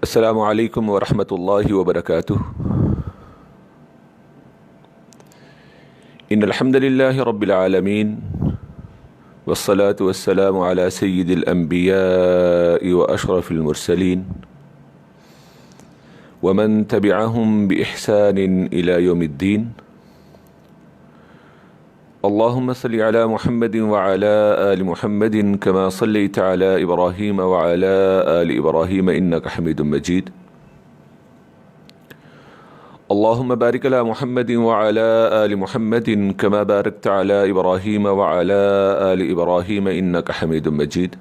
السلام علیکم ورحمۃ اللہ وبرکاتہ۔ ان الحمد للہ رب العالمین والصلاة والسلام علی سید الانبیاء واشرف المرسلین ومن تبعهم بإحسان الى یوم الدین۔ اللهم صل على محمد وعلى آل محمد كما صليت على إبراهيم وعلى آل إبراهيم إنك حميد مجيد۔ اللهم بارك على محمد وعلى آل محمد كما باركت على إبراهيم وعلى آل إبراهيم إنك حميد مجيد۔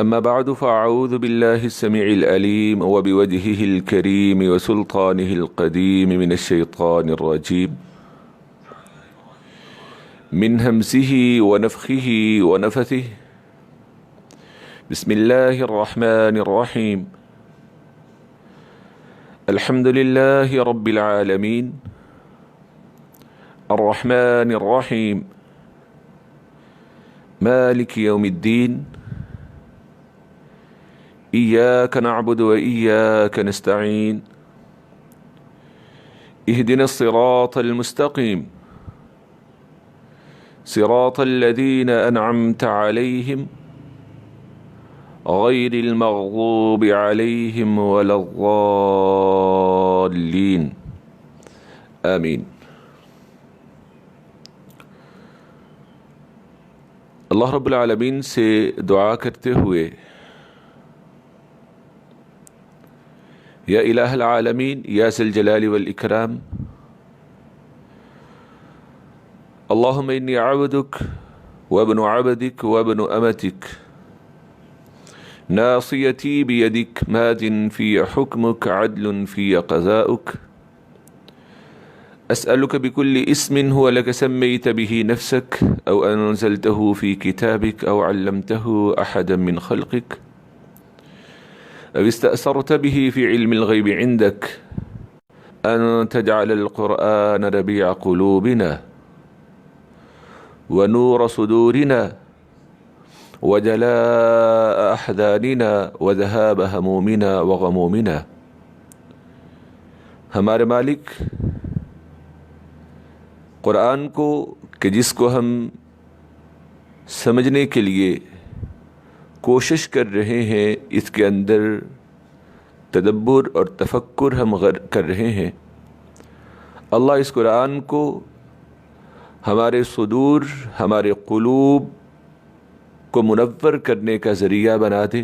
أما بعد فأعوذ بالله السميع العليم وبوجهه الكريم وسلطانه القديم من الشيطان الرجيم من همزه ونفخه ونفثه۔ بسم الله الرحمن الرحيم۔ الحمد لله رب العالمين الرحمن الرحيم مالك يوم الدين، إياك نعبد وإياك نستعين، اهدنا الصراط المستقيم صراط الذين أنعمت عليهم غير المغضوب عليهم ولا الضالين آمين۔ اللہ رب العالمین سے دعا کرتے ہوئے، یا الہ العالمین یا ذی الجلال والاکرام، اللہم انی عبدک وابن عبدک وابن امتک ناصیتی بیدک ماض فی حکمک عدل فی قضاؤک، اسألک بکل اسم هو لک سمیت به نفسک او انزلته فی کتابک او علمته احدا من خلقک أو استأثرت به في علم الغيب عندك أن تجعل القرآن ربيع قلوبنا ونور صدورنا وجلاء أحزاننا وذهاب همومنا وغمومنا۔ ہمارے مالک، قرآن کو کہ جس کو ہم سمجھنے کے لیے کوشش کر رہے ہیں، اس کے اندر تدبر اور تفکر ہم کر رہے ہیں، اللہ اس قرآن کو ہمارے صدور، ہمارے قلوب کو منور کرنے کا ذریعہ بنا دے،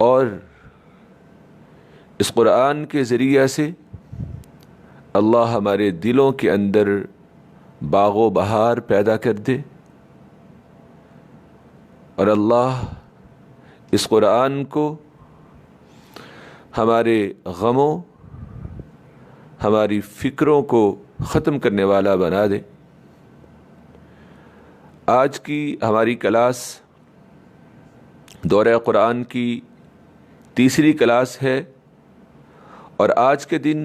اور اس قرآن کے ذریعہ سے اللہ ہمارے دلوں کے اندر باغ و بہار پیدا کر دے، اور اللہ اس قرآن کو ہمارے غموں، ہماری فکروں کو ختم کرنے والا بنا دے۔ آج کی ہماری کلاس دورہ قرآن کی تیسری کلاس ہے، اور آج کے دن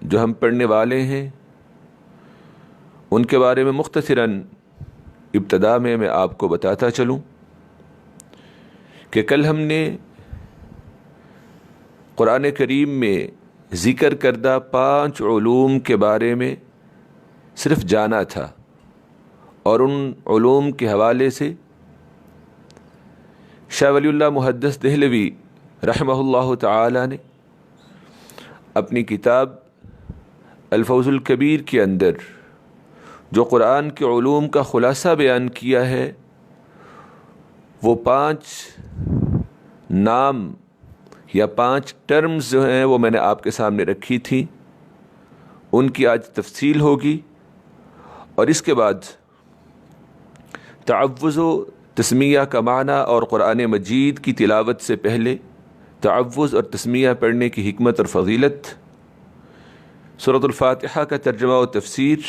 جو ہم پڑھنے والے ہیں ان کے بارے میں مختصراً ابتدا میں آپ کو بتاتا چلوں کہ کل ہم نے قرآن کریم میں ذکر کردہ 5 علوم کے بارے میں صرف جانا تھا، اور ان علوم کے حوالے سے شاہ ولی اللہ محدث دہلوی رحمہ اللہ تعالی نے اپنی کتاب الفوز الکبیر کے اندر جو قرآن کے علوم کا خلاصہ بیان کیا ہے، وہ 5 نام یا 5 ٹرمز جو ہیں وہ میں نے آپ کے سامنے رکھی تھی، ان کی آج تفصیل ہوگی، اور اس کے بعد تعوذ و تسمیہ کا معنی اور قرآن مجید کی تلاوت سے پہلے تعوذ اور تسمیہ پڑھنے کی حکمت اور فضیلت، سورۃ الفاتحہ کا ترجمہ و تفسیر،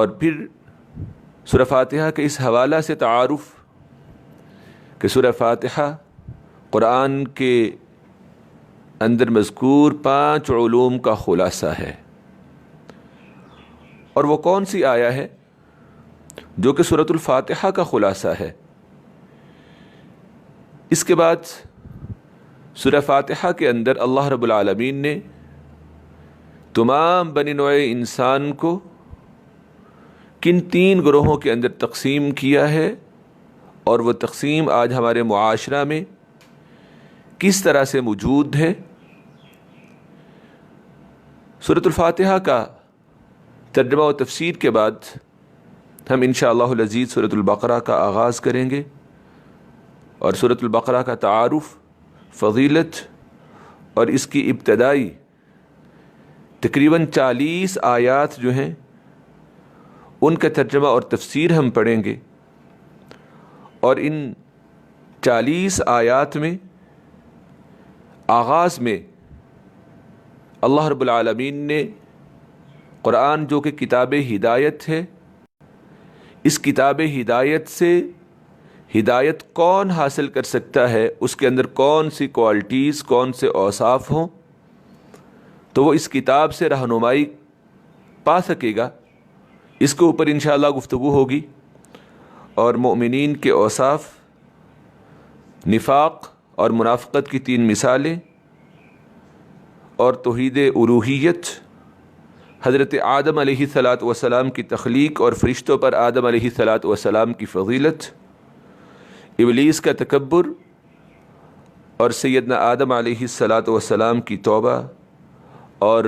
اور پھر سورہ فاتحہ کے اس حوالہ سے تعارف کہ سورہ فاتحہ قرآن کے اندر مذکور 5 علوم کا خلاصہ ہے، اور وہ کون سی آیا ہے جو کہ سورۃ الفاتحہ کا خلاصہ ہے۔ اس کے بعد سورہ فاتحہ کے اندر اللہ رب العالمین نے تمام بنی نوع انسان کو کن 3 گروہوں کے اندر تقسیم کیا ہے، اور وہ تقسیم آج ہمارے معاشرہ میں کس طرح سے موجود ہے۔ سورۃ الفاتحہ کا ترجمہ و تفسیر کے بعد ہم انشاءاللہ العزیز سورۃ البقرہ کا آغاز کریں گے، اور سورۃ البقرہ کا تعارف، فضیلت اور اس کی ابتدائی تقریباً 40 آیات جو ہیں ان کا ترجمہ اور تفسیر ہم پڑھیں گے، اور ان 40 آیات میں آغاز میں اللہ رب العالمین نے قرآن جو کہ کتاب ہدایت ہے، اس کتاب ہدایت سے ہدایت کون حاصل کر سکتا ہے، اس کے اندر کون سی کوالٹیز، کون سے اوصاف ہوں تو وہ اس کتاب سے رہنمائی پا سکے گا، اس کے اوپر انشاءاللہ گفتگو ہوگی۔ اور مومنین کے اوصاف، نفاق اور منافقت کی 3 مثالیں، اور توحید الوہیت، حضرت آدم علیہ السلام کی تخلیق اور فرشتوں پر آدم علیہ السلام کی فضیلت، ابلیس کا تکبر، اور سیدنا آدم علیہ السلام کی توبہ، اور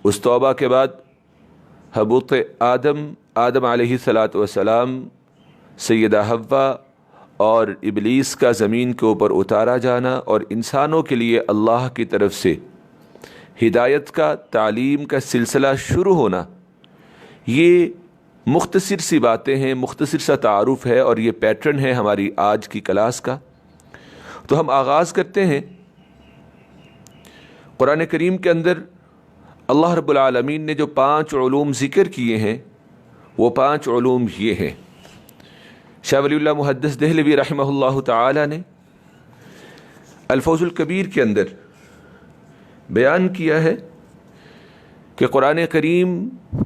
اس توبہ کے بعد حبوط آدم علیہ السلام، سیدہ حوا اور ابلیس کا زمین کے اوپر اتارا جانا، اور انسانوں کے لیے اللہ کی طرف سے ہدایت کا، تعلیم کا سلسلہ شروع ہونا۔ یہ مختصر سی باتیں ہیں، مختصر سا تعارف ہے، اور یہ پیٹرن ہے ہماری آج کی کلاس کا۔ تو ہم آغاز کرتے ہیں۔ قرآن کریم کے اندر اللہ رب العالمین نے جو 5 علوم ذکر کیے ہیں، وہ 5 علوم یہ ہیں۔ شاہ ولی اللہ محدث دہلوی رحمہ اللہ تعالی نے الفوز الکبیر کے اندر بیان کیا ہے کہ قرآن کریم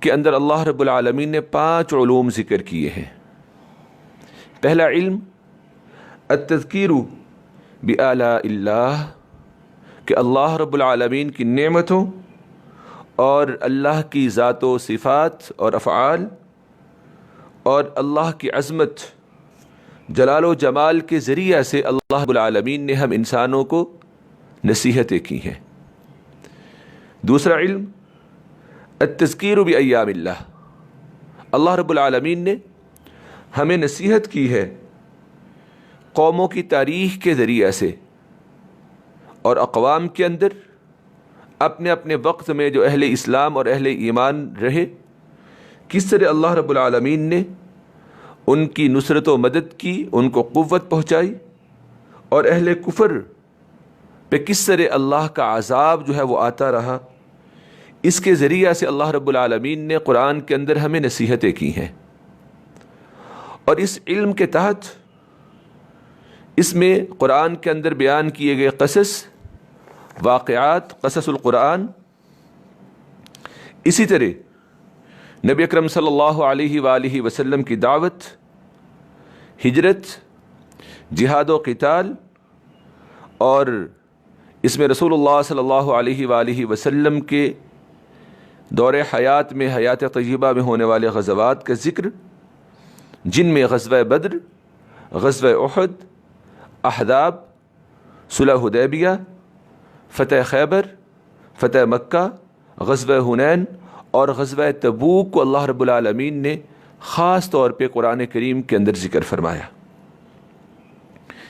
کے اندر اللہ رب العالمین نے 5 علوم ذکر کیے ہیں۔ پہلا علم التذکیر بآلاء اللہ، کہ اللہ رب العالمین کی نعمتوں اور اللہ کی ذات و صفات اور افعال اور اللہ کی عظمت، جلال و جمال کے ذریعہ سے اللہ رب العالمین نے ہم انسانوں کو نصیحتیں کی ہیں۔ دوسرا علم التذکیر بایام اللہ، اللہ رب العالمین نے ہمیں نصیحت کی ہے قوموں کی تاریخ کے ذریعہ سے، اور اقوام کے اندر اپنے اپنے وقت میں جو اہل اسلام اور اہل ایمان رہے، کس طرح اللہ رب العالمین نے ان کی نصرت و مدد کی، ان کو قوت پہنچائی، اور اہل کفر پہ کس طرح اللہ کا عذاب جو ہے وہ آتا رہا۔ اس کے ذریعہ سے اللہ رب العالمین نے قرآن کے اندر ہمیں نصیحتیں کی ہیں، اور اس علم کے تحت اس میں قرآن کے اندر بیان کیے گئے قصص، واقعات، قصص القرآن، اسی طرح نبی اکرم صلی اللہ علیہ وآلہ وسلم کی دعوت، ہجرت، جہاد و قتال، اور اس میں رسول اللہ صلی اللہ علیہ وآلہ وسلم کے دور حیات میں، حیات طیبہ میں ہونے والے غزوات کا ذکر، جن میں غزوہ بدر، غزوہ احد، احزاب، صلح حدیبیہ، فتح خیبر، فتح مکہ، غزوہ حنین اور غزوہ تبوک کو اللہ رب العالمین نے خاص طور پہ قرآن کریم کے اندر ذکر فرمایا۔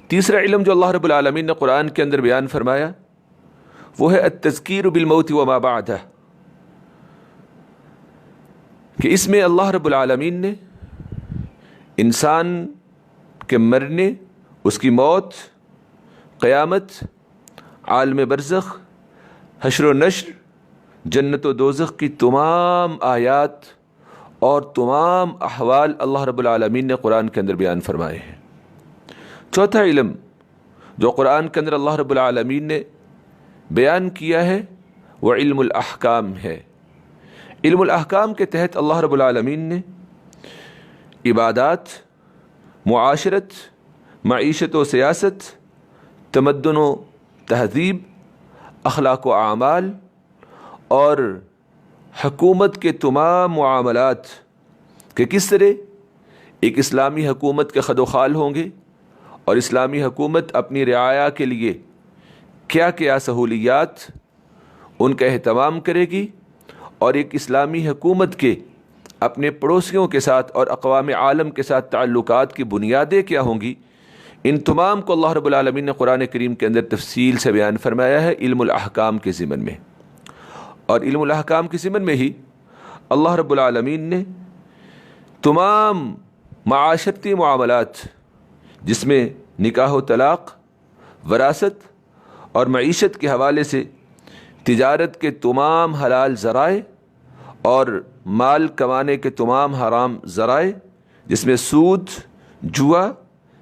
تیسرا علم جو اللہ رب العالمین نے قرآن کے اندر بیان فرمایا وہ ہے التذکیر بالموت وما بعدہ، کہ اس میں اللہ رب العالمین نے انسان کے مرنے، اس کی موت، قیامت، عالم برزخ، حشر و نشر، جنت و دوزخ کی تمام آیات اور تمام احوال اللہ رب العالمین نے قرآن کے اندر بیان فرمائے ہیں۔ چوتھا علم جو قرآن کے اندر اللہ رب العالمین نے بیان کیا ہے وہ علم الاحکام ہے۔ علم الاحکام کے تحت اللہ رب العالمین نے عبادات، معاشرت، معیشت و سیاست، تمدن و تہذیب، اخلاق و اعمال اور حکومت کے تمام معاملات کہ کس طرح ایک اسلامی حکومت کے خد و خال ہوں گے اور اسلامی حکومت اپنی رعایا کے لیے کیا کیا سہولیات ان کا اہتمام کرے گی، اور ایک اسلامی حکومت کے اپنے پڑوسیوں کے ساتھ اور اقوام عالم کے ساتھ تعلقات کی بنیادیں کیا ہوں گی، ان تمام کو اللہ رب العالمین نے قرآن کریم کے اندر تفصیل سے بیان فرمایا ہے علم الاحکام کے ضمن میں۔ اور علم الاحکام کے ضمن میں ہی اللہ رب العالمین نے تمام معاشرتی معاملات جس میں نکاح و طلاق، وراثت اور معیشت کے حوالے سے تجارت کے تمام حلال ذرائع اور مال کمانے کے تمام حرام ذرائع جس میں سود، جوا،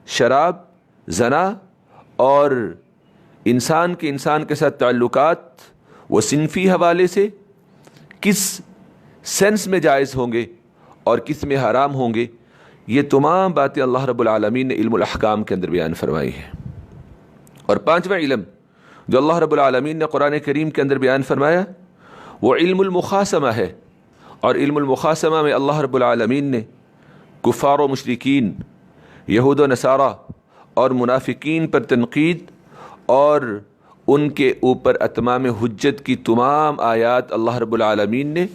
شراب، زنا اور انسان کے ساتھ تعلقات وہ صنفی حوالے سے کس سینس میں جائز ہوں گے اور کس میں حرام ہوں گے، یہ تمام باتیں اللہ رب العالمین نے علم الاحکام کے اندر بیان فرمائی ہیں۔ اور پانچواں علم جو اللہ رب العالمین نے قرآن کریم کے اندر بیان فرمایا وہ علم المخاصمہ ہے، اور علم المخاصمہ میں اللہ رب العالمین نے کفار و مشرکین، یہود و نصارہ اور منافقین پر تنقید اور ان کے اوپر اتمام حجت کی تمام آیات اللہ رب العالمین نے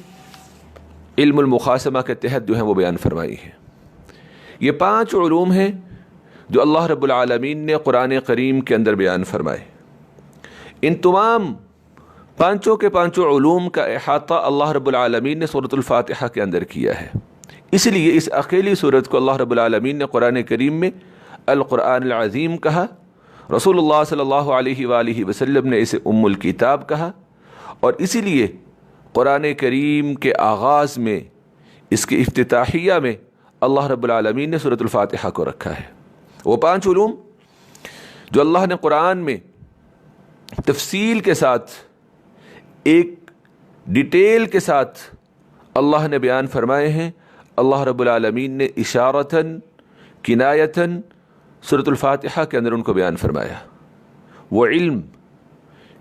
علم المخاصمہ کے تحت جو ہیں وہ بیان فرمائی ہیں۔ یہ 5 علوم ہیں جو اللہ رب العالمین نے قرآن کریم کے اندر بیان فرمائے۔ ان تمام پانچوں کے پانچوں علوم کا احاطہ اللہ رب العالمین نے سورۃ الفاتحہ کے اندر کیا ہے، اس لیے اس اکیلی سورت کو اللہ رب العالمین نے قرآن کریم میں القرآن العظیم کہا، رسول اللہ صلی اللہ علیہ وآلہ وسلم نے اسے ام الکتاب کہا، اور اسی لیے قرآن کریم کے آغاز میں اس کے افتتاحیہ میں اللہ رب العالمین نے سورۃ الفاتحہ کو رکھا ہے۔ وہ 5 علوم جو اللہ نے قرآن میں تفصیل کے ساتھ ایک ڈیٹیل کے ساتھ اللہ نے بیان فرمائے ہیں، اللہ رب العالمین نے اشارتاً کنایتاً سورۃ الفاتحہ کے اندر ان کو بیان فرمایا۔ وہ علم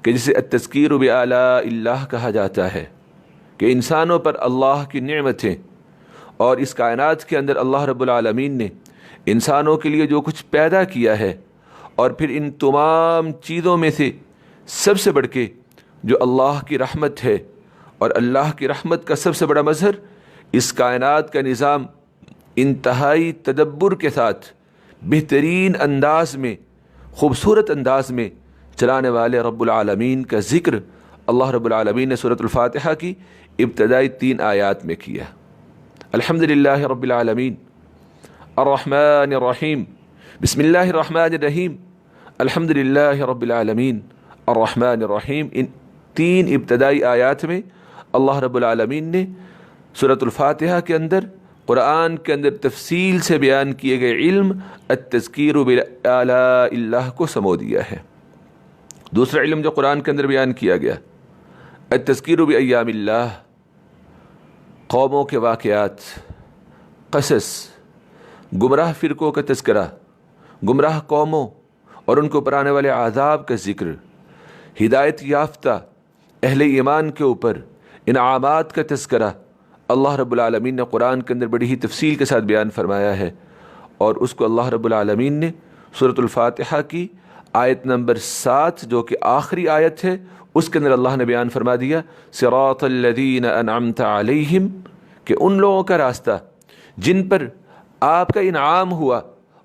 کہ جسے التذکیر بآلاء اللہ کہا جاتا ہے کہ انسانوں پر اللہ کی نعمتیں اور اس کائنات کے اندر اللہ رب العالمین نے انسانوں کے لیے جو کچھ پیدا کیا ہے، اور پھر ان تمام چیزوں میں سے سب سے بڑھ کے جو اللہ کی رحمت ہے، اور اللہ کی رحمت کا سب سے بڑا مظہر اس کائنات کا نظام انتہائی تدبر کے ساتھ بہترین انداز میں، خوبصورت انداز میں چلانے والے رب العالمین کا ذکر اللہ رب العالمین نے سورۃ الفاتحہ کی ابتدائی 3 آیات میں کیا۔ الحمدللہ رب العالمین الرحمن الرحیم بسم اللہ الرحمن الرحیم الحمدللہ رب العالمین الرحمن الرحیم، ان 3 ابتدائی آیات میں اللہ رب العالمین نے سورۃ الفاتحہ کے اندر قرآن کے اندر تفصیل سے بیان کیے گئے علم التذکیر بآلاء اللہ کو سمو دیا ہے۔ دوسرا علم جو قرآن کے اندر بیان کیا گیا التذکیر بایام اللہ، قوموں کے واقعات، قصص، گمراہ فرقوں کا تذکرہ، گمراہ قوموں اور ان کو پر آنے والے عذاب کا ذکر، ہدایت یافتہ اہل ایمان کے اوپر انعامات کا تذکرہ اللہ رب العالمین نے قرآن کے اندر بڑی ہی تفصیل کے ساتھ بیان فرمایا ہے، اور اس کو اللہ رب العالمین نے سورۃ الفاتحہ کی آیت نمبر 7 جو کہ آخری آیت ہے اس کے اندر اللہ نے بیان فرما دیا صراط الذین انعمت علیہم، کہ ان لوگوں کا راستہ جن پر آپ کا انعام ہوا،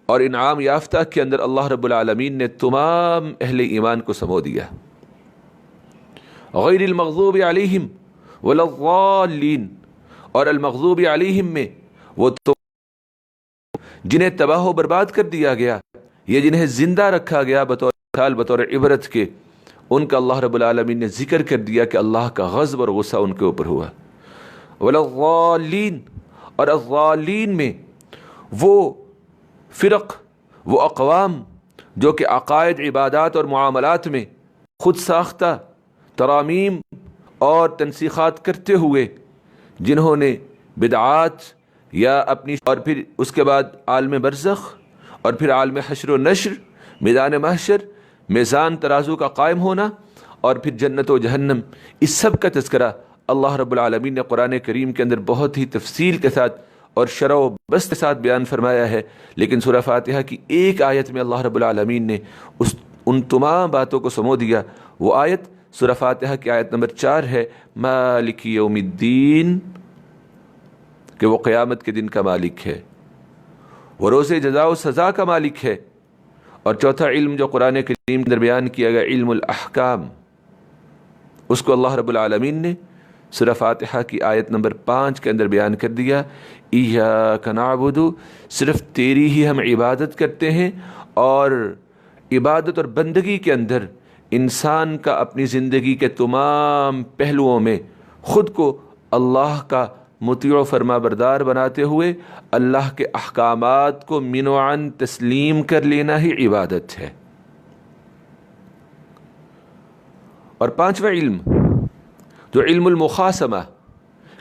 اور انعام یافتہ کے اندر اللہ رب العالمین نے تمام اہل ایمان کو سمو دیا۔ غیر المغضوب علیہم ولا الضالین، اور المغضوب علیہم میں وہ تو جنہیں تباہ و برباد کر دیا گیا یا جنہیں زندہ رکھا گیا بطور عبرت کے، ان کا اللہ رب العالمین نے ذکر کر دیا کہ اللہ کا غضب اور غصہ ان کے اوپر ہوا۔ ولا الضالین، اور الضالین میں وہ فرق، وہ اقوام جو کہ عقائد، عبادات اور معاملات میں خود ساختہ ترامیم اور تنسیخات کرتے ہوئے جنہوں نے بدعات یا اپنی، اور پھر اس کے بعد عالم برزخ، اور پھر عالم حشر و نشر، میدان محشر، میزان ترازو کا قائم ہونا، اور پھر جنت و جہنم، اس سب کا تذکرہ اللہ رب العالمین نے قرآن کریم کے اندر بہت ہی تفصیل کے ساتھ اور شرح و بسط کے ساتھ بیان فرمایا ہے۔ لیکن سورہ فاتحہ کی ایک آیت میں اللہ رب العالمین نے ان تمام باتوں کو سمو دیا۔ وہ آیت سورہ فاتحہ کی آیت نمبر 4 ہے، مالک یوم الدین، کہ وہ قیامت کے دن کا مالک ہے، وہ روز جزا و سزا کا مالک ہے۔ اور چوتھا علم جو قرآن کریم کے اندر بیان کیا گیا، علم الاحکام، اس کو اللہ رب العالمین نے سورہ فاتحہ کی آیت نمبر 5 کے اندر بیان کر دیا، ایاک نعبد، صرف تیری ہی ہم عبادت کرتے ہیں۔ اور عبادت اور بندگی کے اندر انسان کا اپنی زندگی کے تمام پہلوؤں میں خود کو اللہ کا مطیع و فرما بردار بناتے ہوئے اللہ کے احکامات کو منوعاً تسلیم کر لینا ہی عبادت ہے۔ اور پانچواں علم جو علم المخاصمہ،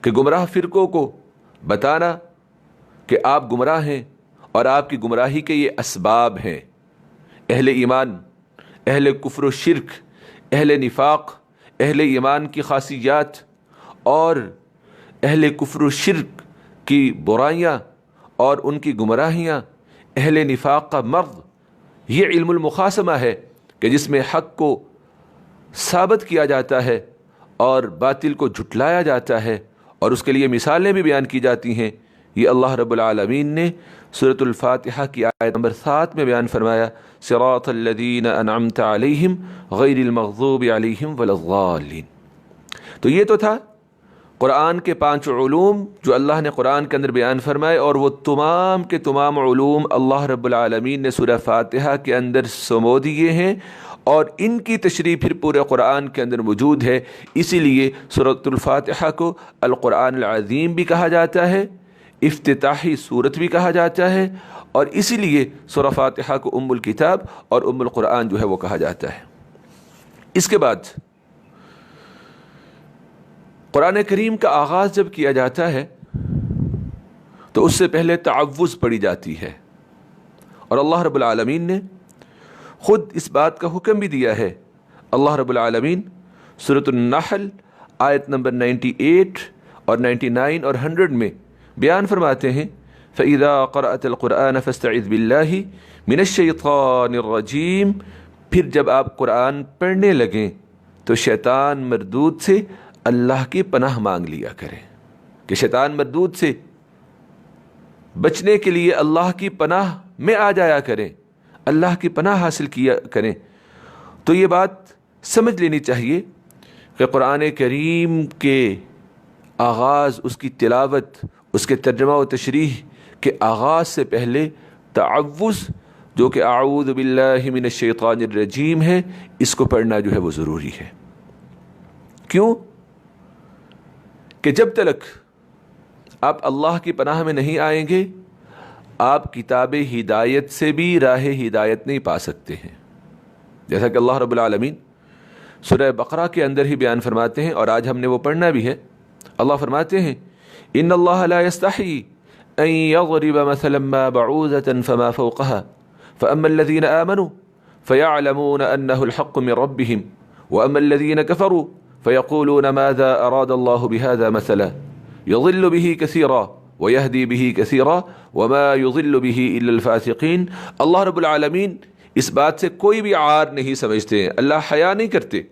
کہ گمراہ فرقوں کو بتانا کہ آپ گمراہ ہیں اور آپ کی گمراہی کے یہ اسباب ہیں۔ اہل ایمان، اہل کفر و شرک، اہل نفاق، اہل ایمان کی خاصیات اور اہل کفر و شرک کی برائیاں اور ان کی گمراہیاں، اہل نفاق کا مرض، یہ علم المخاصمہ ہے کہ جس میں حق کو ثابت کیا جاتا ہے اور باطل کو جھٹلایا جاتا ہے، اور اس کے لیے مثالیں بھی بیان کی جاتی ہیں۔ یہ اللہ رب العالمین نے سورۃ الفاتحہ کی آیت نمبر 7 میں بیان فرمایا، صراط الذین انعمت علیہم غیر المغضوب علیہم ولا الضالین۔ تو یہ تو تھا قرآن کے 5 علوم جو اللہ نے قرآن کے اندر بیان فرمائے، اور وہ تمام کے تمام علوم اللہ رب العالمین نے سورہ فاتحہ کے اندر سمو دیے ہیں، اور ان کی تشریح پھر پورے قرآن کے اندر موجود ہے۔ اسی لیے سورۃ الفاتحہ کو القرآن العظیم بھی کہا جاتا ہے، افتتاحی سورت بھی کہا جاتا ہے، اور اسی لیے سورہ فاتحہ کو ام الکتاب اور ام القرآن جو ہے وہ کہا جاتا ہے۔ اس کے بعد قرآن کریم کا آغاز جب کیا جاتا ہے تو اس سے پہلے تعوذ پڑھی جاتی ہے، اور اللہ رب العالمین نے خود اس بات کا حکم بھی دیا ہے۔ اللہ رب العالمین سورۃ النحل آیت نمبر 98 اور 99 اور 100 میں بیان فرماتے ہیں، فَإِذَا قَرَأْتَ الْقُرْآنَ فَاسْتَعِذْ بِاللَّهِ مِنَ الشَّيْطَانِ الرَّجِيمِ، پھر جب آپ قرآن پڑھنے لگیں تو شیطان مردود سے اللہ کی پناہ مانگ لیا کریں، کہ شیطان مردود سے بچنے کے لیے اللہ کی پناہ میں آ جایا کریں، اللہ کی پناہ حاصل کیا کریں۔ تو یہ بات سمجھ لینی چاہیے کہ قرآن کریم کے آغاز، اس کی تلاوت، اس کے ترجمہ و تشریح کے آغاز سے پہلے تعوذ، جو کہ اعوذ باللہ من الشیطان الرجیم ہے، اس کو پڑھنا جو ہے وہ ضروری ہے۔ کیوں؟ کہ جب تک آپ اللہ کی پناہ میں نہیں آئیں گے، آپ کتاب ہدایت سے بھی راہ ہدایت نہیں پا سکتے ہیں۔ جیسا کہ اللہ رب العالمین سورہ بقرہ کے اندر ہی بیان فرماتے ہیں، اور آج ہم نے وہ پڑھنا بھی ہے۔ اللہ فرماتے ہیں، ان اللہ لا یستحی ان یضرب مثلا ما بعوضة فما فوقها فاما الذین آمنوا فیعلمون انہ الحق من ربهم واما الذین کفروا فیقولون ماذا اراد اللہ بهذا مثلا یضل به کثیرا ویہدی به کثیرا وما یضل به الا الفاسقین۔ اللہ رب العالمین اس بات سے کوئی بھی عار نہیں سمجھتے ہیں، اللہ حیا نہیں کرتے۔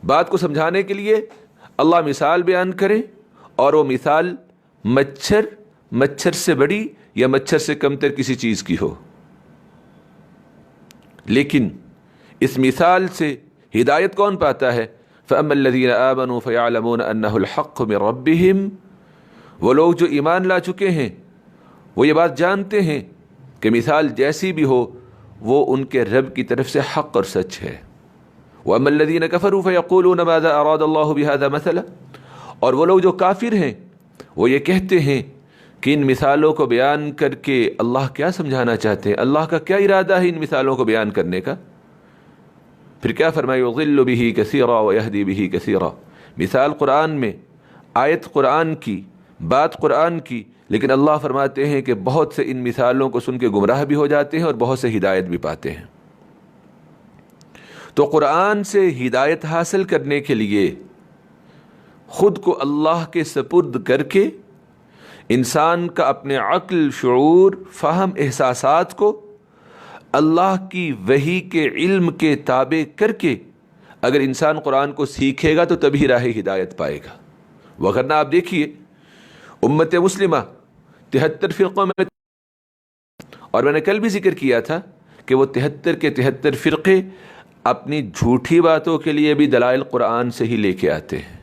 بات کو سمجھانے کے لیے اللہ مثال بیان کرے، اور وہ مثال مچھر سے بڑی یا مچھر سے کمتر کسی چیز کی ہو، لیکن اس مثال سے ہدایت کون پاتا ہے؟ فَأَمَّا الَّذِينَ آمَنُوا فَيَعْلَمُونَ أَنَّهُ الْحَقُّ مِنْ رَبِّهِمْ، وہ لوگ جو ایمان لا چکے ہیں وہ یہ بات جانتے ہیں کہ مثال جیسی بھی ہو وہ ان کے رب کی طرف سے حق اور سچ ہے۔ وَأَمَّا الَّذِينَ كَفَرُوا فَيَقُولُونَ مَاذَا أَرَادَ اللَّهُ بِهَذَا مَثَلًا، اور وہ لوگ جو کافر ہیں وہ یہ کہتے ہیں کہ ان مثالوں کو بیان کر کے اللہ کیا سمجھانا چاہتے ہیں، اللہ کا کیا ارادہ ہے ان مثالوں کو بیان کرنے کا؟ پھر کیا فرمایا، یضل به کثیرا ویہدی به کثیرا۔ مثال قرآن میں، آیت قرآن کی بات قرآن کی، لیکن اللہ فرماتے ہیں کہ بہت سے ان مثالوں کو سن کے گمراہ بھی ہو جاتے ہیں اور بہت سے ہدایت بھی پاتے ہیں۔ تو قرآن سے ہدایت حاصل کرنے کے لیے خود کو اللہ کے سپرد کر کے انسان کا اپنے عقل، شعور، فہم، احساسات کو اللہ کی وحی کے علم کے تابع کر کے اگر انسان قرآن کو سیکھے گا تو تبھی راہ ہدایت پائے گا۔ وگرنہ آپ دیکھیے امت مسلمہ 73 فرقوں میں، اور میں نے کل بھی ذکر کیا تھا کہ وہ 73 کے 73 فرقے اپنی جھوٹی باتوں کے لیے بھی دلائل قرآن سے ہی لے کے آتے ہیں،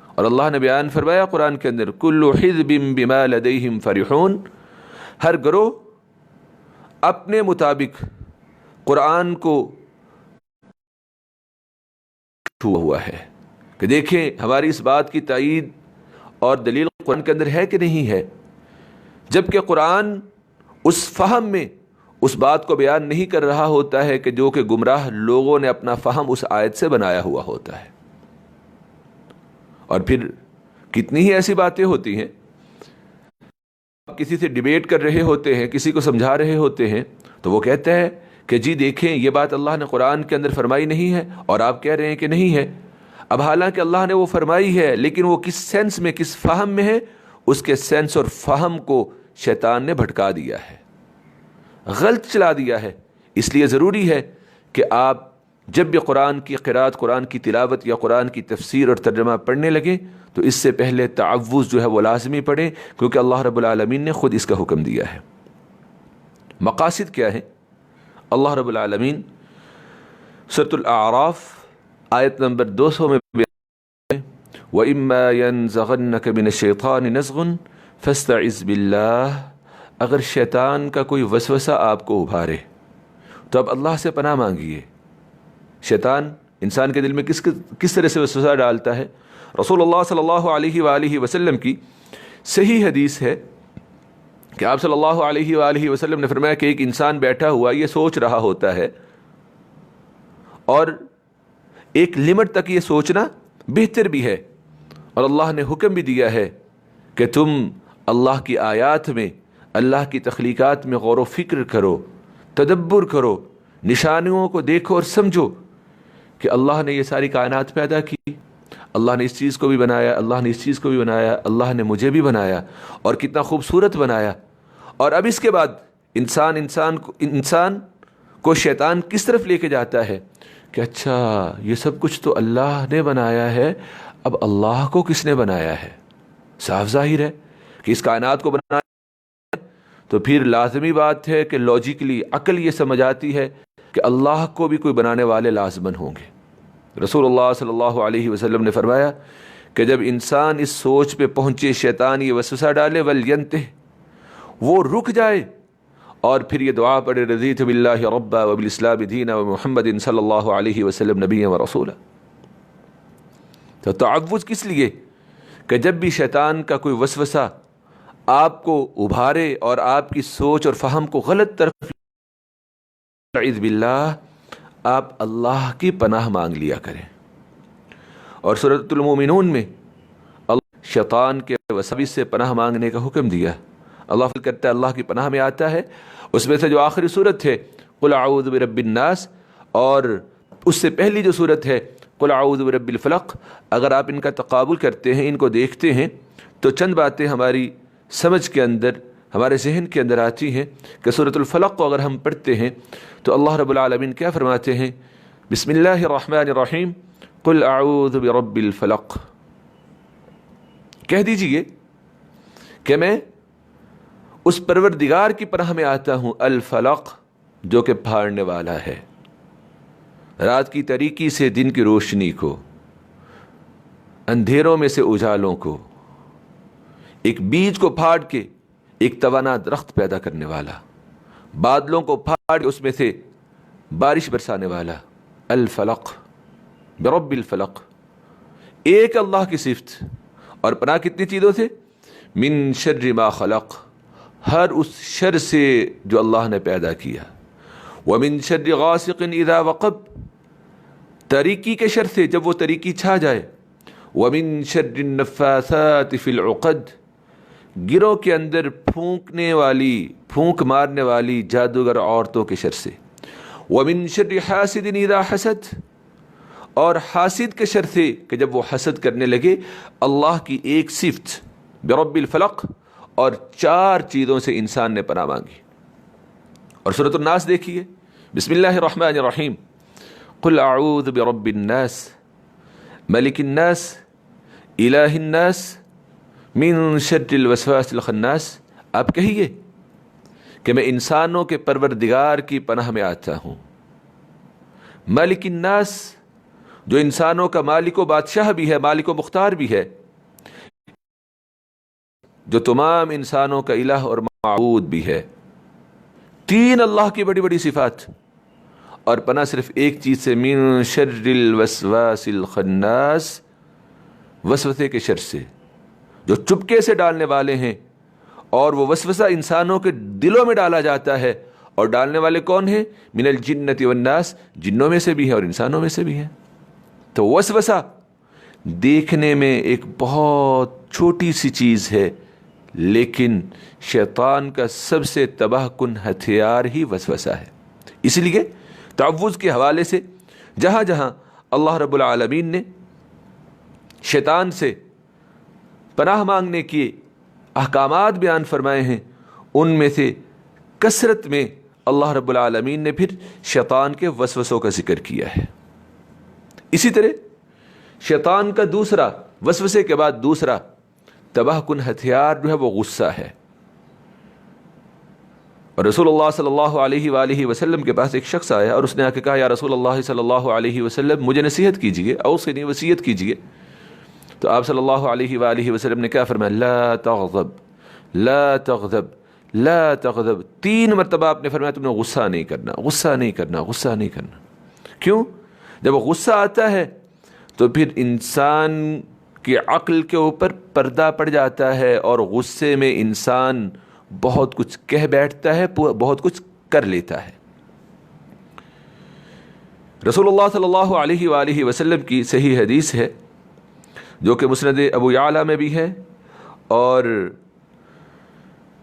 اور اللہ نے بیان فرمایا قرآن کے اندر کل حزب بما لدیہم فرحون، ہر گروہ اپنے مطابق قرآن کو ہوا ہے کہ دیکھیں ہماری اس بات کی تائید اور دلیل قرآن کے اندر ہے کہ نہیں ہے، جبکہ قرآن اس فہم میں اس بات کو بیان نہیں کر رہا ہوتا ہے کہ جو کہ گمراہ لوگوں نے اپنا فہم اس آیت سے بنایا ہوا ہوتا ہے۔ اور پھر کتنی ہی ایسی باتیں ہوتی ہیں، کسی سے ڈیبیٹ کر رہے ہوتے ہیں، کسی کو سمجھا رہے ہوتے ہیں تو وہ کہتا ہے کہ جی دیکھیں یہ بات اللہ نے قرآن کے اندر فرمائی نہیں ہے اور آپ کہہ رہے ہیں کہ نہیں ہے۔ اب حالانکہ اللہ نے وہ فرمائی ہے، لیکن وہ کس سینس میں، کس فہم میں ہے، اس کے سینس اور فہم کو شیطان نے بھٹکا دیا ہے، غلط چلا دیا ہے۔ اس لیے ضروری ہے کہ آپ جب بھی قرآن کی قرات، قرآن کی تلاوت یا قرآن کی تفسیر اور ترجمہ پڑھنے لگیں تو اس سے پہلے تعوذ جو ہے وہ لازمی پڑھیں، کیونکہ اللہ رب العالمین نے خود اس کا حکم دیا ہے۔ مقاصد کیا ہے؟ اللہ رب العالمین سورۃ الاعراف آیت نمبر 200 میں وَإِمَّا يَنزَغَنَّكَ مِنَ الشَّيْطَانِ نَزْغٌ فَاسْتَعِذْ بِاللَّهِ، اگر شیطان کا کوئی وسوسہ آپ کو ابھارے تو اب اللہ سے پناہ مانگیے۔ شیطان انسان کے دل میں کس طرح سے وسوسہ ڈالتا ہے؟ رسول اللہ صلی اللہ علیہ وآلہ وسلم کی صحیح حدیث ہے کہ آپ صلی اللہ علیہ وآلہ وسلم نے فرمایا کہ ایک انسان بیٹھا ہوا یہ سوچ رہا ہوتا ہے، اور ایک لمٹ تک یہ سوچنا بہتر بھی ہے، اور اللہ نے حکم بھی دیا ہے کہ تم اللہ کی آیات میں، اللہ کی تخلیقات میں غور و فکر کرو، تدبر کرو، نشانیوں کو دیکھو اور سمجھو کہ اللہ نے یہ ساری کائنات پیدا کی، اللہ نے اس چیز کو بھی بنایا، اللہ نے اس چیز کو بھی بنایا، اللہ نے مجھے بھی بنایا اور کتنا خوبصورت بنایا۔ اور اب اس کے بعد انسان کو شیطان کس طرف لے کے جاتا ہے کہ اچھا یہ سب کچھ تو اللہ نے بنایا ہے، اب اللہ کو کس نے بنایا ہے؟ صاف ظاہر ہے کہ اس کائنات کو بنایا تو پھر لازمی بات ہے کہ لاجیکلی عقل یہ سمجھ آتی ہے کہ اللہ کو بھی کوئی بنانے والے لازماً ہوں گے۔ رسول اللہ صلی اللہ علیہ وسلم نے فرمایا کہ جب انسان اس سوچ پہ پہنچے، شیطان یہ وسوسہ ڈالے، وَلْيَنْتَهِ، وہ رک جائے اور پھر یہ دعا پڑھے رضیت باللہ ربا وبالاسلام دینا ومحمد صلی اللہ علیہ وسلم نبیا ورسولا۔ تو تعوذ کس لیے؟ کہ جب بھی شیطان کا کوئی وسوسہ آپ کو ابھارے اور آپ کی سوچ اور فہم کو غلط طرف، اعوذ باللہ، آپ اللہ کی پناہ مانگ لیا کریں۔ اور سورۃ المومنون میں اللہ شیطان کے وسوسے سے پناہ مانگنے کا حکم دیا۔ اللہ کرتا ہے، اللہ کی پناہ میں آتا ہے۔ اس میں سے جو آخری صورت ہے قل اعوذ برب الناس، اور اس سے پہلی جو صورت ہے قل اعوذ برب الفلق، اگر آپ ان کا تقابل کرتے ہیں، ان کو دیکھتے ہیں تو چند باتیں ہماری سمجھ کے اندر، ہمارے ذہن کے اندر آتی ہیں کہ سورۃ الفلق کو اگر ہم پڑھتے ہیں تو اللہ رب العالمین کیا فرماتے ہیں؟ بسم اللہ الرحمن الرحیم قل اعوذ برب الفلق، کہہ دیجئے کہ میں اس پروردگار کی پناہ میں آتا ہوں، الفلق، جو کہ پھاڑنے والا ہے، رات کی تاریکی سے دن کی روشنی کو، اندھیروں میں سے اجالوں کو، ایک بیج کو پھاڑ کے ایک توانا درخت پیدا کرنے والا، بادلوں کو پھاڑ کے اس میں سے بارش برسانے والا، الفلق، برب الفلق، ایک اللہ کی صفت۔ اور پناہ کتنی چیزوں سے؟ من شر ما خلق، ہر اس شر سے جو اللہ نے پیدا کیا، ومن شر غاسق اذا وقب، تاریکی کے شر سے جب وہ تاریکی چھا جائے، ومن شر النفاثات فی العقد، گروہ کے اندر پھونک مارنے والی جادوگر عورتوں کے شر سے، وَمِن شَرِّ حَاسِدٍ إِذَا حَسَدَ، اور حاسد کے شر سے کہ جب وہ حسد کرنے لگے۔ اللہ کی ایک صفت برب الفلق اور 4 چیزوں سے انسان نے پناہ مانگی۔ اور سورۃ الناس دیکھیے، بسم اللہ الرحمن الرحیم، قل اعوذ برب الناس ملک الناس الہ الناس من شر الوسواس الخناس۔ آپ کہیے کہ میں انسانوں کے پروردگار کی پناہ میں آتا ہوں، ملک الناس، جو انسانوں کا مالک و بادشاہ بھی ہے، مالک و مختار بھی ہے، جو تمام انسانوں کا الہ اور معبود بھی ہے۔ 3 اللہ کی بڑی بڑی صفات، اور پناہ صرف ایک چیز سے، من شر الوسواس الخناس، وسوسے کے شر سے جو چپکے سے ڈالنے والے ہیں، اور وہ وسوسہ انسانوں کے دلوں میں ڈالا جاتا ہے، اور ڈالنے والے کون ہیں؟ من الجنۃ والناس، جنوں میں سے بھی ہے اور انسانوں میں سے بھی ہے۔ تو وسوسہ دیکھنے میں ایک بہت چھوٹی سی چیز ہے، لیکن شیطان کا سب سے تباہ کن ہتھیار ہی وسوسہ ہے۔ اس لیے تعوذ کے حوالے سے جہاں جہاں اللہ رب العالمین نے شیطان سے پناہ مانگنے کے احکامات بیان فرمائے ہیں، ان میں سے کثرت میں اللہ رب العالمین نے پھر شیطان کے وسوسوں کا ذکر کیا ہے۔ اسی طرح شیطان کا دوسرا، وسوسے کے بعد دوسرا تباہ کن ہتھیار جو ہے وہ غصہ ہے۔ اور رسول اللہ صلی اللہ علیہ وآلہ وسلم کے پاس ایک شخص آیا اور اس نے آ کے کہا، یا رسول اللہ صلی اللہ علیہ وسلم، مجھے نصیحت کیجیے، اوصنی، وصیت کیجیے۔ تو آپ صلی اللہ علیہ وآلہ وسلم نے کیا فرمایا؟ لا تغضب، لا تغضب، لا تغضب۔ 3 مرتبہ آپ نے فرمایا تم نے غصہ نہیں کرنا، غصہ نہیں کرنا، غصہ نہیں کرنا۔ کیوں؟ جب غصہ آتا ہے تو پھر انسان کی عقل کے اوپر پردہ پڑ جاتا ہے، اور غصے میں انسان بہت کچھ کہہ بیٹھتا ہے، بہت کچھ کر لیتا ہے۔ رسول اللہ صلی اللہ علیہ وآلہ وسلم کی صحیح حدیث ہے، جو کہ مسند ابو یعلا میں بھی ہے، اور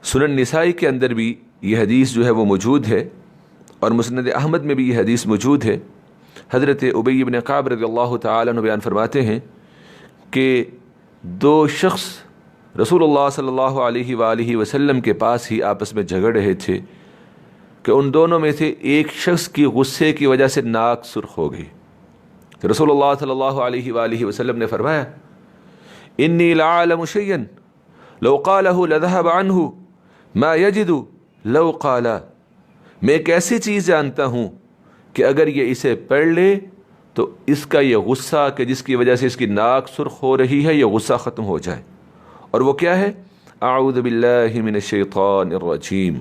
سنن نسائی کے اندر بھی یہ حدیث جو ہے وہ موجود ہے، اور مسند احمد میں بھی یہ حدیث موجود ہے۔ حضرت ابی بن کعب رضی اللہ تعالیٰ عنہ بیان فرماتے ہیں کہ 2 شخص رسول اللہ صلی اللہ علیہ وآلہ وسلم کے پاس ہی آپس میں جھگڑ رہے تھے کہ ان دونوں میں سے ایک شخص کی غصے کی وجہ سے ناک سرخ ہو گئی۔ رسول اللہ صلی اللہ علیہ وآلہ وسلم نے فرمایا، انی لعالم شیئا لو قالہ لذہب عنہ ما یجد لو قالا، میں ایک ایسی چیز جانتا ہوں کہ اگر یہ اسے پڑھ لے تو اس کا یہ غصہ کہ جس کی وجہ سے اس کی ناک سرخ ہو رہی ہے، یہ غصہ ختم ہو جائے۔ اور وہ کیا ہے؟ اعوذ باللہ من الشیطان الرجیم۔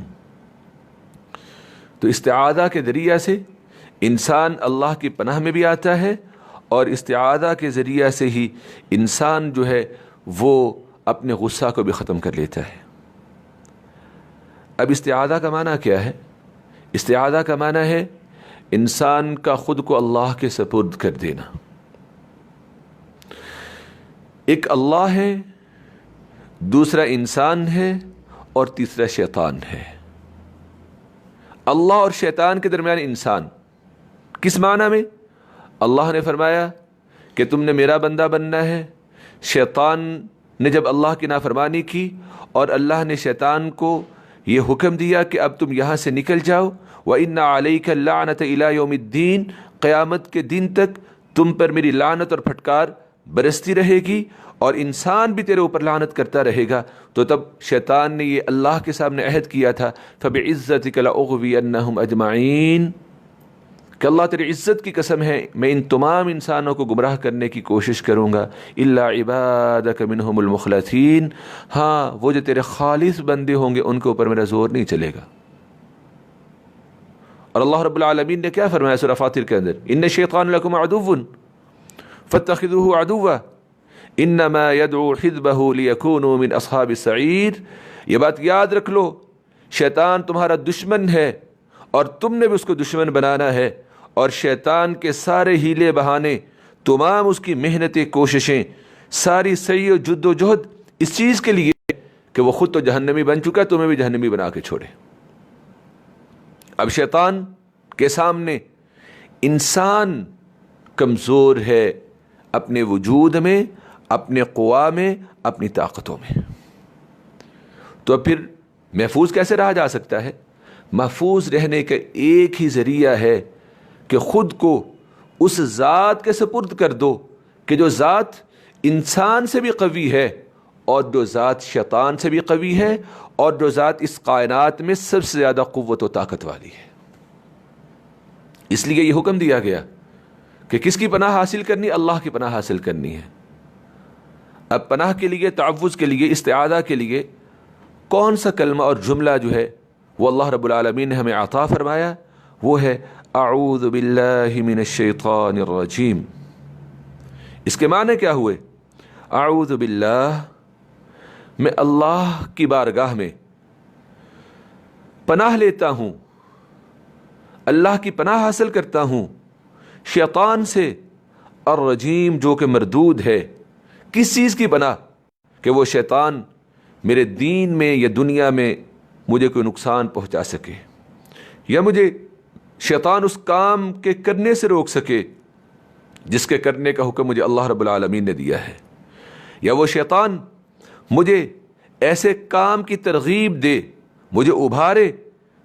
تو استعاذہ کے ذریعہ سے انسان اللہ کی پناہ میں بھی آتا ہے، اور استعاذہ کے ذریعہ سے ہی انسان جو ہے وہ اپنے غصہ کو بھی ختم کر لیتا ہے۔ اب استعاذہ کا معنی کیا ہے؟ استعاذہ کا معنی ہے انسان کا خود کو اللہ کے سپرد کر دینا۔ ایک اللہ ہے، دوسرا انسان ہے، اور تیسرا شیطان ہے۔ اللہ اور شیطان کے درمیان انسان، کس معنی میں؟ اللہ نے فرمایا کہ تم نے میرا بندہ بننا ہے۔ شیطان نے جب اللہ کی نافرمانی کی اور اللہ نے شیطان کو یہ حکم دیا کہ اب تم یہاں سے نکل جاؤ، وَإِنَّ عَلَيْكَ اللَّعْنَةَ إِلَىٰ يَوْمِ الدِّينِ، قیامت کے دن تک تم پر میری لعنت اور پھٹکار برستی رہے گی، اور انسان بھی تیرے اوپر لعنت کرتا رہے گا۔ تو تب شیطان نے یہ اللہ کے سامنے عہد کیا تھا، فَبِعِزَّتِكَ لَأُغْوِيَنَّهُمْ أَجْمَعِينَ، کہ اللہ تیری عزت کی قسم ہے میں ان تمام انسانوں کو گمراہ کرنے کی کوشش کروں گا، إِلَّا عِبَادَكَ مِنْهُمُ الْمُخْلَصِينَ، ہاں وہ جو تیرے خالص بندے ہوں گے ان کے اوپر میرا زور نہیں چلے گا۔ اور اللہ رب العالمین نے کیا فرمایا سورہ فاطر کے اندر؟ إِنَّ الشَّيْطَانَ لَكُمْ عَدُوٌّ فَاتَّخِذُوهُ عَدُوًّا إِنَّمَا يَدْعُو حِزْبَهُ لِيَكُونُوا مِنْ أَصْحَابِ السَّعِيرِ۔ یہ بات یاد رکھ لو، شیطان تمہارا دشمن ہے اور تم نے بھی اس کو دشمن بنانا ہے، اور شیطان کے سارے ہیلے بہانے، تمام اس کی محنتیں، کوششیں، ساری سعی و جد و جہد اس چیز کے لیے کہ وہ خود تو جہنمی بن چکا ہے، تمہیں بھی جہنمی بنا کے چھوڑے۔ اب شیطان کے سامنے انسان کمزور ہے اپنے وجود میں، اپنے قوا میں، اپنی طاقتوں میں، تو پھر محفوظ کیسے رہا جا سکتا ہے؟ محفوظ رہنے کا ایک ہی ذریعہ ہے کہ خود کو اس ذات کے سپرد کر دو کہ جو ذات انسان سے بھی قوی ہے، اور جو ذات شیطان سے بھی قوی ہے، اور جو ذات اس کائنات میں سب سے زیادہ قوت و طاقت والی ہے۔ اس لیے یہ حکم دیا گیا کہ کس کی پناہ حاصل کرنی؟ اللہ کی پناہ حاصل کرنی ہے۔ اب پناہ کے لیے، تعوذ کے لیے، استعاذہ کے لیے کون سا کلمہ اور جملہ جو ہے وہ اللہ رب العالمین نے ہمیں عطا فرمایا، وہ ہے اعوذ باللہ من الشیطان الرجیم۔ اس کے معنی کیا ہوئے؟ اعوذ باللہ، میں اللہ کی بارگاہ میں پناہ لیتا ہوں، اللہ کی پناہ حاصل کرتا ہوں شیطان سے، الرجیم جو کہ مردود ہے۔ کس چیز کی پناہ؟ کہ وہ شیطان میرے دین میں یا دنیا میں مجھے کوئی نقصان پہنچا سکے، یا مجھے شیطان اس کام کے کرنے سے روک سکے جس کے کرنے کا حکم مجھے اللہ رب العالمین نے دیا ہے، یا وہ شیطان مجھے ایسے کام کی ترغیب دے، مجھے ابھارے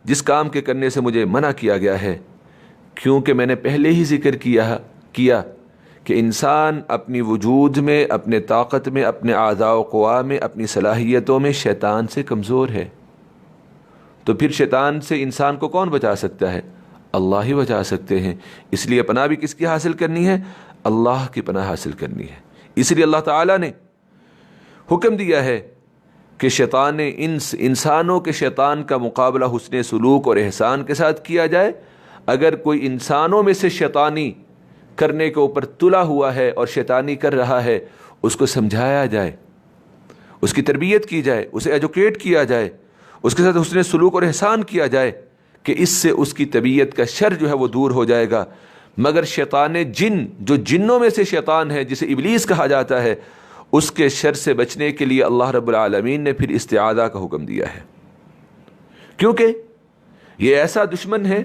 جس کام کے کرنے سے مجھے منع کیا گیا ہے۔ کیونکہ میں نے پہلے ہی ذکر کیا کہ انسان اپنی وجود میں، اپنے طاقت میں، اپنے اعضاء و قوا میں، اپنی صلاحیتوں میں شیطان سے کمزور ہے۔ تو پھر شیطان سے انسان کو کون بچا سکتا ہے؟ اللہ ہی بچا سکتے ہیں۔ اس لیے پناہ بھی کس کی حاصل کرنی ہے؟ اللہ کی پناہ حاصل کرنی ہے۔ اس لیے اللہ تعالیٰ نے حکم دیا ہے کہ شیطان انسانوں کے شیطان کا مقابلہ حسن سلوک اور احسان کے ساتھ کیا جائے۔ اگر کوئی انسانوں میں سے شیطانی کرنے کے اوپر تلا ہوا ہے اور شیطانی کر رہا ہے، اس کو سمجھایا جائے، اس کی تربیت کی جائے، اسے ایجوکیٹ کیا جائے، اس کے ساتھ حسن سلوک اور احسان کیا جائے کہ اس سے اس کی طبیعت کا شر جو ہے وہ دور ہو جائے گا۔ مگر شیطان جن، جو جنوں میں سے شیطان ہے، جسے ابلیس کہا جاتا ہے، اس کے شر سے بچنے کے لیے اللہ رب العالمین نے پھر استعاذہ کا حکم دیا ہے، کیونکہ یہ ایسا دشمن ہے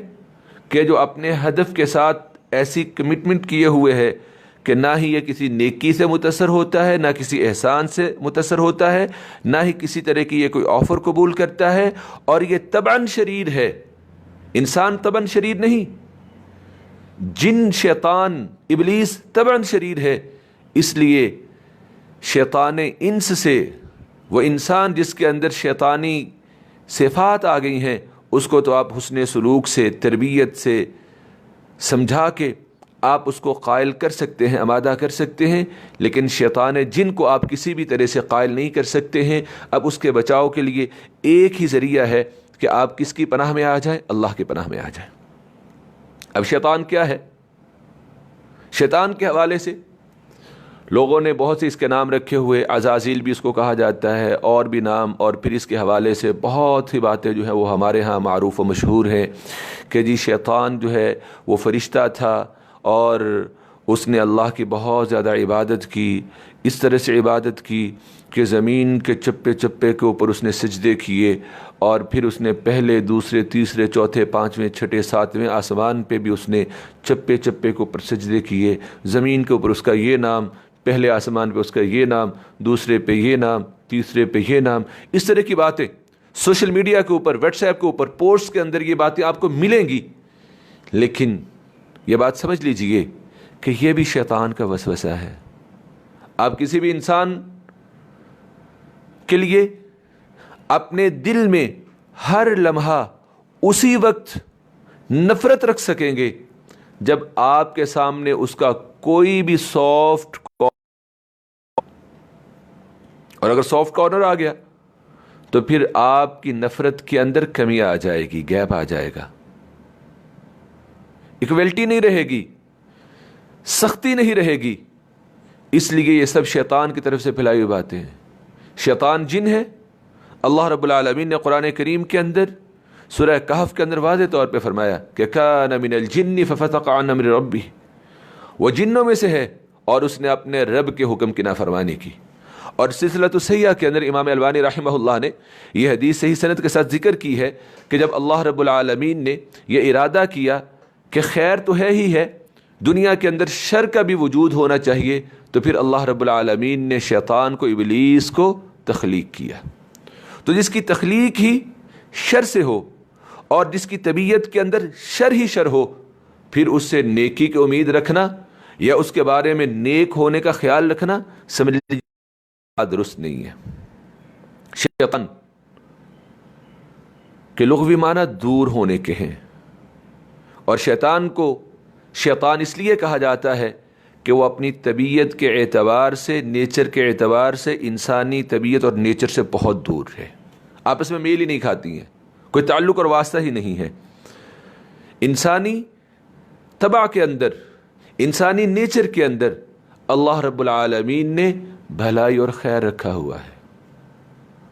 کہ جو اپنے ہدف کے ساتھ ایسی کمٹمنٹ کیے ہوئے ہے کہ نہ ہی یہ کسی نیکی سے متاثر ہوتا ہے، نہ کسی احسان سے متاثر ہوتا ہے، نہ ہی کسی طرح کی یہ کوئی آفر قبول کرتا ہے، اور یہ طبعاً شریر ہے۔ انسان طبعاً شریر نہیں، جن شیطان ابلیس طبعاً شریر ہے۔ اس لیے شیطان انس سے، وہ انسان جس کے اندر شیطانی صفات آ گئی ہیں، اس کو تو آپ حسن سلوک سے، تربیت سے سمجھا کے آپ اس کو قائل کر سکتے ہیں، آمادہ کر سکتے ہیں، لیکن شیطان جن کو آپ کسی بھی طرح سے قائل نہیں کر سکتے ہیں۔ اب اس کے بچاؤ کے لیے ایک ہی ذریعہ ہے کہ آپ کس کی پناہ میں آ جائیں؟ اللہ کی پناہ میں آ جائیں۔ اب شیطان کیا ہے؟ شیطان کے حوالے سے لوگوں نے بہت سے اس کے نام رکھے ہوئے، عزازیل بھی اس کو کہا جاتا ہے، اور بھی نام، اور پھر اس کے حوالے سے بہت سی باتیں جو ہیں وہ ہمارے ہاں معروف و مشہور ہیں کہ جی شیطان جو ہے وہ فرشتہ تھا اور اس نے اللہ کی بہت زیادہ عبادت کی، اس طرح سے عبادت کی کہ زمین کے چپے چپے کے اوپر اس نے سجدے کیے، اور پھر اس نے پہلے، دوسرے، تیسرے، چوتھے، پانچویں، چھٹے، ساتویں آسمان پہ بھی اس نے چپے چپے کے اوپر سجدے کیے۔ زمین کے اوپر اس کا یہ نام، پہلے آسمان پہ اس کا یہ نام، دوسرے پہ یہ نام، تیسرے پہ یہ نام، اس طرح کی باتیں سوشل میڈیا کے اوپر، واٹس ایپ کے اوپر، پوسٹ کے اندر یہ باتیں آپ کو ملیں گی۔ لیکن یہ بات سمجھ لیجئے کہ یہ بھی شیطان کا وسوسہ ہے۔ آپ کسی بھی انسان کے لیے اپنے دل میں ہر لمحہ اسی وقت نفرت رکھ سکیں گے جب آپ کے سامنے اس کا کوئی بھی سافٹ، اور اگر سافٹ کارنر آ گیا تو پھر آپ کی نفرت کے اندر کمی آ جائے گی، گیپ آ جائے گا، ایکویلٹی نہیں رہے گی، سختی نہیں رہے گی۔ اس لیے یہ سب شیطان کی طرف سے پھیلائی ہوئی باتیں ہیں۔ شیطان جن ہے۔ اللہ رب العالمین نے قرآن کریم کے اندر سورہ کہف کے اندر واضح طور پہ فرمایا کہ کان من الجن ففسق عن امر ربہ، وہ جنوں میں سے ہے اور اس نے اپنے رب کے حکم کی نافرمانی کی۔ اور سلسلۃ الصحیحہ کے اندر امام البانی رحمہ اللہ نے یہ حدیث صحیح سند کے ساتھ ذکر کی ہے کہ جب اللہ رب العالمین نے یہ ارادہ کیا کہ خیر تو ہے ہی ہے، دنیا کے اندر شر کا بھی وجود ہونا چاہیے، تو پھر اللہ رب العالمین نے شیطان کو، ابلیس کو تخلیق کیا۔ تو جس کی تخلیق ہی شر سے ہو اور جس کی طبیعت کے اندر شر ہی شر ہو، پھر اس سے نیکی کی امید رکھنا یا اس کے بارے میں نیک ہونے کا خیال رکھنا سمجھ لیجیے درست نہیں ہے۔ شیطان کے لغوی معنی دور ہونے کے ہیں، اور شیطان کو شیطان اس لیے کہا جاتا ہے کہ وہ اپنی طبیعت کے اعتبار سے، نیچر کے اعتبار سے انسانی طبیعت اور نیچر سے بہت دور ہے، آپس میں میل ہی نہیں کھاتی ہیں، کوئی تعلق اور واسطہ ہی نہیں ہے۔ انسانی طبع کے اندر، انسانی نیچر کے اندر اللہ رب العالمین نے بھلائی اور خیر رکھا ہوا ہے۔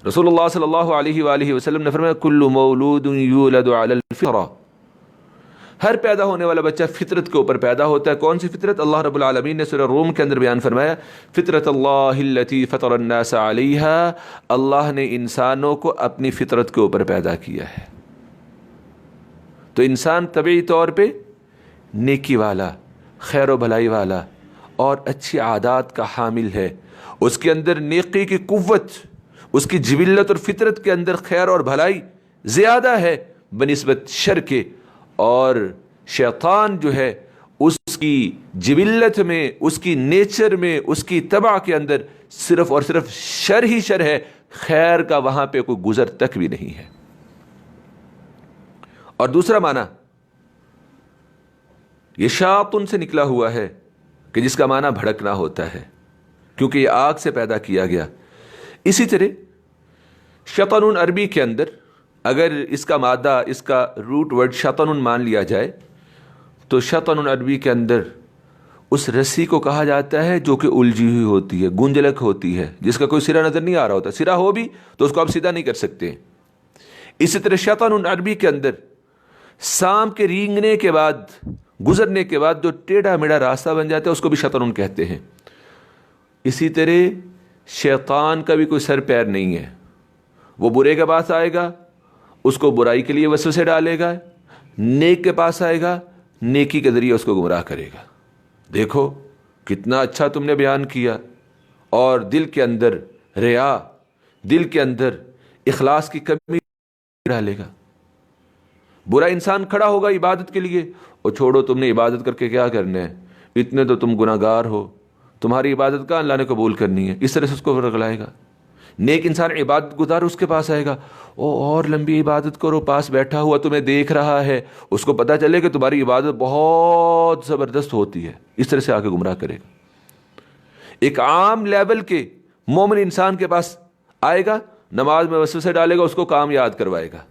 رسول اللہ صلی اللہ علیہ وآلہ وسلم نے فرمایا کل مولود یولد علی الفطرہ، ہر پیدا ہونے والا بچہ فطرت کے اوپر پیدا ہوتا ہے۔ کون سی فطرت؟ اللہ رب العالمین نے سورہ روم کے اندر بیان فرمایا فطرت اللہ التی فطر الناس علیہا، اللہ نے انسانوں کو اپنی فطرت کے اوپر پیدا کیا ہے۔ تو انسان طبعی طور پہ نیکی والا، خیر و بھلائی والا اور اچھی عادات کا حامل ہے، اس کے اندر نیکی کی قوت، اس کی جبلت اور فطرت کے اندر خیر اور بھلائی زیادہ ہے بنسبت شر کے، اور شیطان جو ہے اس کی جبلت میں، اس کی نیچر میں، اس کی طبع کے اندر صرف اور صرف شر ہی شر ہے، خیر کا وہاں پہ کوئی گزر تک بھی نہیں ہے۔ اور دوسرا معنی یہ شاطن سے نکلا ہوا ہے کہ جس کا معنی بھڑکنا ہوتا ہے، کیونکہ یہ آگ سے پیدا کیا گیا۔ اسی طرح شطن عربی کے اندر اگر اس کا مادہ، اس کا روٹ ورڈ شطن مان لیا جائے تو شطن عربی کے اندر اس رسی کو کہا جاتا ہے جو کہ الجھی ہوئی ہوتی ہے، گنجلک ہوتی ہے، جس کا کوئی سرا نظر نہیں آ رہا ہوتا، سرا ہو بھی تو اس کو آپ سیدھا نہیں کر سکتے۔ اسی طرح شطن عربی کے اندر سانپ کے رینگنے کے بعد، گزرنے کے بعد جو ٹیڑھا میڑھا راستہ بن جاتا ہے اس کو بھی شطن کہتے ہیں۔ اسی طرح شیطان کا بھی کوئی سر پیر نہیں ہے، وہ برے کے پاس آئے گا، اس کو برائی کے لیے وسوسے ڈالے گا، نیک کے پاس آئے گا، نیکی کے ذریعے اس کو گمراہ کرے گا۔ دیکھو کتنا اچھا تم نے بیان کیا، اور دل کے اندر ریا، دل کے اندر اخلاص کی کمی ڈالے گا۔ برا انسان کھڑا ہوگا عبادت کے لیے، اور چھوڑو تم نے عبادت کر کے کیا کرنا ہے، اتنے تو تم گناہ گار ہو، تمہاری عبادت کا اللہ نے قبول کرنی ہے، اس طرح سے اس کو رگلائے گا۔ نیک انسان عبادت گزار اس کے پاس آئے گا، اور لمبی عبادت کرو، پاس بیٹھا ہوا تمہیں دیکھ رہا ہے، اس کو پتہ چلے کہ تمہاری عبادت بہت زبردست ہوتی ہے، اس طرح سے آ کے گمراہ کرے گا۔ ایک عام لیول کے مومن انسان کے پاس آئے گا، نماز میں وسوسے ڈالے گا، اس کو کام یاد کروائے گا۔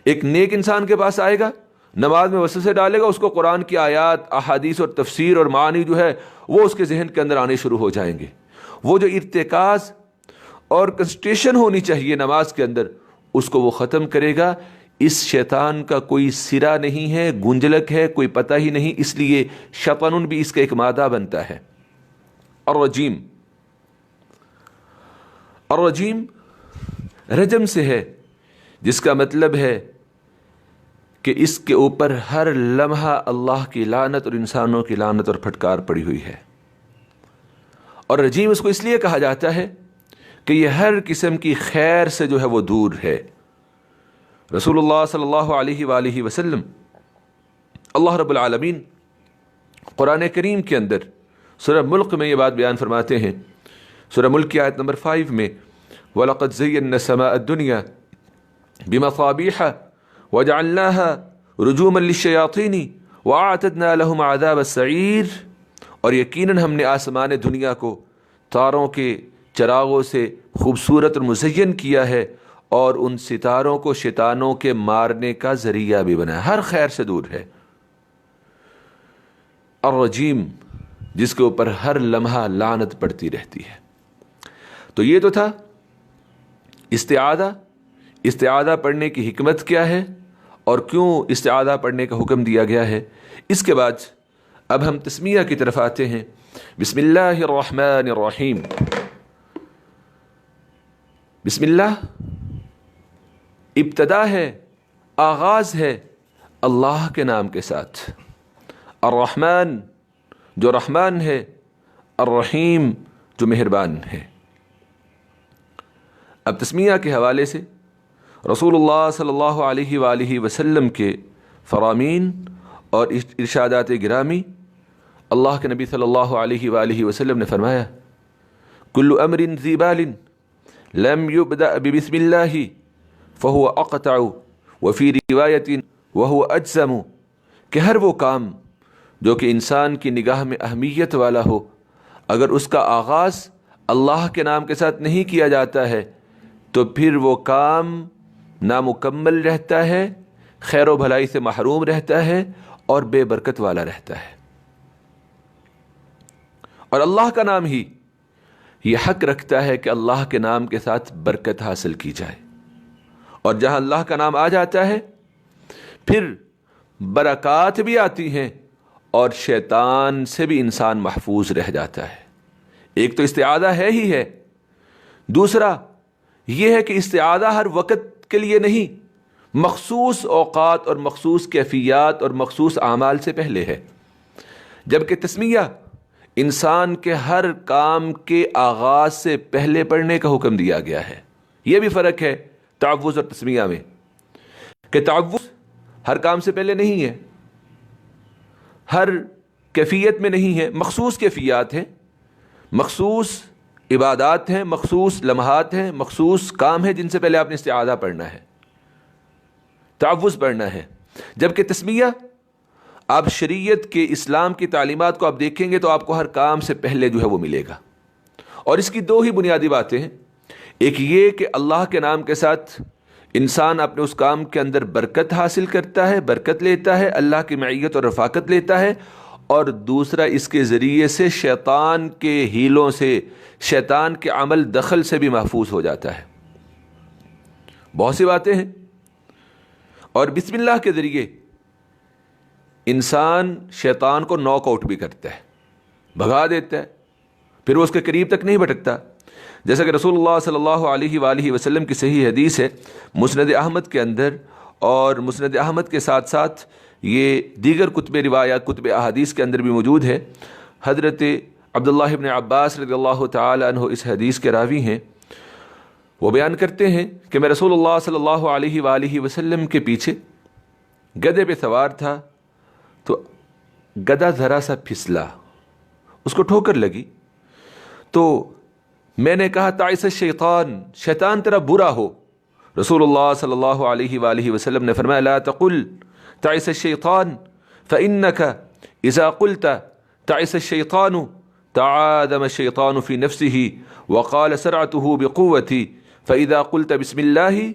ایک نیک انسان کے پاس آئے گا، نماز میں وسوسے ڈالے گا، اس کو قرآن کی آیات، احادیث اور تفسیر اور معانی جو ہے وہ اس کے ذہن کے اندر آنے شروع ہو جائیں گے۔ وہ جو ارتکاز اور کنسنٹریشن ہونی چاہیے نماز کے اندر، اس کو وہ ختم کرے گا۔ اس شیطان کا کوئی سرا نہیں ہے، گنجلک ہے، کوئی پتہ ہی نہیں، اس لیے شطن بھی اس کا ایک مادہ بنتا ہے۔ الرجیم، الرجیم رجم سے ہے، جس کا مطلب ہے کہ اس کے اوپر ہر لمحہ اللہ کی لعنت اور انسانوں کی لعنت اور پھٹکار پڑی ہوئی ہے۔ اور رجیم اس کو اس لیے کہا جاتا ہے کہ یہ ہر قسم کی خیر سے جو ہے وہ دور ہے۔ رسول اللہ صلی اللہ علیہ وآلہ وسلم، اللہ رب العالمین قرآن کریم کے اندر سورہ ملک میں یہ بات بیان فرماتے ہیں، سورہ ملک کی آیت نمبر 5 میں وَلَقَدْ زَيَّنَّا السَّمَاءَ الدُّنْيَا بِمَصَابِيحَ وَجَعَلْنَاهَا رُجُومًا لِلشَّيَاطِينِ وَأَعْتَدْنَا لَهُمْ عَذَابَ السَّعِيرِ، اور یقیناً ہم نے آسمان دنیا کو تاروں کے چراغوں سے خوبصورت اور مزین کیا ہے، اور ان ستاروں کو شیطانوں کے مارنے کا ذریعہ بھی بنایا، ہر خیر سے دور ہے۔ الرجیم جس کے اوپر ہر لمحہ لعنت پڑتی رہتی ہے۔ تو یہ تو تھا استعاذہ۔ استعاذہ پڑھنے کی حکمت کیا ہے اور کیوں استعاذہ پڑھنے کا حکم دیا گیا ہے، اس کے بعد اب ہم تسمیہ کی طرف آتے ہیں۔ بسم اللہ الرحمن الرحیم۔ بسم اللہ ابتدا ہے، آغاز ہے اللہ کے نام کے ساتھ، الرحمن جو رحمان ہے، الرحیم جو مہربان ہے۔ اب تسمیہ کے حوالے سے رسول اللہ صلی اللہ علیہ وآلہ وسلم کے فرامین اور ارشادات گرامی، اللہ کے نبی صلی اللہ علیہ وآلہ وسلم نے فرمایا کل امر ذی بال لم یبدأ ببسم اللہ فہو اقطع وفی روایت وہو اجزم، کہ ہر وہ کام جو کہ انسان کی نگاہ میں اہمیت والا ہو، اگر اس کا آغاز اللہ کے نام کے ساتھ نہیں کیا جاتا ہے تو پھر وہ کام نامکمل رہتا ہے، خیر و بھلائی سے محروم رہتا ہے اور بے برکت والا رہتا ہے۔ اور اللہ کا نام ہی یہ حق رکھتا ہے کہ اللہ کے نام کے ساتھ برکت حاصل کی جائے، اور جہاں اللہ کا نام آ جاتا ہے پھر برکات بھی آتی ہیں اور شیطان سے بھی انسان محفوظ رہ جاتا ہے۔ ایک تو استعاذہ ہے ہی ہے، دوسرا یہ ہے کہ استعاذہ ہر وقت کے لیے نہیں، مخصوص اوقات اور مخصوص کیفیات اور مخصوص اعمال سے پہلے ہے، جبکہ تسمیہ انسان کے ہر کام کے آغاز سے پہلے پڑھنے کا حکم دیا گیا ہے۔ یہ بھی فرق ہے تعوذ اور تسمیہ میں کہ تعوذ ہر کام سے پہلے نہیں ہے، ہر کیفیت میں نہیں ہے، مخصوص کیفیات ہیں، مخصوص عبادات ہیں، مخصوص لمحات ہیں، مخصوص کام ہیں جن سے پہلے آپ نے استعاذہ پڑھنا ہے، تعوذ پڑھنا ہے۔ جبکہ تسمیہ آپ شریعت کے اسلام کی تعلیمات کو آپ دیکھیں گے تو آپ کو ہر کام سے پہلے جو ہے وہ ملے گا، اور اس کی دو ہی بنیادی باتیں ہیں۔ ایک یہ کہ اللہ کے نام کے ساتھ انسان اپنے اس کام کے اندر برکت حاصل کرتا ہے، برکت لیتا ہے، اللہ کی معیت اور رفاقت لیتا ہے، اور دوسرا اس کے ذریعے سے شیطان کے ہیلوں سے، شیطان کے عمل دخل سے بھی محفوظ ہو جاتا ہے۔ بہت سی باتیں ہیں، اور بسم اللہ کے ذریعے انسان شیطان کو ناک آؤٹ بھی کرتا ہے، بھگا دیتا ہے، پھر وہ اس کے قریب تک نہیں بھٹکتا۔ جیسا کہ رسول اللہ صلی اللہ علیہ وآلہ وسلم کی صحیح حدیث ہے مسند احمد کے اندر، اور مسند احمد کے ساتھ ساتھ یہ دیگر کتب روایات، کتب احادیث کے اندر بھی موجود ہے۔ حضرت عبداللہ ابن عباس رضی اللہ تعالی عنہ اس حدیث کے راوی ہیں، وہ بیان کرتے ہیں کہ میں رسول اللہ صلی اللہ علیہ وآلہ وسلم کے پیچھے گدھے پہ سوار تھا، تو گدھا ذرا سا پھسلا، اس کو ٹھوکر لگی، تو میں نے کہا تعس الشیطان، شیطان تیرا برا ہو۔ رسول اللہ صلی اللہ علیہ وآلہ وسلم نے فرمایا لا تقل تعس الشیطان فإنك اذا قلت تعس الشیطان تعادم الشیطان في نفسه وقال سرعته بقوتي فإذا قلت بسم الله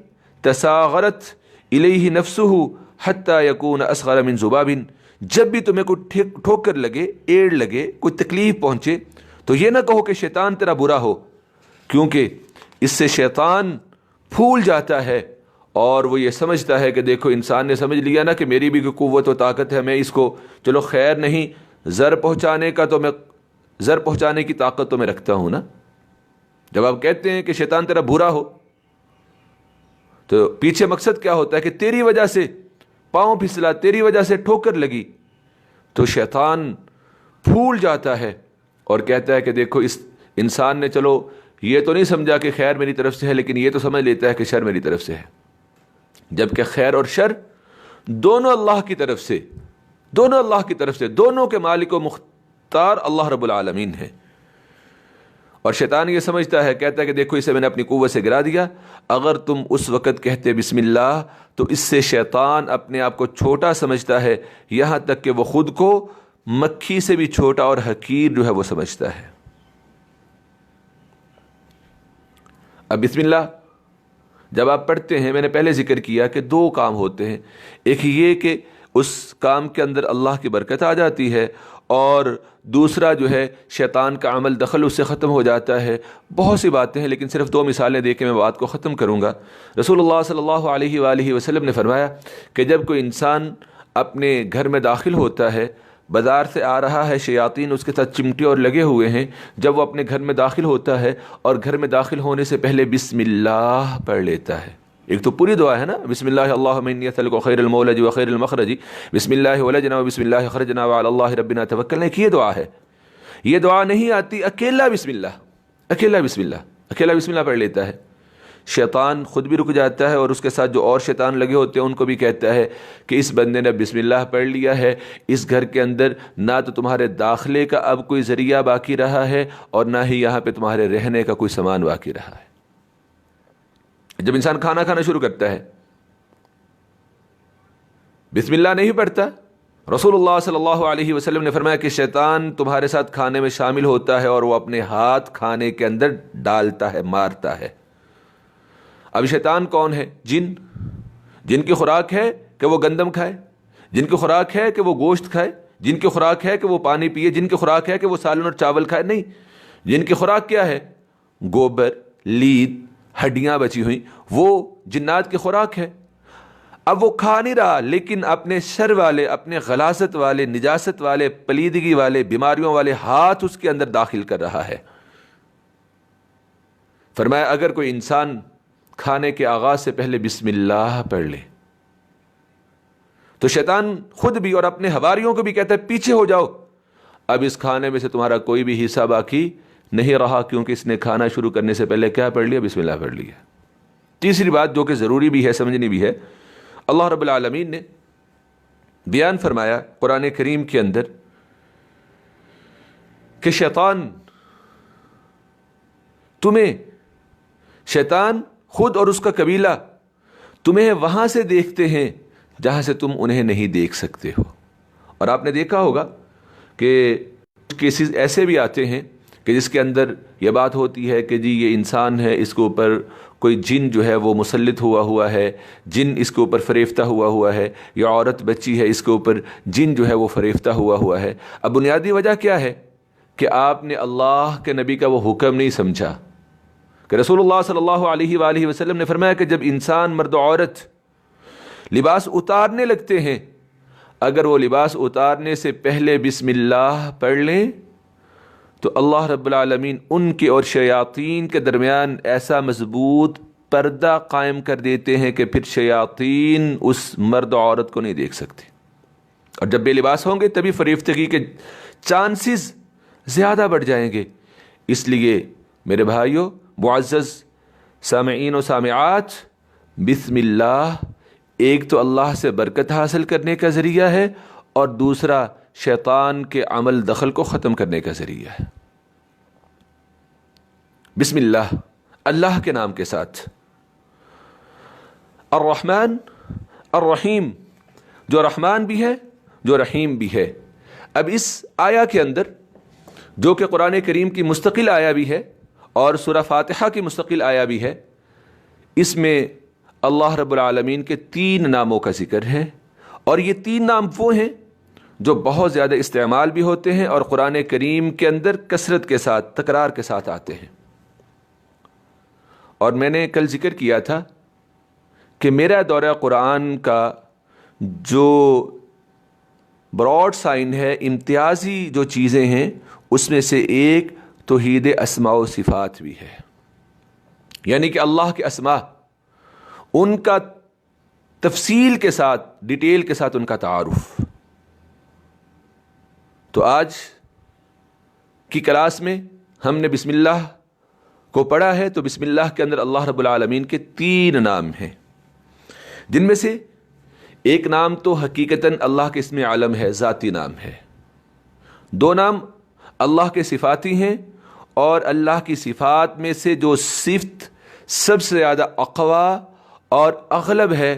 تساغرت إليه نفسه حتى يكون أصغر من ذباب۔ جب بھی تمہیں کوئی ٹھوکر لگے، ایڑ لگے، کوئی تکلیف پہنچے تو یہ نہ کہو کہ شیطان تیرا برا ہو، کیونکہ اس سے شیطان پھول جاتا ہے اور وہ یہ سمجھتا ہے کہ دیکھو انسان نے سمجھ لیا نا کہ میری بھی کوئی قوت و طاقت ہے، میں اس کو چلو خیر نہیں، زر پہنچانے کا تو میں زر پہنچانے کی طاقت تو میں رکھتا ہوں نا۔ جب آپ کہتے ہیں کہ شیطان تیرا برا ہو تو پیچھے مقصد کیا ہوتا ہے کہ تیری وجہ سے پاؤں پھسلا، تیری وجہ سے ٹھوکر لگی، تو شیطان پھول جاتا ہے اور کہتا ہے کہ دیکھو اس انسان نے چلو یہ تو نہیں سمجھا کہ خیر میری طرف سے ہے، لیکن یہ تو سمجھ لیتا ہے کہ شر میری طرف سے ہے، جبکہ خیر اور شر دونوں اللہ کی طرف سے، دونوں اللہ کی طرف سے، دونوں کے مالک و مختار اللہ رب العالمین ہے۔ اور شیطان یہ سمجھتا ہے، کہتا ہے کہ دیکھو اسے میں نے اپنی قوت سے گرا دیا، اگر تم اس وقت کہتے بسم اللہ تو اس سے شیطان اپنے آپ کو چھوٹا سمجھتا ہے، یہاں تک کہ وہ خود کو مکھی سے بھی چھوٹا اور حقیر جو ہے وہ سمجھتا ہے۔ اب بسم اللہ جب آپ پڑھتے ہیں، میں نے پہلے ذکر کیا کہ دو کام ہوتے ہیں، ایک یہ کہ اس کام کے اندر اللہ کی برکت آ جاتی ہے، اور دوسرا جو ہے شیطان کا عمل دخل اس سے ختم ہو جاتا ہے۔ بہت سی باتیں ہیں لیکن صرف دو مثالیں دے کے میں بات کو ختم کروں گا۔ رسول اللہ صلی اللہ علیہ وآلہ وسلم نے فرمایا کہ جب کوئی انسان اپنے گھر میں داخل ہوتا ہے بازار سے آ رہا ہے، شیاطین اس کے ساتھ چمٹے اور لگے ہوئے ہیں، جب وہ اپنے گھر میں داخل ہوتا ہے اور گھر میں داخل ہونے سے پہلے بسم اللہ پڑھ لیتا ہے. ایک تو پوری دعا ہے نا، بسم اللہ اللہم انی اسألک خیر المولج و خیر المخرج، بسم اللہ ولجنا و بسم اللہ خرجنا وعلی اللہ ربنا توکلنا. ایک یہ دعا ہے. یہ دعا نہیں آتی اکیلا بسم اللہ، اکیلا بسم اللہ، اکیلا بسم اللہ پڑھ لیتا ہے، شیطان خود بھی رک جاتا ہے اور اس کے ساتھ جو اور شیطان لگے ہوتے ہیں ان کو بھی کہتا ہے کہ اس بندے نے بسم اللہ پڑھ لیا ہے، اس گھر کے اندر نہ تو تمہارے داخلے کا اب کوئی ذریعہ باقی رہا ہے اور نہ ہی یہاں پہ تمہارے رہنے کا کوئی سامان باقی رہا ہے. جب انسان کھانا کھانا شروع کرتا ہے بسم اللہ نہیں پڑھتا، رسول اللہ صلی اللہ علیہ وسلم نے فرمایا کہ شیطان تمہارے ساتھ کھانے میں شامل ہوتا ہے اور وہ اپنے ہاتھ کھانے کے اندر ڈالتا ہے، مارتا ہے. اب شیطان کون ہے؟ جن کی خوراک ہے کہ وہ گندم کھائے، جن کی خوراک ہے کہ وہ گوشت کھائے، جن کی خوراک ہے کہ وہ پانی پیے، جن کی خوراک ہے کہ وہ سالن اور چاول کھائے. نہیں، جن کی خوراک کیا ہے؟ گوبر، لید، ہڈیاں بچی ہوئی، وہ جنات کی خوراک ہے. اب وہ کھا نہیں رہا لیکن اپنے شر والے، اپنے غلاظت والے، نجاست والے، پلیدگی والے، بیماریوں والے ہاتھ اس کے اندر داخل کر رہا ہے. فرمایا اگر کوئی انسان کھانے کے آغاز سے پہلے بسم اللہ پڑھ لے تو شیطان خود بھی اور اپنے حواریوں کو بھی کہتا ہے پیچھے ہو جاؤ، اب اس کھانے میں سے تمہارا کوئی بھی حصہ باقی نہیں رہا، کیونکہ اس نے کھانا شروع کرنے سے پہلے کیا پڑھ لیا؟ بسم اللہ پڑھ لیا. تیسری بات جو کہ ضروری بھی ہے، سمجھنی بھی ہے، اللہ رب العالمین نے بیان فرمایا قرآن کریم کے اندر کہ شیطان خود اور اس کا قبیلہ تمہیں وہاں سے دیکھتے ہیں جہاں سے تم انہیں نہیں دیکھ سکتے ہو. اور آپ نے دیکھا ہوگا کہ کیسز ایسے بھی آتے ہیں کہ جس کے اندر یہ بات ہوتی ہے کہ جی یہ انسان ہے، اس کے اوپر کوئی جن جو ہے وہ مسلط ہوا ہے، جن اس کے اوپر فریفتہ ہوا ہے، یا عورت بچی ہے اس کے اوپر جن جو ہے وہ فریفتہ ہوا ہے. اب بنیادی وجہ کیا ہے کہ آپ نے اللہ کے نبی کا وہ حکم نہیں سمجھا کہ رسول اللہ صلی اللہ علیہ وآلہ وسلم نے فرمایا کہ جب انسان مرد و عورت لباس اتارنے لگتے ہیں، اگر وہ لباس اتارنے سے پہلے بسم اللہ پڑھ لیں تو اللہ رب العالمین ان کے اور شیاطین کے درمیان ایسا مضبوط پردہ قائم کر دیتے ہیں کہ پھر شیاطین اس مرد و عورت کو نہیں دیکھ سکتے. اور جب بے لباس ہوں گے تبھی فریفتگی کے چانسز زیادہ بڑھ جائیں گے. اس لیے میرے بھائیوں، معزز سامعین و سامعات، بسم اللہ ایک تو اللہ سے برکت حاصل کرنے کا ذریعہ ہے اور دوسرا شیطان کے عمل دخل کو ختم کرنے کا ذریعہ ہے. بسم اللہ، اللہ کے نام کے ساتھ. الرحمن الرحیم، جو رحمان بھی ہے جو رحیم بھی ہے. اب اس آیا کے اندر جو کہ قرآن کریم کی مستقل آیا بھی ہے اور سورہ فاتحہ کی مستقل آیا بھی ہے، اس میں اللہ رب العالمین کے 3 ناموں کا ذکر ہے، اور یہ 3 نام وہ ہیں جو بہت زیادہ استعمال بھی ہوتے ہیں اور قرآن کریم کے اندر کثرت کے ساتھ، تکرار کے ساتھ آتے ہیں. اور میں نے کل ذکر کیا تھا کہ میرا دورہ قرآن کا جو براڈ سائن ہے، امتیازی جو چیزیں ہیں، اس میں سے ایک توحید اسماء و صفات بھی ہے. یعنی کہ اللہ کے اسماء، ان کا تفصیل کے ساتھ، ڈیٹیل کے ساتھ ان کا تعارف. تو آج کی کلاس میں ہم نے بسم اللہ کو پڑھا ہے، تو بسم اللہ کے اندر اللہ رب العالمین کے 3 نام ہیں، جن میں سے ایک نام تو حقیقتاً اللہ کے اسم اعظم ہے، ذاتی نام ہے. 2 نام اللہ کے صفاتی ہیں، اور اللہ کی صفات میں سے جو صفت سب سے زیادہ اقوا اور اغلب ہے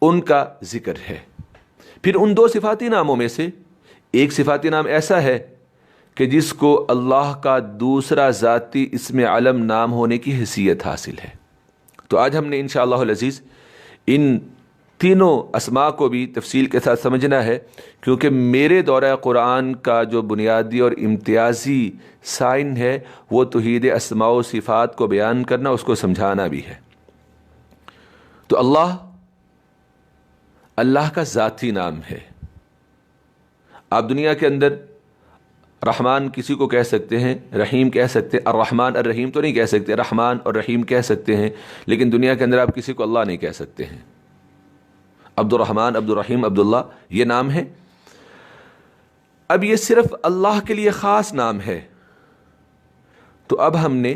ان کا ذکر ہے. پھر ان 2 صفاتی ناموں میں سے ایک صفاتی نام ایسا ہے کہ جس کو اللہ کا دوسرا ذاتی اسم علم نام ہونے کی حیثیت حاصل ہے. تو آج ہم نے انشاءاللہ العزیز ان تینوں اسماء کو بھی تفصیل کے ساتھ سمجھنا ہے، کیونکہ میرے دورہ قرآن کا جو بنیادی اور امتیازی سائن ہے وہ توحید اسماء و صفات کو بیان کرنا، اس کو سمجھانا بھی ہے. تو اللہ کا ذاتی نام ہے. آپ دنیا کے اندر رحمان کسی کو کہہ سکتے ہیں، رحیم کہہ سکتے ہیں، الرحمن الرحیم تو نہیں کہہ سکتے، رحمان اور رحیم کہہ سکتے ہیں، لیکن دنیا کے اندر آپ کسی کو اللہ نہیں کہہ سکتے ہیں۔ عبد الرحمن، عبد الرحیم، عبداللہ یہ نام ہے۔ اب یہ صرف اللہ کے لیے خاص نام ہے، تو اب ہم نے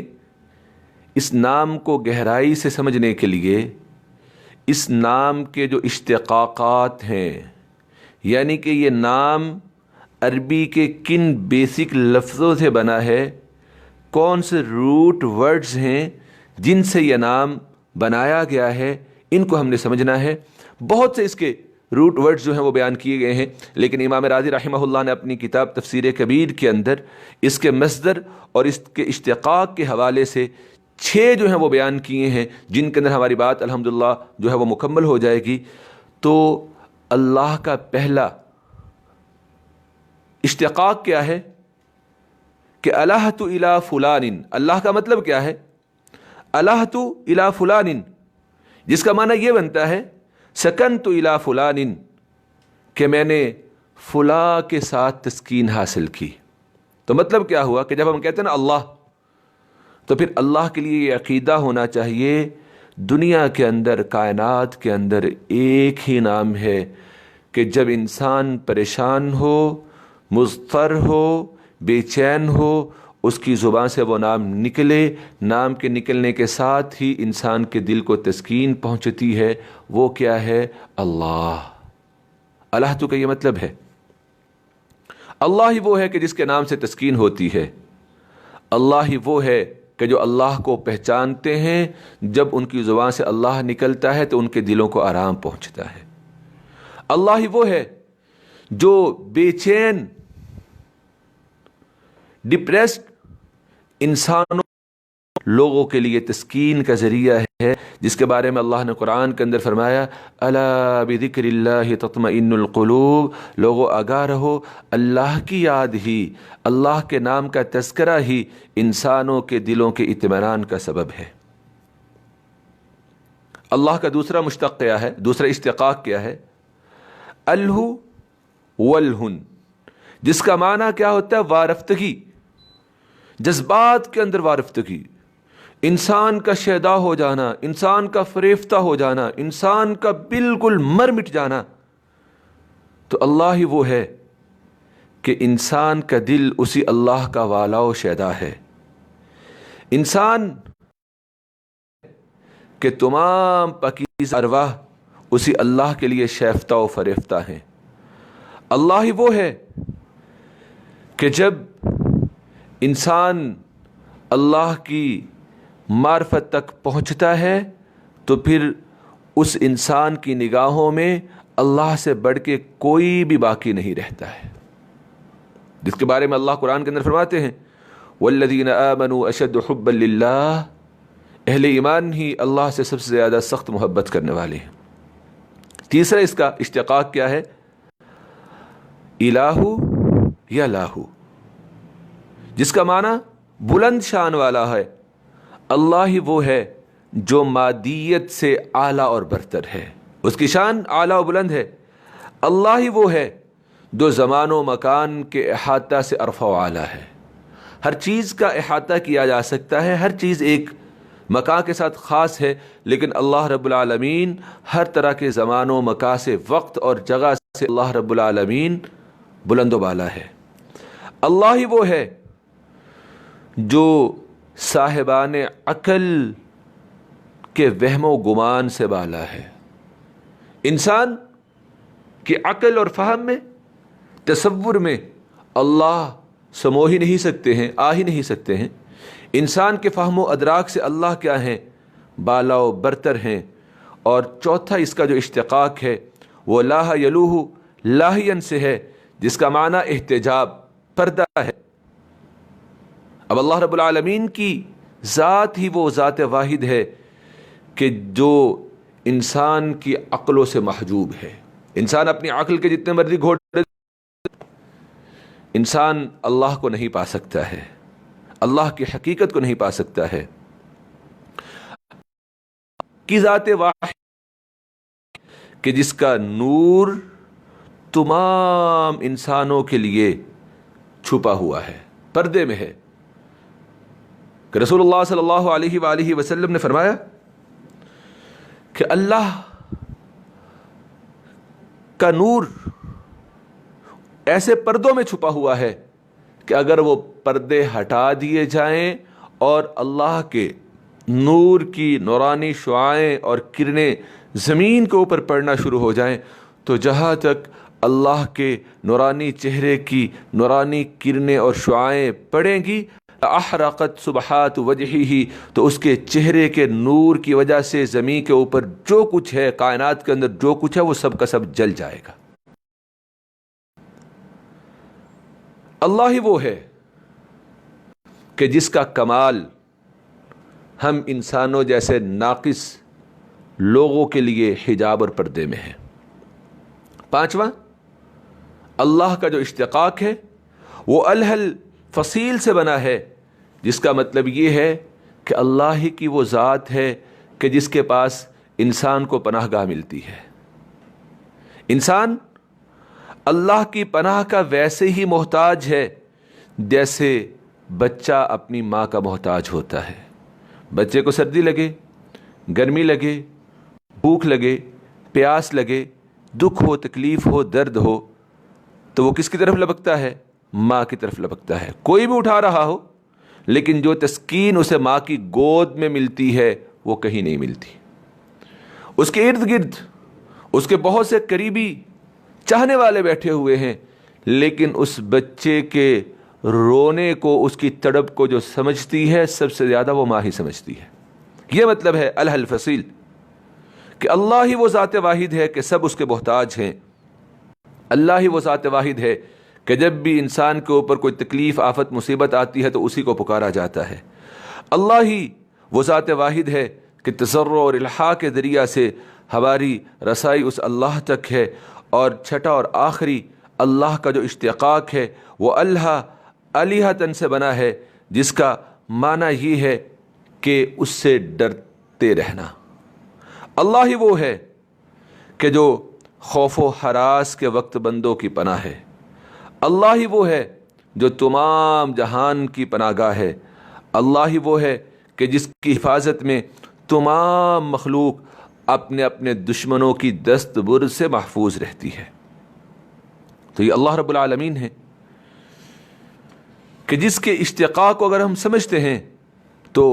اس نام کو گہرائی سے سمجھنے کے لیے اس نام کے جو اشتقاقات ہیں، یعنی کہ یہ نام عربی کے کن بیسک لفظوں سے بنا ہے، کون سے روٹ ورڈز ہیں جن سے یہ نام بنایا گیا ہے، ان کو ہم نے سمجھنا ہے۔ بہت سے اس کے روٹ ورڈز جو ہیں وہ بیان کیے گئے ہیں، لیکن امام راضی رحمہ اللہ نے اپنی کتاب تفسیر کبیر کے اندر اس کے مصدر اور اس کے اشتقاق کے حوالے سے 6 جو ہیں وہ بیان کیے ہیں، جن کے اندر ہماری بات الحمدللہ جو ہے وہ مکمل ہو جائے گی۔ تو اللہ کا پہلا اشتقاق کیا ہے کہ الہت الی فلان، اللہ کا مطلب کیا ہے؟ الہت الی فلان، جس کا معنی یہ بنتا ہے سکنت الی فلان، کہ میں نے فلاں کے ساتھ تسکین حاصل کی۔ تو مطلب کیا ہوا کہ جب ہم کہتے ہیں نا اللہ، تو پھر اللہ کے لیے یہ عقیدہ ہونا چاہیے دنیا کے اندر، کائنات کے اندر ایک ہی نام ہے کہ جب انسان پریشان ہو، مضطر ہو، بے چین ہو، اس کی زبان سے وہ نام نکلے، نام کے نکلنے کے ساتھ ہی انسان کے دل کو تسکین پہنچتی ہے۔ وہ کیا ہے؟ اللہ۔ اللہ تو کا یہ مطلب ہے، اللہ ہی وہ ہے کہ جس کے نام سے تسکین ہوتی ہے، اللہ ہی وہ ہے کہ جو اللہ کو پہچانتے ہیں، جب ان کی زبان سے اللہ نکلتا ہے تو ان کے دلوں کو آرام پہنچتا ہے۔ اللہ ہی وہ ہے جو بے چین، ڈپریسڈ انسانوں، لوگوں کے لیے تسکین کا ذریعہ ہے، جس کے بارے میں اللہ نے قرآن کے اندر فرمایا الا بذکر اللہ تطمئن القلوب، لوگوں آگاہ رہو، اللہ کی یاد ہی، اللہ کے نام کا تذکرہ ہی انسانوں کے دلوں کے اطمینان کا سبب ہے۔ اللہ کا دوسرا مشتق کیا ہے؟ دوسرا اشتقاق کیا ہے؟ الہ والہن، جس کا معنی کیا ہوتا ہے؟ وارفتگی، جذبات کے اندر وارفتگی، انسان کا شیدا ہو جانا، انسان کا فریفتہ ہو جانا، انسان کا بالکل مر مٹ جانا۔ تو اللہ ہی وہ ہے کہ انسان کا دل اسی اللہ کا والا و شیدا ہے۔ انسان کہ تمام پاکیزہ ارواح اسی اللہ کے لیے شیفتہ و فریفتہ ہیں۔ اللہ ہی وہ ہے کہ جب انسان اللہ کی معرفت تک پہنچتا ہے تو پھر اس انسان کی نگاہوں میں اللہ سے بڑھ کے کوئی بھی باقی نہیں رہتا ہے، جس کے بارے میں اللہ قرآن کے اندر فرماتے ہیں والذین آمنوا اشد حبا للہ، اہل ایمان ہی اللہ سے سب سے زیادہ سخت محبت کرنے والے ہیں۔ تیسرا اس کا اشتقاق کیا ہے؟ الہ یا لاہو، جس کا معنی بلند شان والا ہے۔ اللہ ہی وہ ہے جو مادیت سے اعلیٰ اور برتر ہے، اس کی شان اعلیٰ و بلند ہے۔ اللہ ہی وہ ہے جو زمان و مکان کے احاطہ سے ارفع و اعلیٰ ہے، ہر چیز کا احاطہ کیا جا سکتا ہے، ہر چیز ایک مکان کے ساتھ خاص ہے، لیکن اللہ رب العالمین ہر طرح کے زمان و مکان سے، وقت اور جگہ سے اللہ رب العالمین بلند و بالا ہے۔ اللہ ہی وہ ہے جو صاحبان عقل کے وہم و گمان سے بالا ہے۔ انسان کی عقل اور فہم میں، تصور میں اللہ سمو ہی نہیں سکتے ہیں، آ ہی نہیں سکتے ہیں۔ انسان کے فہم و ادراک سے اللہ کیا ہیں؟ بالا و برتر ہیں۔ اور چوتھا اس کا جو اشتقاق ہے وہ لاہ یلوہ، لاہین سے ہے، جس کا معنی احتجاب، پردہ ہے۔ اب اللہ رب العالمین کی ذات ہی وہ ذات واحد ہے کہ جو انسان کی عقلوں سے محجوب ہے۔ انسان اپنی عقل کے جتنے مرضی گھوڑے، انسان اللہ کو نہیں پا سکتا ہے، اللہ کی حقیقت کو نہیں پا سکتا ہے۔ کی ذات واحد کہ جس کا نور تمام انسانوں کے لیے چھپا ہوا ہے، پردے میں ہے. کہ رسول اللہ صلی اللہ علیہ وآلہ وسلم نے فرمایا کہ اللہ کا نور ایسے پردوں میں چھپا ہوا ہے کہ اگر وہ پردے ہٹا دیے جائیں اور اللہ کے نور کی نورانی شعاعیں اور کرنیں زمین کے اوپر پڑنا شروع ہو جائیں تو جہاں تک اللہ کے نورانی چہرے کی نورانی کرنیں اور شعاعیں پڑیں گی، احرقت سبحات وجہہ، تو اس کے چہرے کے نور کی وجہ سے زمین کے اوپر جو کچھ ہے، کائنات کے اندر جو کچھ ہے، وہ سب کا سب جل جائے گا. اللہ ہی وہ ہے کہ جس کا کمال ہم انسانوں جیسے ناقص لوگوں کے لیے حجاب اور پردے میں ہے. پانچواں، اللہ کا جو اشتقاق ہے وہ الحل فصیل سے بنا ہے، جس کا مطلب یہ ہے کہ اللہ ہی کی وہ ذات ہے کہ جس کے پاس انسان کو پناہ گاہ ملتی ہے. انسان اللہ کی پناہ کا ویسے ہی محتاج ہے جیسے بچہ اپنی ماں کا محتاج ہوتا ہے. بچے کو سردی لگے، گرمی لگے، بھوک لگے، پیاس لگے، دکھ ہو، تکلیف ہو، درد ہو، تو وہ کس کی طرف لپکتا ہے؟ ماں کی طرف لپکتا ہے. کوئی بھی اٹھا رہا ہو، لیکن جو تسکین اسے ماں کی گود میں ملتی ہے وہ کہیں نہیں ملتی. اس کے ارد گرد اس کے بہت سے قریبی چاہنے والے بیٹھے ہوئے ہیں، لیکن اس بچے کے رونے کو، اس کی تڑپ کو جو سمجھتی ہے سب سے زیادہ وہ ماں ہی سمجھتی ہے. یہ مطلب ہے الحل فصیل، کہ اللہ ہی وہ ذات واحد ہے کہ سب اس کے محتاج ہیں. اللہ ہی وہ ذات واحد ہے کہ جب بھی انسان کے اوپر کوئی تکلیف، آفت، مصیبت آتی ہے تو اسی کو پکارا جاتا ہے. اللہ ہی وہ ذات واحد ہے کہ تضرع اور الحاح کے ذریعہ سے ہماری رسائی اس اللہ تک ہے. اور چھٹا اور آخری، اللہ کا جو اشتقاق ہے وہ الہتن سے بنا ہے، جس کا معنی یہ ہے کہ اس سے ڈرتے رہنا. اللہ ہی وہ ہے کہ جو خوف و ہراس کے وقت بندوں کی پناہ ہے. اللہ ہی وہ ہے جو تمام جہان کی پناہ گاہ ہے. اللہ ہی وہ ہے کہ جس کی حفاظت میں تمام مخلوق اپنے اپنے دشمنوں کی دست برد سے محفوظ رہتی ہے. تو یہ اللہ رب العالمین ہے کہ جس کے اشتقاق کو اگر ہم سمجھتے ہیں تو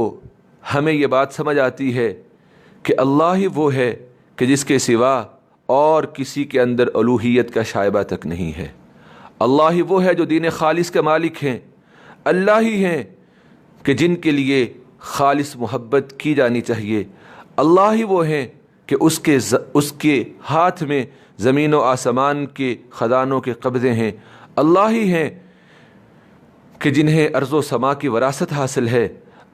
ہمیں یہ بات سمجھ آتی ہے کہ اللہ ہی وہ ہے کہ جس کے سوا اور کسی کے اندر الوہیت کا شائبہ تک نہیں ہے. اللہ ہی وہ ہے جو دین خالص کے مالک ہیں. اللہ ہی ہیں کہ جن کے لیے خالص محبت کی جانی چاہیے. اللہ ہی وہ ہیں کہ اس کے ہاتھ میں زمین و آسمان کے خزانوں کے قبضے ہیں. اللہ ہی ہیں کہ جنہیں ارض و سما کی وراثت حاصل ہے.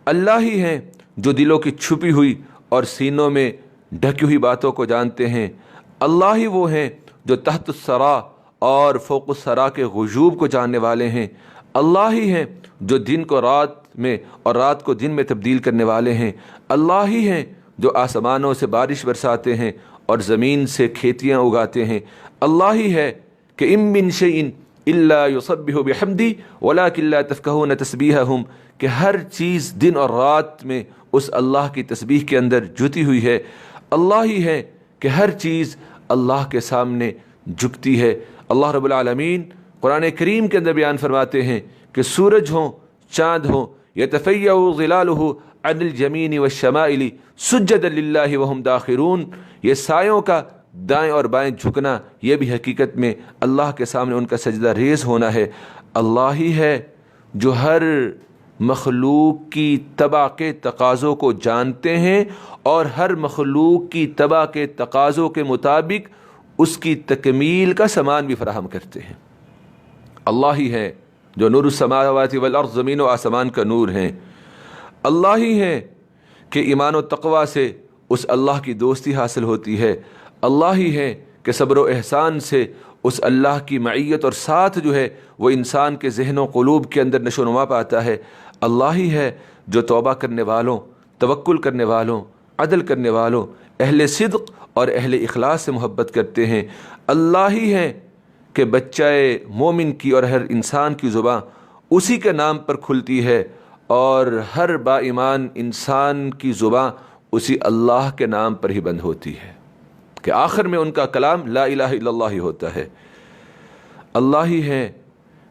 اللہ ہی ہیں جو دلوں کی چھپی ہوئی اور سینوں میں ڈھکی ہوئی باتوں کو جانتے ہیں. اللہ ہی وہ ہیں جو تحت الثری اور فوق الثری کے غیوب کو جاننے والے ہیں. اللہ ہی ہیں جو دن کو رات میں اور رات کو دن میں تبدیل کرنے والے ہیں. اللہ ہی ہیں جو آسمانوں سے بارش برساتے ہیں اور زمین سے کھیتیاں اگاتے ہیں. اللہ ہی ہے کہ ام من شیء الا یسبح بحمدہ ولکن لا تفقہون تسبیحہم، کہ ہر چیز دن اور رات میں اس اللہ کی تسبیح کے اندر جتی ہوئی ہے. اللہ ہی ہے کہ ہر چیز اللہ کے سامنے جھکتی ہے. اللہ رب العالمین قرآن کریم کے اندر بیان فرماتے ہیں کہ سورج ہوں، چاند ہوں، یتفیع ظلالہ عن الیمین والشمائل سجدا للہ وہم داخرون، یہ سایوں کا دائیں اور بائیں جھکنا یہ بھی حقیقت میں اللہ کے سامنے ان کا سجدہ ریز ہونا ہے. اللہ ہی ہے جو ہر مخلوق کی طبع کے تقاضوں کو جانتے ہیں اور ہر مخلوق کی طبع کے تقاضوں کے مطابق اس کی تکمیل کا سامان بھی فراہم کرتے ہیں. اللہ ہی ہے جو نور السماوات والارض، زمین و آسمان کا نور ہیں. اللہ ہی ہے کہ ایمان و تقوی سے اس اللہ کی دوستی حاصل ہوتی ہے. اللہ ہی ہے کہ صبر و احسان سے اس اللہ کی معیت اور ساتھ جو ہے وہ انسان کے ذہن و قلوب کے اندر نشو و نما پاتا ہے. اللہ ہی ہے جو توبہ کرنے والوں، توکل کرنے والوں، عدل کرنے والوں، اہل صدق اور اہل اخلاص سے محبت کرتے ہیں. اللہ ہی ہے کہ بچہ مومن کی اور ہر انسان کی زبان اسی کے نام پر کھلتی ہے، اور ہر با ایمان انسان کی زبان اسی اللہ کے نام پر ہی بند ہوتی ہے، کہ آخر میں ان کا کلام لا الہ الا اللہ ہی ہوتا ہے۔ اللہ ہی ہے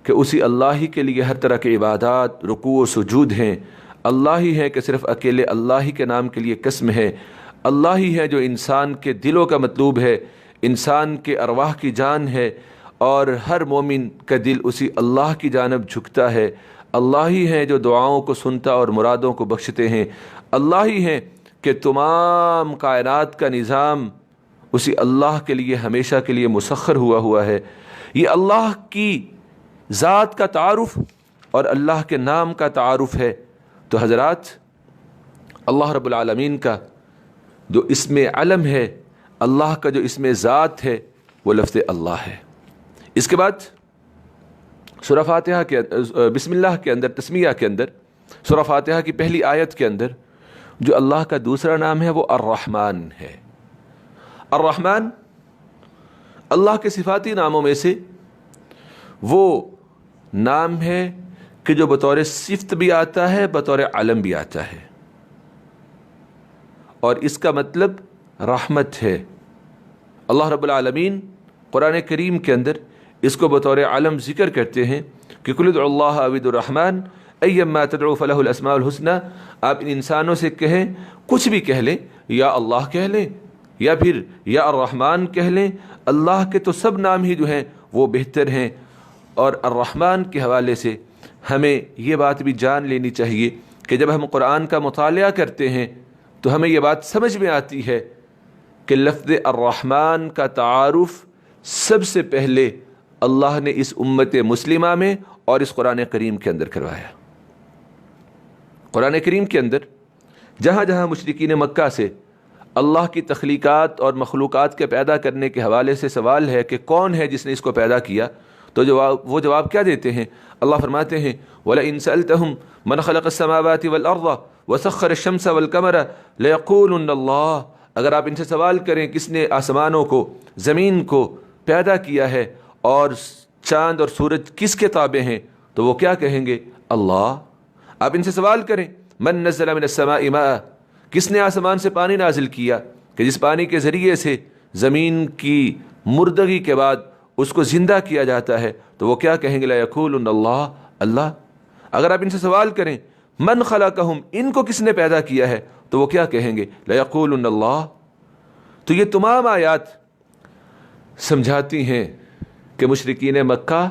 کہ اسی اللہ ہی کے لیے ہر طرح کے عبادات، رکوع و سجود ہیں۔ اللہ ہی ہے کہ صرف اکیلے اللہ ہی کے نام کے لیے قسم ہے۔ اللہ ہی ہے جو انسان کے دلوں کا مطلوب ہے، انسان کے ارواح کی جان ہے، اور ہر مومن کا دل اسی اللہ کی جانب جھکتا ہے۔ اللہ ہی ہے جو دعاؤں کو سنتا اور مرادوں کو بخشتے ہیں۔ اللہ ہی ہے کہ تمام کائنات کا نظام اسی اللہ کے لیے ہمیشہ کے لیے مسخر ہوا ہے۔ یہ اللہ کی ذات کا تعارف اور اللہ کے نام کا تعارف ہے۔ تو حضرات، اللہ رب العالمین کا جو اسم علم ہے، اللہ کا جو اسم ذات ہے، وہ لفظ اللہ ہے۔ اس کے بعد سورہ فاتحہ کے بسم اللہ کے اندر، تسمیہ کے اندر، سورہ فاتحہ کی پہلی آیت کے اندر جو اللہ کا دوسرا نام ہے وہ الرحمن ہے۔ الرحمن اللہ کے صفاتی ناموں میں سے وہ نام ہے کہ جو بطور صفت بھی آتا ہے، بطور علم بھی آتا ہے، اور اس کا مطلب رحمت ہے۔ اللہ رب العالمین قرآن کریم کے اندر اس کو بطور علم ذکر کرتے ہیں کہ قل ادعوا اللہ او ادعوا الرحمن ایما تدعوا فلہ الاسماء الحسنی۔ آپ ان انسانوں سے کہیں، کچھ بھی کہہ لیں، یا اللہ کہہ لیں یا پھر یا الرحمن کہہ لیں، اللہ کے تو سب نام ہی جو ہیں وہ بہتر ہیں۔ اور الرحمن کے حوالے سے ہمیں یہ بات بھی جان لینی چاہیے کہ جب ہم قرآن کا مطالعہ کرتے ہیں تو ہمیں یہ بات سمجھ میں آتی ہے کہ لفظ الرحمن کا تعارف سب سے پہلے اللہ نے اس امت مسلمہ میں اور اس قرآن کریم کے اندر کروایا۔ قرآن کریم کے اندر جہاں جہاں مشرکین مکہ سے اللہ کی تخلیقات اور مخلوقات کے پیدا کرنے کے حوالے سے سوال ہے کہ کون ہے جس نے اس کو پیدا کیا، تو وہ جواب کیا دیتے ہیں؟ اللہ فرماتے ہیں وَلَئِن سَأَلْتَهُمْ مَنْ خَلَقَ السَّمَاوَاتِ وَالْأَرْضَ وَسَخَّرَ الشَّمْسَ وَالْقَمَرَ لَيَقُولُنَّ اللَّهُ۔ اگر آپ ان سے سوال کریں کس نے آسمانوں کو، زمین کو پیدا کیا ہے اور چاند اور سورج کس کے تابع ہیں، تو وہ کیا کہیں گے؟ اللہ۔ آپ ان سے سوال کریں من نزل من السماء ماء، کس نے آسمان سے پانی نازل کیا کہ جس پانی کے ذریعے سے زمین کی مردگی کے بعد اس کو زندہ کیا جاتا ہے، تو وہ کیا کہیں گے؟ لا یقولون اللہ، اللہ۔ اگر آپ ان سے سوال کریں من خلقہم، ان کو کس نے پیدا کیا ہے، تو وہ کیا کہیں گے؟ لا یقولون اللہ۔ تو یہ تمام آیات سمجھاتی ہیں کہ مشرکین مکہ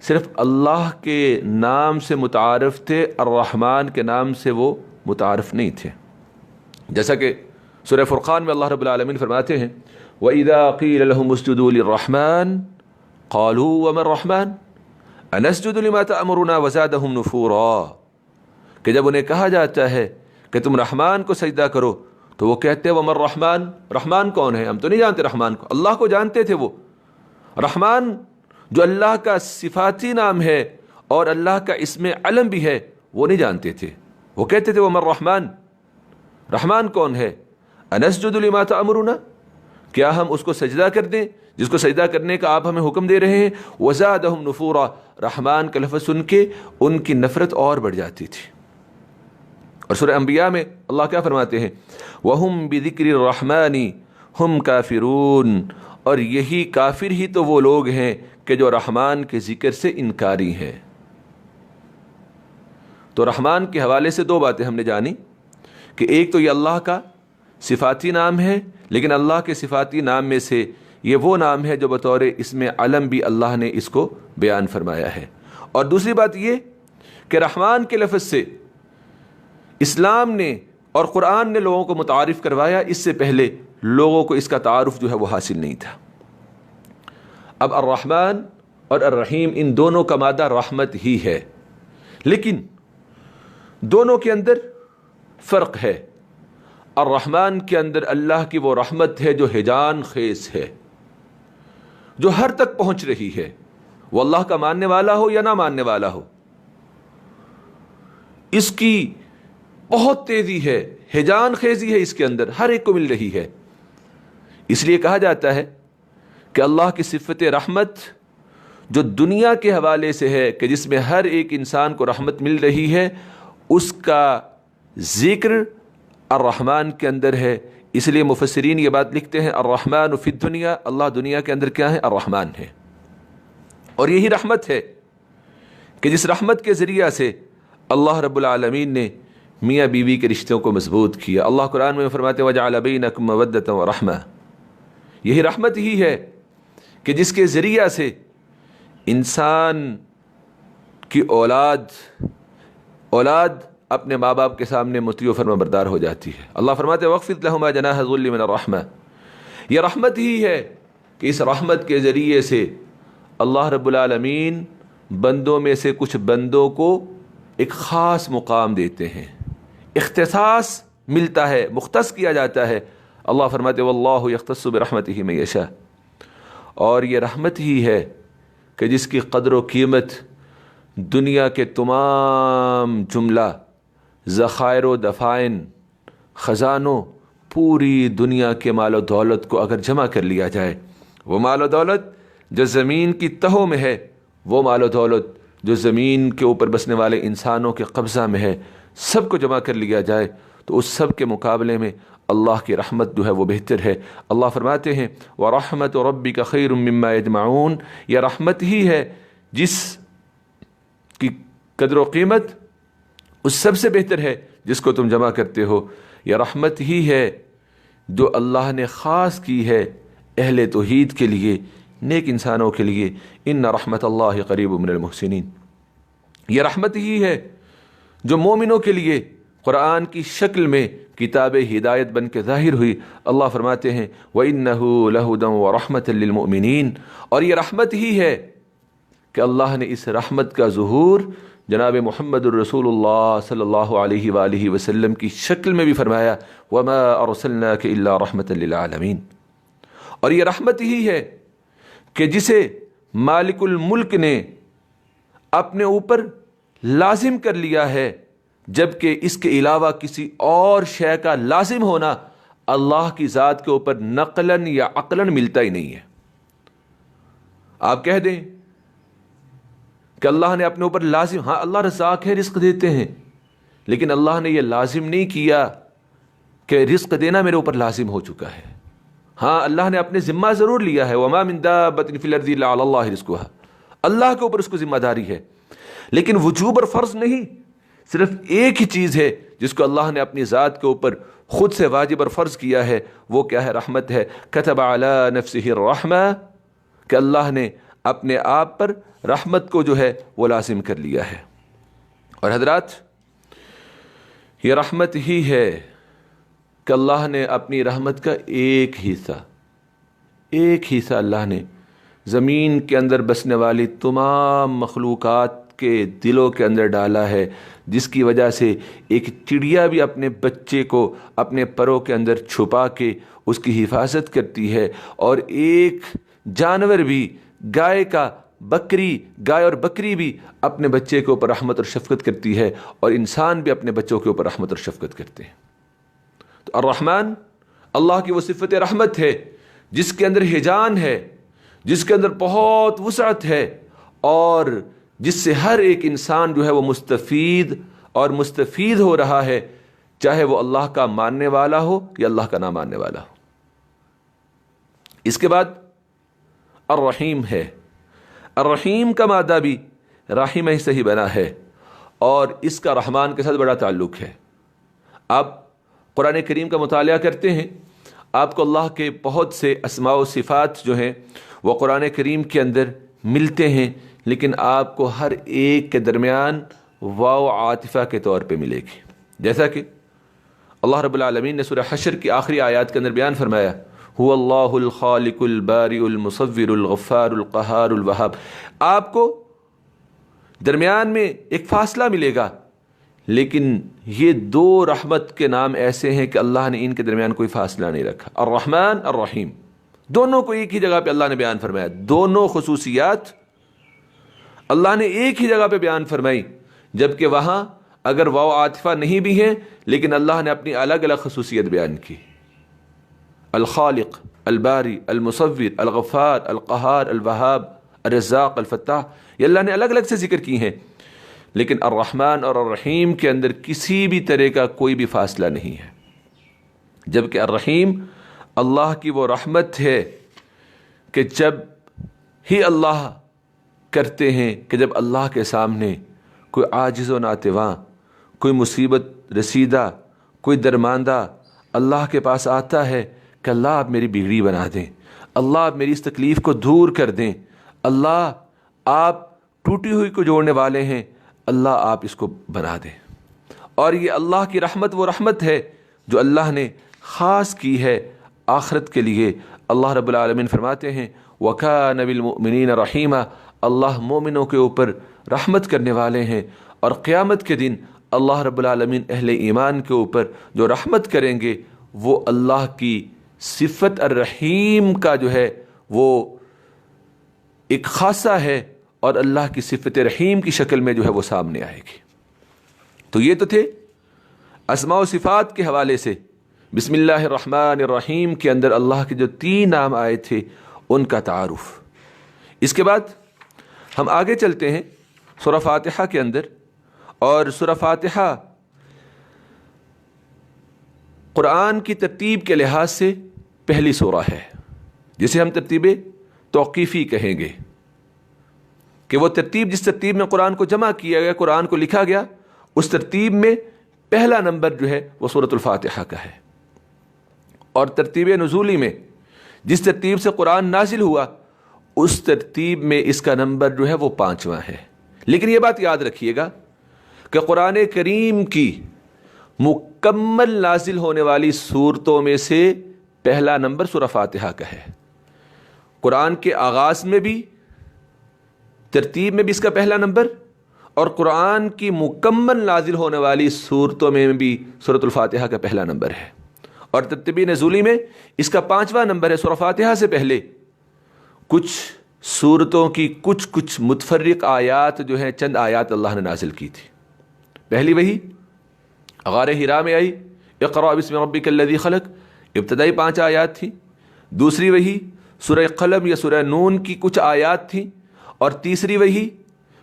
صرف اللہ کے نام سے متعارف تھے، الرحمن کے نام سے وہ متعارف نہیں تھے۔ جیسا کہ سورہ فرقان میں اللہ رب العالمین فرماتے ہیں وَإِذَا قِيلَ لَهُمُ اسْجُدُوا لِلرَّحْمَنِ قَالُوا وَمَا الرَّحْمَنُ أَنَسْجُدُ لِمَا تَأْمُرُنَا وَزَادَهُمْ نُفُورًا، کہ جب انہیں کہا جاتا ہے کہ تم رحمان کو سجدہ کرو تو وہ کہتے ہیں وَمَا الرَّحْمَنُ، رحمان کون ہے؟ ہم تو نہیں جانتے رحمان کو۔ اللہ کو جانتے تھے وہ۔ رحمان جو اللہ کا صفاتی نام ہے اور اللہ کا اسم علم بھی ہے، وہ نہیں جانتے تھے۔ وہ کہتے تھے وَمَا الرَّحْمَنُ، رحمان کون ہے؟ أَنَسْجُدُ لِمَا تَأْمُرُنَا، کیا ہم اس کو سجدہ کر دیں جس کو سجدہ کرنے کا آپ ہمیں حکم دے رہے ہیں؟ وَزَادَهُمْ نُفُورًا، رحمان کا لفظ سن کے ان کی نفرت اور بڑھ جاتی تھی۔ اور سورہ انبیاء میں اللہ کیا فرماتے ہیں وَهُمْ بِذِكْرِ الرَّحْمَنِ هُمْ كَافِرُونَ، اور یہی کافر ہی تو وہ لوگ ہیں کہ جو رحمان کے ذکر سے انکاری ہیں۔ تو رحمان کے حوالے سے دو باتیں ہم نے جانی کہ ایک تو یہ اللہ کا صفاتی نام ہے، لیکن اللہ کے صفاتی نام میں سے یہ وہ نام ہے جو بطور اسم علم بھی اللہ نے اس کو بیان فرمایا ہے۔ اور دوسری بات یہ کہ رحمان کے لفظ سے اسلام نے اور قرآن نے لوگوں کو متعارف کروایا، اس سے پہلے لوگوں کو اس کا تعارف جو ہے وہ حاصل نہیں تھا۔ اب الرحمن اور الرحیم ان دونوں کا مادہ رحمت ہی ہے، لیکن دونوں کے اندر فرق ہے۔ الرحمن کے اندر اللہ کی وہ رحمت ہے جو ہجان خیز ہے، جو ہر تک پہنچ رہی ہے، وہ اللہ کا ماننے والا ہو یا نہ ماننے والا ہو، اس کی بہت تیزی ہے، ہجان خیزی ہے اس کے اندر، ہر ایک کو مل رہی ہے۔ اس لیے کہا جاتا ہے کہ اللہ کی صفت رحمت جو دنیا کے حوالے سے ہے کہ جس میں ہر ایک انسان کو رحمت مل رہی ہے، اس کا ذکر الرحمن کے اندر ہے۔ اس لیے مفسرین یہ بات لکھتے ہیں الرحمن فی الدنیا، اللہ دنیا کے اندر کیا ہے؟ الرحمن ہے۔ اور یہی رحمت ہے کہ جس رحمت کے ذریعہ سے اللہ رب العالمین نے میاں بیوی کے رشتوں کو مضبوط کیا۔ اللہ قرآن میں فرماتے ہیں وَجَعَلَ بَيْنَكُمْ مَوَدَّةً وَرَحْمَةً، یہی رحمت ہی ہے کہ جس کے ذریعہ سے انسان کی اولاد اپنے ماں باپ کے سامنے مطیع و فرما بردار ہو جاتی ہے۔ اللہ فرماتے ہیں وَاخْفِضْ لَهُمَا جَنَاحَ الذُّلِّ مِنَ الرَّحْمَةِ، یہ رحمت ہی ہے کہ اس رحمت کے ذریعے سے اللہ رب العالمین بندوں میں سے کچھ بندوں کو ایک خاص مقام دیتے ہیں، اختصاص ملتا ہے، مختص کیا جاتا ہے۔ اللہ فرماتے واللہ یختص برحمتہ من یشاء، اور یہ رحمت ہی ہے کہ جس کی قدر و قیمت دنیا کے تمام جملہ ذخائر و دفائن خزانوں پوری دنیا کے مال و دولت کو اگر جمع کر لیا جائے، وہ مال و دولت جو زمین کی تہوں میں ہے، وہ مال و دولت جو زمین کے اوپر بسنے والے انسانوں کے قبضہ میں ہے، سب کو جمع کر لیا جائے تو اس سب کے مقابلے میں اللہ کی رحمت جو ہے وہ بہتر ہے۔ اللہ فرماتے ہیں وَرَحْمَةُ رَبِّكَ خَيْرٌ مِّمَّا يَجْمَعُونَ، یہ رحمت ہی ہے جس کی قدر و قیمت اس سب سے بہتر ہے جس کو تم جمع کرتے ہو۔ یہ رحمت ہی ہے جو اللہ نے خاص کی ہے اہل توحید کے لیے، نیک انسانوں کے لیے۔ ان رحمت اللہ قریب من المحسنین، یہ رحمت ہی ہے جو مومنوں کے لیے قرآن کی شکل میں کتاب ہدایت بن کے ظاہر ہوئی۔ اللہ فرماتے ہیں وَإِنَّهُ لَهُدًى وَرَحْمَةً لِّلْمُؤْمِنِينَ، اور یہ رحمت ہی ہے کہ اللہ نے اس رحمت کا ظہور جناب محمد الرسول اللہ صلی اللہ علیہ وآلہ وسلم کی شکل میں بھی فرمایا وَمَا أَرْسَلْنَاكَ إِلَّا رَحْمَةً لِّلْعَالَمِينَ، اور یہ رحمت ہی ہے کہ جسے مالک الملک نے اپنے اوپر لازم کر لیا ہے، جبکہ اس کے علاوہ کسی اور شے کا لازم ہونا اللہ کی ذات کے اوپر نقلاً یا عقلاً ملتا ہی نہیں ہے۔ آپ کہہ دیں کہ اللہ نے اپنے اوپر لازم، ہاں اللہ رزاق ہے، رزق دیتے ہیں، لیکن اللہ نے یہ لازم نہیں کیا کہ رزق دینا میرے اوپر لازم ہو چکا ہے۔ ہاں اللہ نے اپنے ذمہ ضرور لیا ہے وَمَا مِن دَابَّةٍ فِي الْأَرْضِ إِلَّا عَلَى اللَّهِ رِزْقُهَا، اللہ کے اوپر اس کو ذمہ داری ہے، لیکن وجوب اور فرض نہیں، صرف ایک ہی چیز ہے جس کو اللہ نے اپنی ذات کے اوپر خود سے واجب اور فرض کیا ہے، وہ کیا ہے؟ رحمت ہے۔ كَتَبَ عَلَى نَفْسِهِ الرَّحْمَةَ، کہ اللہ نے اپنے آپ پر رحمت کو جو ہے وہ لازم کر لیا ہے۔ اور حضرات، یہ رحمت ہی ہے کہ اللہ نے اپنی رحمت کا ایک حصہ اللہ نے زمین کے اندر بسنے والی تمام مخلوقات کے دلوں کے اندر ڈالا ہے، جس کی وجہ سے ایک چڑیا بھی اپنے بچے کو اپنے پروں کے اندر چھپا کے اس کی حفاظت کرتی ہے، اور ایک جانور بھی گائے اور بکری بھی اپنے بچے کے اوپر رحمت اور شفقت کرتی ہے، اور انسان بھی اپنے بچوں کے اوپر رحمت اور شفقت کرتے ہیں۔ تو الرحمن اللہ کی وہ صفت رحمت ہے جس کے اندر ہیجان ہے، جس کے اندر بہت وسعت ہے، اور جس سے ہر ایک انسان جو ہے وہ مستفید ہو رہا ہے، چاہے وہ اللہ کا ماننے والا ہو یا اللہ کا نہ ماننے والا ہو۔ اس کے بعد الرحیم ہے۔ الرحیم کا مادہ بھی رحمہ سے ہی بنا ہے، اور اس کا رحمان کے ساتھ بڑا تعلق ہے۔ آپ قرآن کریم کا مطالعہ کرتے ہیں، آپ کو اللہ کے بہت سے اسماء و صفات جو ہیں وہ قرآن کریم کے اندر ملتے ہیں، لیکن آپ کو ہر ایک کے درمیان واو عاطفہ کے طور پہ ملے گی۔ جیسا کہ اللہ رب العالمین نے سورہ حشر کی آخری آیات کے اندر بیان فرمایا هو اللہ الخالق البارئ المصور الغفار القہار الوہاب، آپ کو درمیان میں ایک فاصلہ ملے گا، لیکن یہ دو رحمت کے نام ایسے ہیں کہ اللہ نے ان کے درمیان کوئی فاصلہ نہیں رکھا۔ الرحمن الرحیم دونوں کو ایک ہی جگہ پہ اللہ نے بیان فرمایا، دونوں خصوصیات اللہ نے ایک ہی جگہ پہ بیان فرمائی، جبکہ وہاں اگر واو عاطفہ نہیں بھی ہیں لیکن اللہ نے اپنی الگ الگ خصوصیت بیان کی۔ الخالق الباری، المصور، الغفار، القہار، الوہاب، الرزاق، الفتاح، یہ اللہ نے الگ الگ سے ذکر کی ہیں، لیکن الرحمن اور الرحیم کے اندر کسی بھی طرح کا کوئی بھی فاصلہ نہیں ہے، جبکہ الرحیم اللہ کی وہ رحمت ہے کہ جب ہی اللہ کرتے ہیں کہ جب اللہ کے سامنے کوئی عاجز و ناتواں، کوئی مصیبت رسیدہ، کوئی درماندہ اللہ کے پاس آتا ہے کہ اللہ آپ میری بگڑی بنا دیں، اللہ آپ میری اس تکلیف کو دور کر دیں، اللہ آپ ٹوٹی ہوئی کو جوڑنے والے ہیں، اللہ آپ اس کو بنا دیں۔ اور یہ اللہ کی رحمت وہ رحمت ہے جو اللہ نے خاص کی ہے آخرت کے لیے۔ اللہ رب العالمین فرماتے ہیں وَكَانَ بِالْمُؤْمِنِينَ رَحِيمًا، اللہ مومنوں کے اوپر رحمت کرنے والے ہیں، اور قیامت کے دن اللہ رب العالمین اہل ایمان کے اوپر جو رحمت کریں گے وہ اللہ کی صفت الرحیم کا جو ہے وہ ایک خاصہ ہے، اور اللہ کی صفت رحیم کی شکل میں جو ہے وہ سامنے آئے گی۔ تو یہ تو تھے اسماء و صفات کے حوالے سے بسم اللہ الرحمن الرحیم کے اندر اللہ کے جو 3 نام آئے تھے ان کا تعارف۔ اس کے بعد ہم آگے چلتے ہیں سورہ فاتحہ کے اندر، اور سورہ فاتحہ قرآن کی ترتیب کے لحاظ سے پہلی سورہ ہے، جسے ہم ترتیب توقیفی کہیں گے، کہ وہ ترتیب جس ترتیب میں قرآن کو جمع کیا گیا، قرآن کو لکھا گیا، اس ترتیب میں پہلا نمبر جو ہے وہ سورۃ الفاتحہ کا ہے، اور ترتیب نزولی میں جس ترتیب سے قرآن نازل ہوا اس ترتیب میں اس کا نمبر جو ہے وہ 5واں ہے۔ لیکن یہ بات یاد رکھیے گا کہ قرآن کریم کی مکمل نازل ہونے والی صورتوں میں سے پہلا نمبر سورہ فاتحہ کا ہے۔ قرآن کے آغاز میں بھی، ترتیب میں بھی اس کا پہلا نمبر، اور قرآن کی مکمل نازل ہونے والی صورتوں میں بھی سورۃ الفاتحہ کا پہلا نمبر ہے، اور ترتیب نزولی میں اس کا 5واں نمبر ہے۔ سورہ فاتحہ سے پہلے کچھ صورتوں کی کچھ متفرق آیات جو ہیں، چند آیات اللہ نے نازل کی تھی۔ پہلی وہی غار حرا میں آئی، اقرأ بسم ربک الذی خلق، ابتدائی 5 آیات تھی۔ دوسری وہی سورہ قلم یا سورہ نون کی کچھ آیات تھیں، اور تیسری وہی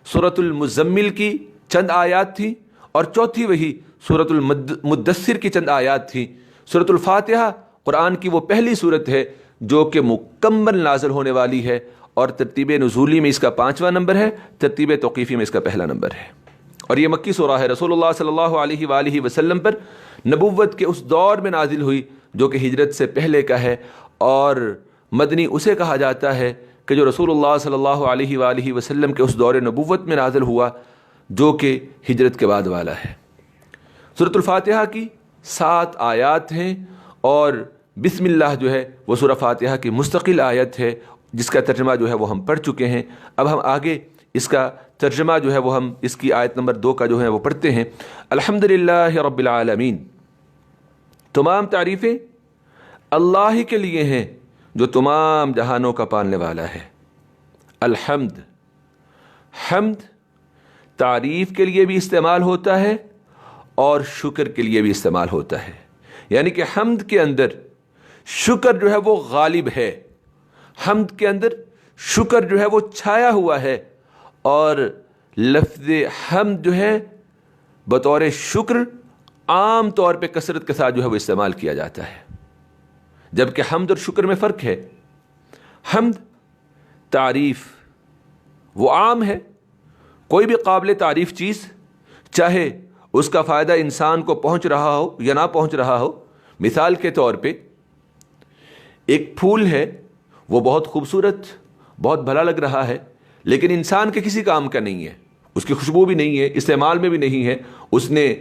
سورۃ المزمل کی چند آیات تھیں، اور چوتھی وہی سورۃ المدثر کی چند آیات تھیں۔ سورۃ الفاتحہ قرآن کی وہ پہلی سورت ہے جو کہ مکمل نازل ہونے والی ہے، اور ترتیب نزولی میں اس کا 5واں نمبر ہے، ترتیب توقیفی میں اس کا پہلا نمبر ہے، اور یہ مکی سورہ ہے۔ رسول اللہ صلی اللہ علیہ وآلہ وسلم پر نبوت کے اس دور میں نازل ہوئی جو کہ ہجرت سے پہلے کا ہے، اور مدنی اسے کہا جاتا ہے کہ جو رسول اللہ صلی اللہ علیہ وآلہ وسلم کے اس دور نبوت میں نازل ہوا جو کہ ہجرت کے بعد والا ہے۔ سورۃ الفاتحہ کی 7 آیات ہیں، اور بسم اللہ جو ہے وہ سورہ فاتحہ کی مستقل آیت ہے، جس کا ترجمہ جو ہے وہ ہم پڑھ چکے ہیں۔ اب ہم آگے اس کا ترجمہ جو ہے وہ ہم اس کی آیت نمبر 2 کا جو ہے وہ پڑھتے ہیں۔ الحمدللہ رب العالمین، تمام تعریفیں اللہ ہی کے لیے ہیں جو تمام جہانوں کا پالنے والا ہے۔ الحمد، حمد تعریف کے لیے بھی استعمال ہوتا ہے اور شکر کے لیے بھی استعمال ہوتا ہے، یعنی کہ حمد کے اندر شکر جو ہے وہ غالب ہے، حمد کے اندر شکر جو ہے وہ چھایا ہوا ہے، اور لفظ حمد جو ہے بطور شکر عام طور پہ کثرت کے ساتھ جو ہے وہ استعمال کیا جاتا ہے، جبکہ حمد اور شکر میں فرق ہے۔ حمد تعریف وہ عام ہے، کوئی بھی قابل تعریف چیز، چاہے اس کا فائدہ انسان کو پہنچ رہا ہو یا نہ پہنچ رہا ہو۔ مثال کے طور پہ ایک پھول ہے، وہ بہت خوبصورت، بہت بھلا لگ رہا ہے، لیکن انسان کے کسی کام کا نہیں ہے، اس کی خوشبو بھی نہیں ہے، استعمال میں بھی نہیں ہے، اس نے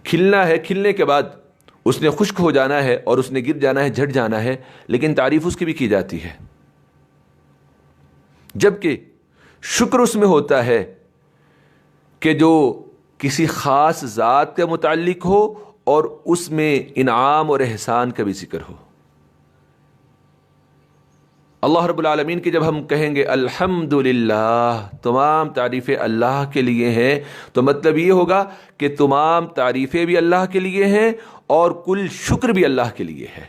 کھلنا ہے، کھلنے کے بعد اس نے خشک ہو جانا ہے اور اس نے گر جانا ہے، جھٹ جانا ہے، لیکن تعریف اس کی بھی کی جاتی ہے۔ جبکہ شکر اس میں ہوتا ہے کہ جو کسی خاص ذات کے متعلق ہو اور اس میں انعام اور احسان کا بھی ذکر ہو۔ اللہ رب العالمین کی جب ہم کہیں گے الحمدللہ، تمام تعریفیں اللہ کے لیے ہیں، تو مطلب یہ ہوگا کہ تمام تعریفیں بھی اللہ کے لیے ہیں اور کل شکر بھی اللہ کے لیے ہے۔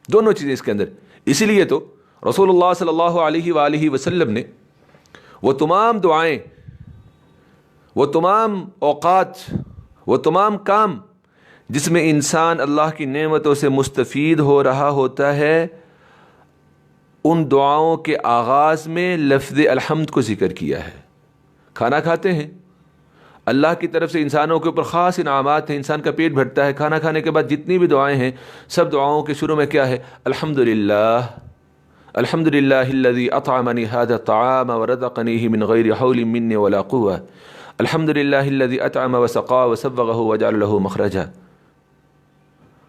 دونوں چیزیں اس کے اندر. اسی لیے تو رسول اللہ صلی اللہ علیہ وآلہ وسلم نے وہ تمام دعائیں، وہ تمام اوقات، وہ تمام کام جس میں انسان اللہ کی نعمتوں سے مستفید ہو رہا ہوتا ہے، ان دعاؤں کے آغاز میں لفظ الحمد کو ذکر کیا ہے. کھانا کھاتے ہیں، اللہ کی طرف سے انسانوں کے اوپر خاص انعامات ہیں، انسان کا پیٹ بھرتا ہے. کھانا کھانے کے بعد جتنی بھی دعائیں ہیں، سب دعاؤں کے شروع میں کیا ہے؟ الحمدللہ، الحمدللہ الذی اطعمنی ھذا الطعام ورزقنیہ من غیر حول منی ولا قوة، الحمدللہ الذی اطعم وسقا وسبغہ وجعل لہ مخرجا،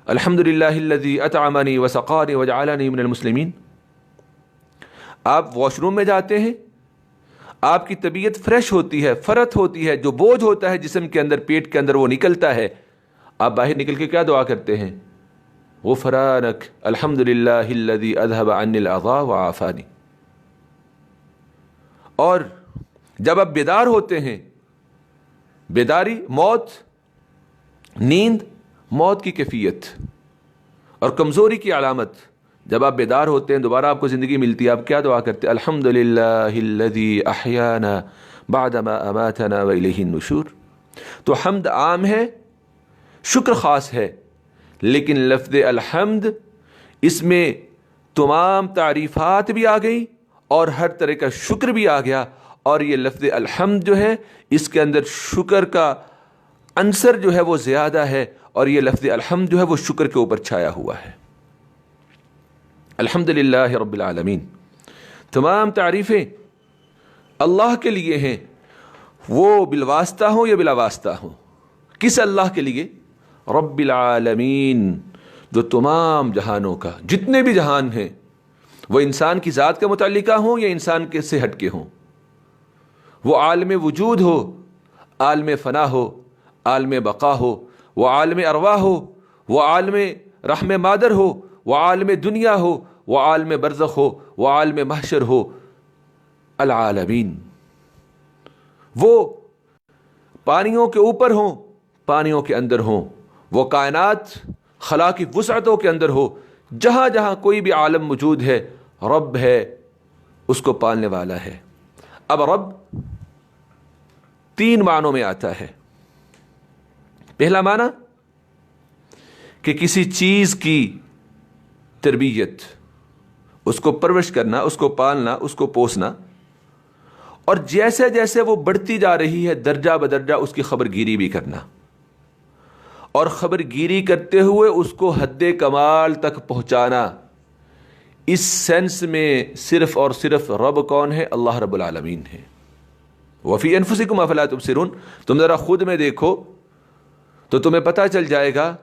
الحمدللہ الذی اطعمنی وسقانی وجعلنی من المسلمین. آپ واش روم میں جاتے ہیں، آپ کی طبیعت فریش ہوتی ہے، فرت ہوتی ہے، جو بوجھ ہوتا ہے جسم کے اندر، پیٹ کے اندر، وہ نکلتا ہے. آپ باہر نکل کے کیا دعا کرتے ہیں؟ غفرانک الحمدللہ الذی اذھب عنی العطا وعافانی. اور جب آپ بیدار ہوتے ہیں، بیداری موت، نیند موت کی کیفیت اور کمزوری کی علامت. جب آپ بیدار ہوتے ہیں، دوبارہ آپ کو زندگی ملتی ہے، آپ کیا دعا کرتے ہیں؟ الحمدللہ الذی احیانا بعدما اماتنا والیہ النشور. تو حمد عام ہے، شکر خاص ہے، لیکن لفظ الحمد اس میں تمام تعریفات بھی آ گئی اور ہر طرح کا شکر بھی آ گیا. اور یہ لفظ الحمد جو ہے، اس کے اندر شکر کا عنصر جو ہے وہ زیادہ ہے، اور یہ لفظ الحمد جو ہے وہ شکر کے اوپر چھایا ہوا ہے. الحمدللہ رب العالمین. تمام تعریفیں اللہ کے لیے ہیں، وہ بالواسطہ ہوں یا بلا واسطہ ہوں. کس اللہ کے لیے؟ رب العالمین، جو تمام جہانوں کا، جتنے بھی جہان ہیں، وہ انسان کی ذات کا متعلقہ ہوں یا انسان کے سے ہٹ کے ہوں. وہ عالم وجود ہو، عالم فنا ہو، عالم بقا ہو، وہ عالم ارواح ہو، وہ عالم رحم مادر ہو، وہ عالم دنیا ہو، وہ عالم برزخ ہو، وہ عالم محشر ہو. العالمین، وہ پانیوں کے اوپر ہوں، پانیوں کے اندر ہوں، وہ کائنات خلا کی وسعتوں کے اندر ہو. جہاں جہاں کوئی بھی عالم موجود ہے، رب ہے، اس کو پالنے والا ہے. اب رب تین معنوں میں آتا ہے. پہلا معنی کہ کسی چیز کی تربیت، اس کو پرورش کرنا، اس کو پالنا، اس کو پوسنا، اور جیسے جیسے وہ بڑھتی جا رہی ہے درجہ بدرجہ اس کی خبر گیری بھی کرنا، اور خبر گیری کرتے ہوئے اس کو حد کمال تک پہنچانا. اس سینس میں صرف اور صرف رب کون ہے؟ اللہ رب العالمین ہے. وفی انفسکم افلا تبصرون. تم ذرا خود میں دیکھو تو تمہیں پتہ چل جائے گا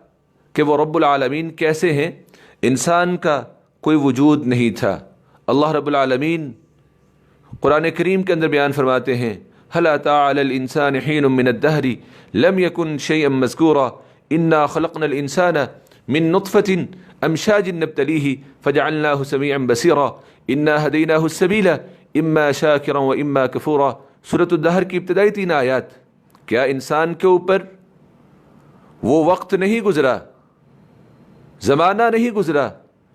کہ وہ رب العالمین کیسے ہیں. انسان کا کوئی وجود نہیں تھا. اللہ رب العالمین قرآن کریم کے اندر بیان فرماتے ہیں: هل أتى على الإنسان حين من الدهر لم يكن شيئا مذكورا إنا خلقنا الإنسان من نطفة أمشاج نبتليه فجعلناه سميعا بصيرا إنا هديناه السبيل إما شاكرا وإما كفورا. سورۃ الدہر کی ابتدائی 3 آیات. کیا انسان کے اوپر وہ وقت نہیں گزرا، زمانہ نہیں گزرا،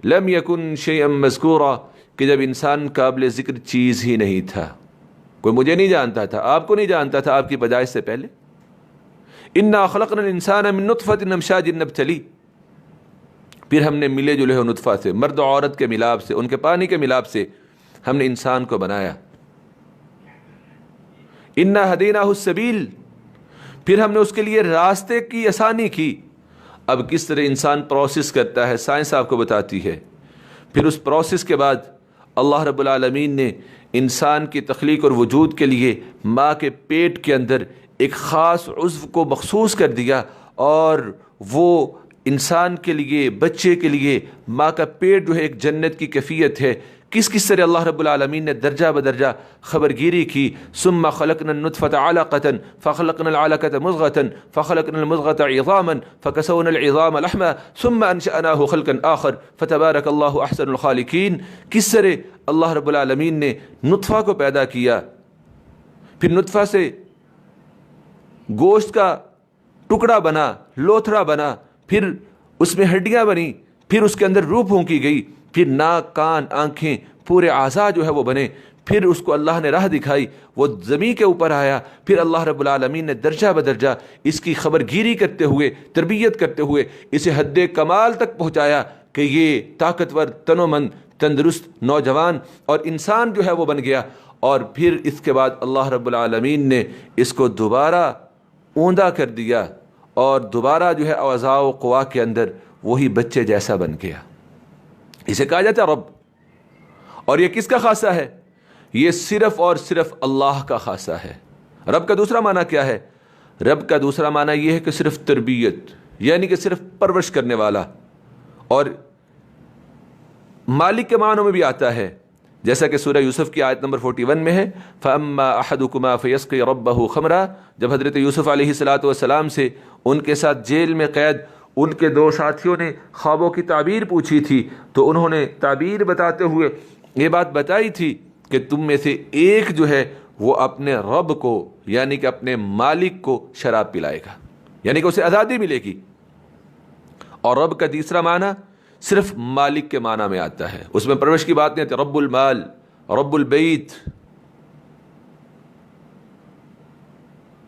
لم يكن شيئا مذكورا، کہ جب انسان قابل ذکر چیز ہی نہیں تھا. کوئی مجھے نہیں جانتا تھا، آپ کو نہیں جانتا تھا آپ کی پیدائش سے پہلے. انا خلقنا الانسان من نطفۃ امشاج نبتلی. پھر ہم نے ملے جلے ہو نطفہ سے، مرد و عورت کے ملاپ سے، ان کے پانی کے ملاپ سے ہم نے انسان کو بنایا. انا ہدیناہ السبیل، پھر ہم نے اس کے لیے راستے کی آسانی کی. اب کس طرح انسان پروسیس کرتا ہے، سائنس آپ کو بتاتی ہے. پھر اس پروسیس کے بعد اللہ رب العالمین نے انسان کی تخلیق اور وجود کے لیے ماں کے پیٹ کے اندر ایک خاص عضو کو مخصوص کر دیا، اور وہ انسان کے لیے، بچے کے لیے ماں کا پیٹ جو ہے ایک جنت کی کیفیت ہے. کس طرح اللہ رب العالمین نے درجہ بدرجہ خبر گیری کی. ثم خلقنا النطفة علقة فخلقنا العلقة مضغة فخلقنا المضغة عظاما فكسونا العظام لحما ثم انشأناه خلقا آخر فتبارك الله احسن الخالقین. کس طرح اللہ رب العالمین نے نطفہ کو پیدا کیا، پھر نطفہ سے گوشت کا ٹکڑا بنا، لوتھڑا بنا، پھر اس میں ہڈیاں بنی، پھر اس کے اندر روح پھونکی گئی، پھر ناک، کان، آنکھیں، پورے اعضاء جو ہے وہ بنے، پھر اس کو اللہ نے راہ دکھائی، وہ زمین کے اوپر آیا، پھر اللہ رب العالمین نے درجہ بدرجہ اس کی خبر گیری کرتے ہوئے، تربیت کرتے ہوئے اسے حد کمال تک پہنچایا کہ یہ طاقتور، تن و من، تندرست نوجوان اور انسان جو ہے وہ بن گیا۔ اور پھر اس کے بعد اللہ رب العالمین نے اس کو دوبارہ اوندا کر دیا اور دوبارہ جو ہے اعضاء و قوا کے اندر وہی بچے جیسا بن گیا۔ اسے کہا جاتا ہے رب۔ اور یہ کس کا خاصہ ہے؟ یہ صرف اور صرف اللہ کا خاصہ ہے۔ رب کا دوسرا معنی کیا ہے؟ رب کا دوسرا معنی یہ ہے کہ صرف تربیت، یعنی کہ صرف پرورش کرنے والا، اور مالک کے معنوں میں بھی آتا ہے، جیسا کہ سورہ یوسف کی آیت نمبر 41 میں ہے، فَأَمَّا أَحَدُكُمَا فَيَسْقِي رَبَّهُ خَمْرًا۔ جب حضرت یوسف علیہ السلام سے ان کے ساتھ جیل میں قید ان کے دو ساتھیوں نے خوابوں کی تعبیر پوچھی تھی، تو انہوں نے تعبیر بتاتے ہوئے یہ بات بتائی تھی کہ تم میں سے ایک جو ہے وہ اپنے رب کو، یعنی کہ اپنے مالک کو شراب پلائے گا، یعنی کہ اسے آزادی ملے گی۔ اور رب کا تیسرا معنی صرف مالک کے معنی میں آتا ہے، اس میں پرورش کی بات نہیں آتی۔ رب المال، رب البیت،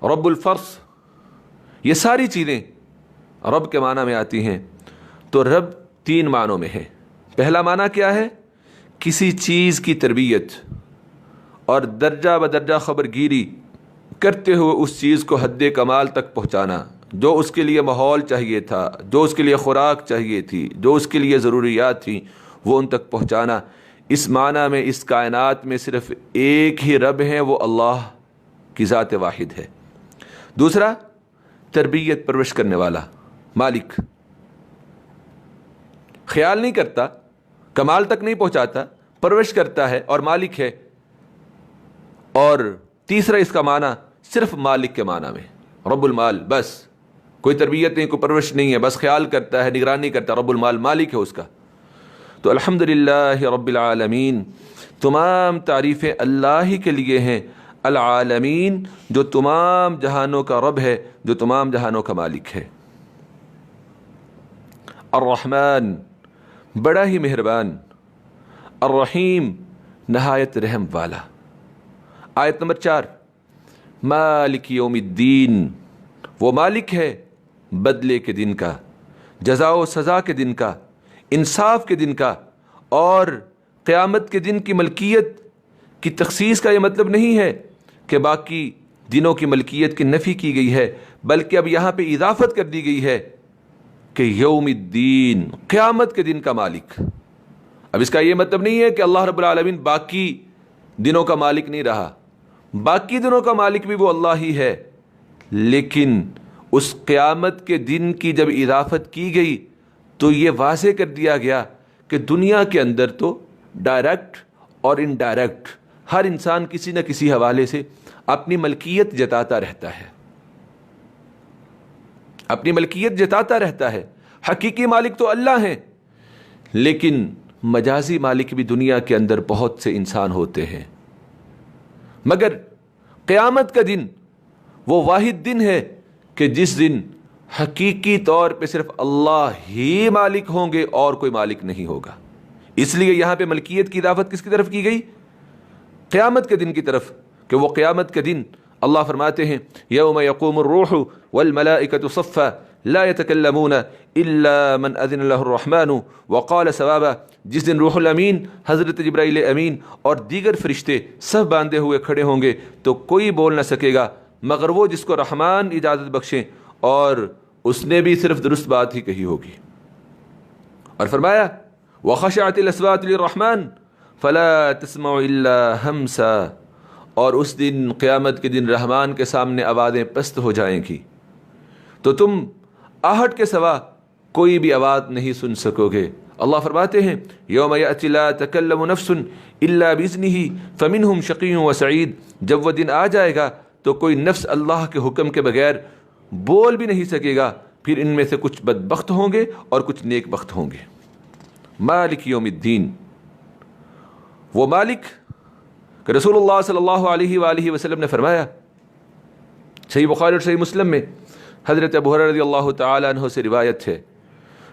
رب الفرس، یہ ساری چیزیں رب کے معنی میں آتی ہیں۔ تو رب تین معنوں میں ہے۔ پہلا معنی کیا ہے؟ کسی چیز کی تربیت اور درجہ بدرجہ خبر گیری کرتے ہوئے اس چیز کو حد کمال تک پہنچانا، جو اس کے لیے ماحول چاہیے تھا، جو اس کے لیے خوراک چاہیے تھی، جو اس کے لیے ضروریات تھیں، وہ ان تک پہنچانا۔ اس معنی میں اس کائنات میں صرف ایک ہی رب ہے، وہ اللہ کی ذات واحد ہے۔ دوسرا، تربیت پرورش کرنے والا، مالک، خیال نہیں کرتا، کمال تک نہیں پہنچاتا، پرورش کرتا ہے اور مالک ہے۔ اور تیسرا اس کا معنی صرف مالک کے معنی میں، رب المال، بس کوئی تربیت نہیں، کوئی پرورش نہیں ہے، بس خیال کرتا ہے، نگرانی کرتا ہے، رب المال، مالک ہے اس کا۔ تو الحمدللہ رب العالمین، تمام تعریفیں اللہ ہی کے لیے ہیں، العالمین، جو تمام جہانوں کا رب ہے، جو تمام جہانوں کا مالک ہے۔ الرحمن، بڑا ہی مہربان، الرحیم، نہایت رحم والا۔ آیت نمبر 4، مالک یوم الدین، وہ مالک ہے بدلے کے دن کا، جزا و سزا کے دن کا، انصاف کے دن کا۔ اور قیامت کے دن کی ملکیت کی تخصیص کا یہ مطلب نہیں ہے کہ باقی دنوں کی ملکیت کی نفی کی گئی ہے، بلکہ اب یہاں پہ اضافت کر دی گئی ہے کہ یوم الدین، قیامت کے دن کا مالک۔ اب اس کا یہ مطلب نہیں ہے کہ اللہ رب العالمین باقی دنوں کا مالک نہیں رہا، باقی دنوں کا مالک بھی وہ اللہ ہی ہے، لیکن اس قیامت کے دن کی جب اضافت کی گئی تو یہ واضح کر دیا گیا کہ دنیا کے اندر تو ڈائریکٹ اور انڈائریکٹ ہر انسان کسی نہ کسی حوالے سے اپنی ملکیت جتاتا رہتا ہے، اپنی ملکیت جتاتا رہتا ہے۔ حقیقی مالک تو اللہ ہیں، لیکن مجازی مالک بھی دنیا کے اندر بہت سے انسان ہوتے ہیں۔ مگر قیامت کا دن وہ واحد دن ہے کہ جس دن حقیقی طور پہ صرف اللہ ہی مالک ہوں گے اور کوئی مالک نہیں ہوگا۔ اس لیے یہاں پہ ملکیت کی اضافت کس کی طرف کی گئی؟ قیامت کے دن کی طرف، کہ وہ قیامت کے دن اللہ فرماتے ہیں یوم یقوم الروح والملائکۃ صفا لا يتکلمون الا من اذن له الرحمن وقال ثوابا، جس دن روح الامین، حضرت جبرائیل امین اور دیگر فرشتے سب باندھے ہوئے کھڑے ہوں گے تو کوئی بول نہ سکے گا مگر وہ جس کو رحمان اجازت بخشیں، اور اس نے بھی صرف درست بات ہی کہی ہوگی۔ اور فرمایا وخشعت الاصوات للرحمن فلا تسمع الا ہمسا، اور اس دن قیامت کے دن رحمان کے سامنے آوازیں پست ہو جائیں گی تو تم آہٹ کے سوا کوئی بھی آواز نہیں سن سکو گے۔ اللہ فرماتے ہیں یوم یأتی لا تکلم نفس الا باذنہ فمنہم شقی وسعید، جب وہ دن آ جائے گا تو کوئی نفس اللہ کے حکم کے بغیر بول بھی نہیں سکے گا، پھر ان میں سے کچھ بدبخت ہوں گے اور کچھ نیک بخت ہوں گے۔ مالک یوم الدین، وہ مالک کہ رسول اللہ صلی اللہ علیہ وآلہ وسلم نے فرمایا، صحیح بخاری اور صحیح مسلم میں حضرت ابو ہریرہ رضی اللہ تعالی عنہ سے روایت ہے،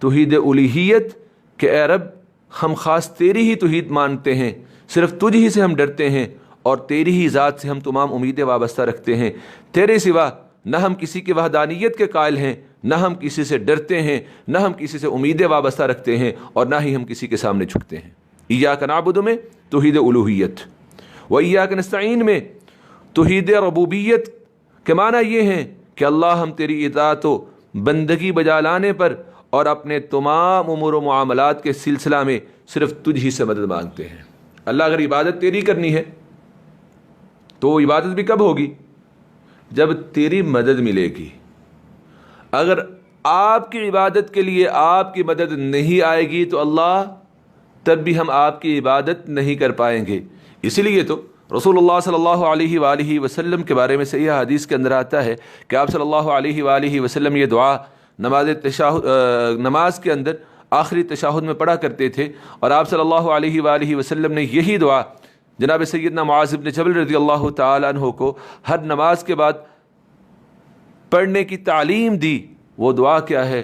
توحید الوہیت کہ اے رب ہم خاص تیری ہی توحید مانتے ہیں، صرف تجھ ہی سے ہم ڈرتے ہیں اور تیری ہی ذات سے ہم تمام امیدیں وابستہ رکھتے ہیں، تیرے سوا نہ ہم کسی کی وحدانیت کے قائل ہیں، نہ ہم کسی سے ڈرتے ہیں، نہ ہم کسی سے امیدیں وابستہ رکھتے ہیں اور نہ ہی ہم کسی کے سامنے جھکتے ہیں۔ ایاک نعبد میں توحید الوہیت، و ایاک نستعین میں توحید ربوبیت کے معنی یہ ہیں کہ اللہ ہم تیری اطاعت و بندگی بجا لانے پر اور اپنے تمام امور و معاملات کے سلسلہ میں صرف تجھ ہی سے مدد مانگتے ہیں۔ اللہ اگر عبادت تیری کرنی ہے تو عبادت بھی کب ہوگی؟ جب تیری مدد ملے گی۔ اگر آپ کی عبادت کے لیے آپ کی مدد نہیں آئے گی تو اللہ تب بھی ہم آپ کی عبادت نہیں کر پائیں گے۔ اسی لیے تو رسول اللہ صلی اللہ علیہ وآلہ وسلم کے بارے میں صحیح حدیث کے اندر آتا ہے کہ آپ صلی اللہ علیہ وآلہ وسلم یہ دعا نماز کے اندر آخری تشہد میں پڑھا کرتے تھے، اور آپ صلی اللہ علیہ وآلہ وسلم نے یہی دعا جناب سیدنا معاذ بن جبل رضی اللہ تعالیٰ عنہ کو ہر نماز کے بعد پڑھنے کی تعلیم دی۔ وہ دعا کیا ہے؟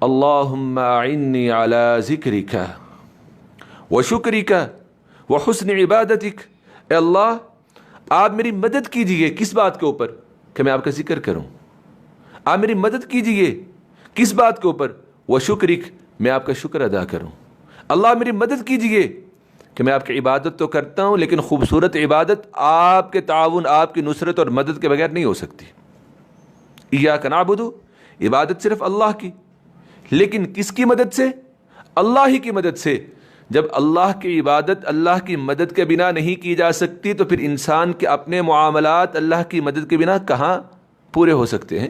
اللہم اعنی علی ذکرک وشکرک وحسن عبادتک۔ اے اللہ آپ میری مدد کیجئے، کس بات کے اوپر؟ کہ میں آپ کا ذکر کروں۔ آپ میری مدد کیجئے کس بات کے اوپر؟ وشکرک، میں آپ کا شکر ادا کروں۔ اللہ میری مدد کیجئے کہ میں آپ کی عبادت تو کرتا ہوں لیکن خوبصورت عبادت آپ کے تعاون، آپ کی نصرت اور مدد کے بغیر نہیں ہو سکتی۔ ایاک نعبد، عبادت صرف اللہ کی، لیکن کس کی مدد سے؟ اللہ ہی کی مدد سے۔ جب اللہ کی عبادت اللہ کی مدد کے بنا نہیں کی جا سکتی تو پھر انسان کے اپنے معاملات اللہ کی مدد کے بنا کہاں پورے ہو سکتے ہیں؟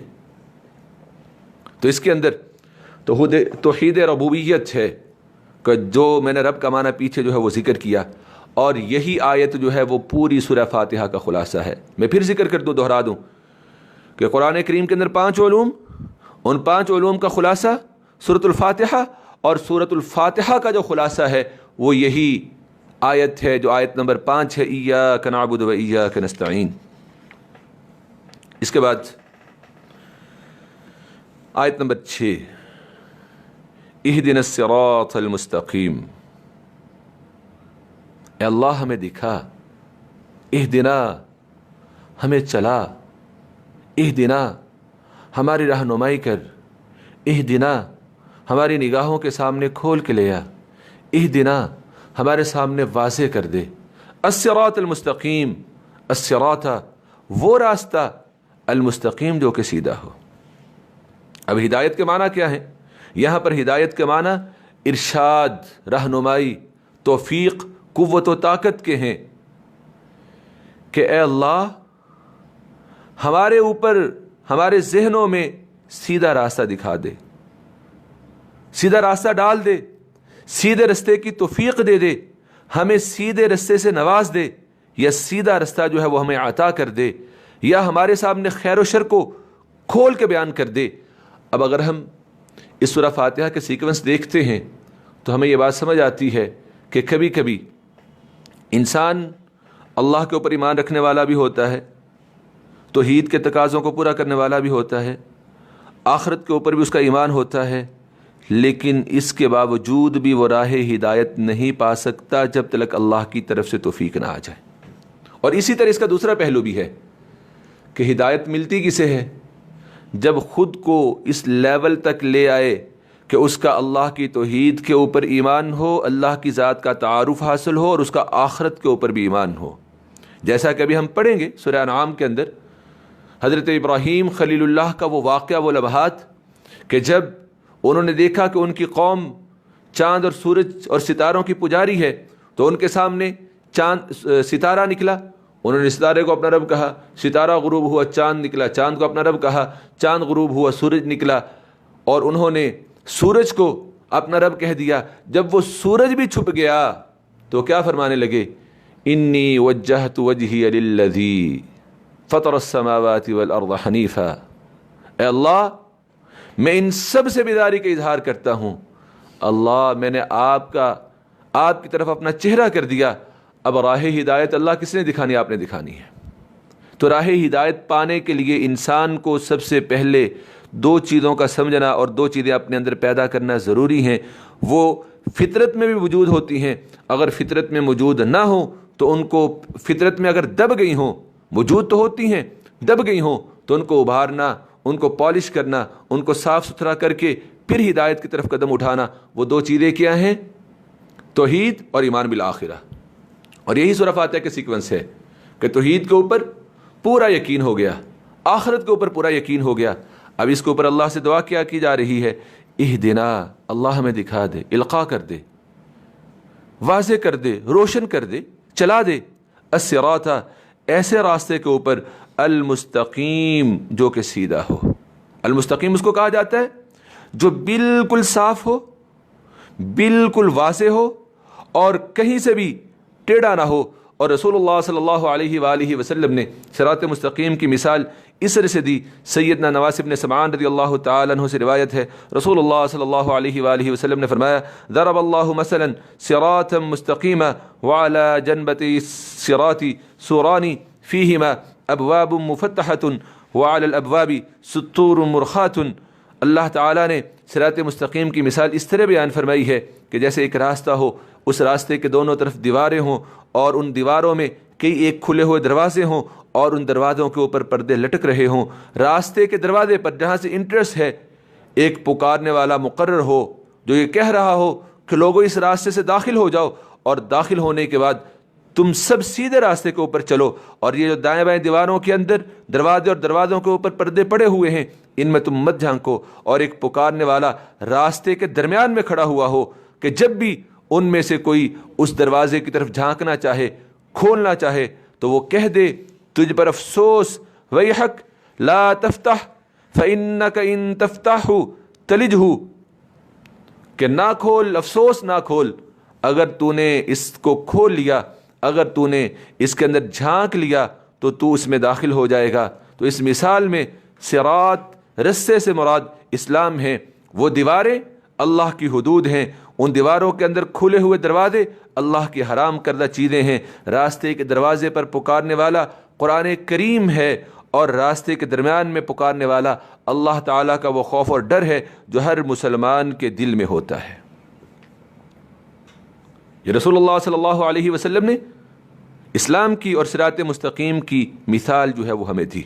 تو اس کے اندر توحید ربوبیت ہے کہ جو میں نے رب کا معنی پیچھے جو ہے وہ ذکر کیا، اور یہی آیت جو ہے وہ پوری سورہ فاتحہ کا خلاصہ ہے۔ میں پھر ذکر کر دوں، دہرا دوں کہ قرآن کریم کے اندر 5 علوم، ان 5 علوم کا خلاصہ سورۃ الفاتحہ، اور سورۃ الفاتحہ کا جو خلاصہ ہے وہ یہی آیت ہے جو آیت نمبر 5 ہے، ایاک نعبد و ایاک نستعین۔ اس کے بعد آیت نمبر 6، اہدنا الصراط المستقیم۔ اے اللہ ہمیں دکھا، اہدنا ہمیں چلا، اہدنا ہماری رہنمائی کر، اہدنا ہماری نگاہوں کے سامنے کھول کے لے آ، اہدنا ہمارے سامنے واضح کر دے۔ الصراط المستقیم، الصراط وہ راستہ، المستقیم جو کہ سیدھا ہو۔ اب ہدایت کے معنی کیا ہے؟ یہاں پر ہدایت کے معنی ارشاد، رہنمائی، توفیق، قوت و طاقت کے ہیں کہ اے اللہ ہمارے اوپر، ہمارے ذہنوں میں سیدھا راستہ دکھا دے، سیدھا راستہ ڈال دے، سیدھے رستے کی توفیق دے دے، ہمیں سیدھے رستے سے نواز دے، یا سیدھا رستہ جو ہے وہ ہمیں عطا کر دے، یا ہمارے سامنے خیر و شر کو کھول کے بیان کر دے۔ اب اگر ہم اس سورہ فاتحہ کے سیکوینس دیکھتے ہیں تو ہمیں یہ بات سمجھ آتی ہے کہ کبھی کبھی انسان اللہ کے اوپر ایمان رکھنے والا بھی ہوتا ہے، توحید کے تقاضوں کو پورا کرنے والا بھی ہوتا ہے، آخرت کے اوپر بھی اس کا ایمان ہوتا ہے، لیکن اس کے باوجود بھی وہ راہ ہدایت نہیں پا سکتا جب تک اللہ کی طرف سے توفیق نہ آ جائے۔ اور اسی طرح اس کا دوسرا پہلو بھی ہے کہ ہدایت ملتی کسے ہے؟ جب خود کو اس لیول تک لے آئے کہ اس کا اللہ کی توحید کے اوپر ایمان ہو، اللہ کی ذات کا تعارف حاصل ہو، اور اس کا آخرت کے اوپر بھی ایمان ہو۔ جیسا کہ ابھی ہم پڑھیں گے سورہ انعام کے اندر، حضرت ابراہیم خلیل اللہ کا وہ واقعہ، وہ لمحات کہ جب انہوں نے دیکھا کہ ان کی قوم چاند اور سورج اور ستاروں کی پجاری ہے، تو ان کے سامنے ستارہ نکلا، انہوں نے ستارے کو اپنا رب کہا، ستارہ غروب ہوا، چاند نکلا، چاند کو اپنا رب کہا، چاند غروب ہوا، سورج نکلا، اور انہوں نے سورج کو اپنا رب کہہ دیا۔ جب وہ سورج بھی چھپ گیا تو کیا فرمانے لگے؟ انی وجہت وجہی للذی فطر السماوات والارض حنیفا۔ اے اللہ میں ان سب سے بیداری کا اظہار کرتا ہوں، اللہ میں نے آپ کی طرف اپنا چہرہ کر دیا۔ اب راہ ہدایت اللہ کس نے دکھانی؟ آپ نے دکھانی ہے۔ تو راہ ہدایت پانے کے لیے انسان کو سب سے پہلے دو چیزوں کا سمجھنا اور دو چیزیں اپنے اندر پیدا کرنا ضروری ہیں. وہ فطرت میں بھی وجود ہوتی ہیں، اگر فطرت میں موجود نہ ہوں تو ان کو فطرت میں اگر دب گئی ہوں، موجود تو ہوتی ہیں، دب گئی ہوں تو ان کو ابھارنا، ان کو پالش کرنا، ان کو صاف ستھرا کر کے پھر ہدایت کی طرف قدم اٹھانا. وہ دو چیزیں کیا ہیں؟ توحید اور ایمان بالآخرہ. اور یہی سورہ فاتحہ کے سیکوینس ہے کہ توحید کے اوپر پورا یقین ہو گیا، آخرت کے اوپر پورا یقین ہو گیا. اب اس کے اوپر اللہ سے دعا کیا کی جا رہی ہے؟ اہدنا، اللہ ہمیں دکھا دے، القاء کر دے، واضح کر دے، روشن کر دے، چلا دے، الصراط، ایسے راستے کے اوپر، المستقیم، جو کہ سیدھا ہو. المستقیم اس کو کہا جاتا ہے جو بالکل صاف ہو، بالکل واضح ہو اور کہیں سے بھی ٹیڑھا نہ ہو. اور رسول اللہ صلی اللہ علیہ وآلہ وسلم نے صراط مستقیم کی مثال اس طرح سے دی. سیدنا نواس بن سمعان رضی اللہ تعالیٰ عنہ سے روایت ہے، رسول اللہ صلی اللہ علیہ وآلہ وسلم نے فرمایا، ضرب اللہ مثلا صراطا مستقیما وعلى جنبتي الصراط سوران فیہما ابواب مفتحۃ وعلى الابواب ستور مرخات. اللہ تعالیٰ نے صراط مستقیم کی مثال اس طرح بیان فرمائی ہے کہ جیسے ایک راستہ ہو، اس راستے کے دونوں طرف دیواریں ہوں اور ان دیواروں میں کئی ایک کھلے ہوئے دروازے ہوں اور ان دروازوں کے اوپر پردے لٹک رہے ہوں. راستے کے دروازے پر جہاں سے انٹرسٹ ہے ایک پکارنے والا مقرر ہو جو یہ کہہ رہا ہو کہ لوگوں اس راستے سے داخل ہو جاؤ، اور داخل ہونے کے بعد تم سب سیدھے راستے کے اوپر چلو، اور یہ جو دائیں بائیں دیواروں کے اندر دروازے اور دروازوں کے اوپر پردے پڑے ہوئے ہیں ان میں تم مت جھانکو. اور ایک پکارنے والا راستے کے درمیان میں کھڑا ہوا ہو کہ جب بھی ان میں سے کوئی اس دروازے کی طرف جھانکنا چاہے، کھولنا چاہے تو وہ کہہ دے، تجھ پر افسوس، ویحک لا تفتح فإنک ان تفتح تلجہ، کہ نہ کھول، افسوس نہ کھول، اگر تو نے اس کو کھول لیا، اگر تو نے اس کے اندر جھانک لیا تو اس میں داخل ہو جائے گا. تو اس مثال میں صراط، رستے سے مراد اسلام ہے، وہ دیواریں اللہ کی حدود ہیں، ان دیواروں کے اندر کھلے ہوئے دروازے اللہ کی حرام کردہ چیزیں ہیں. راستے کے دروازے پر پکارنے والا قرآن کریم ہے، اور راستے کے درمیان میں پکارنے والا اللہ تعالیٰ کا وہ خوف اور ڈر ہے جو ہر مسلمان کے دل میں ہوتا ہے. یہ رسول اللہ صلی اللہ علیہ وسلم نے اسلام کی اور صراط مستقیم کی مثال جو ہے وہ ہمیں دی.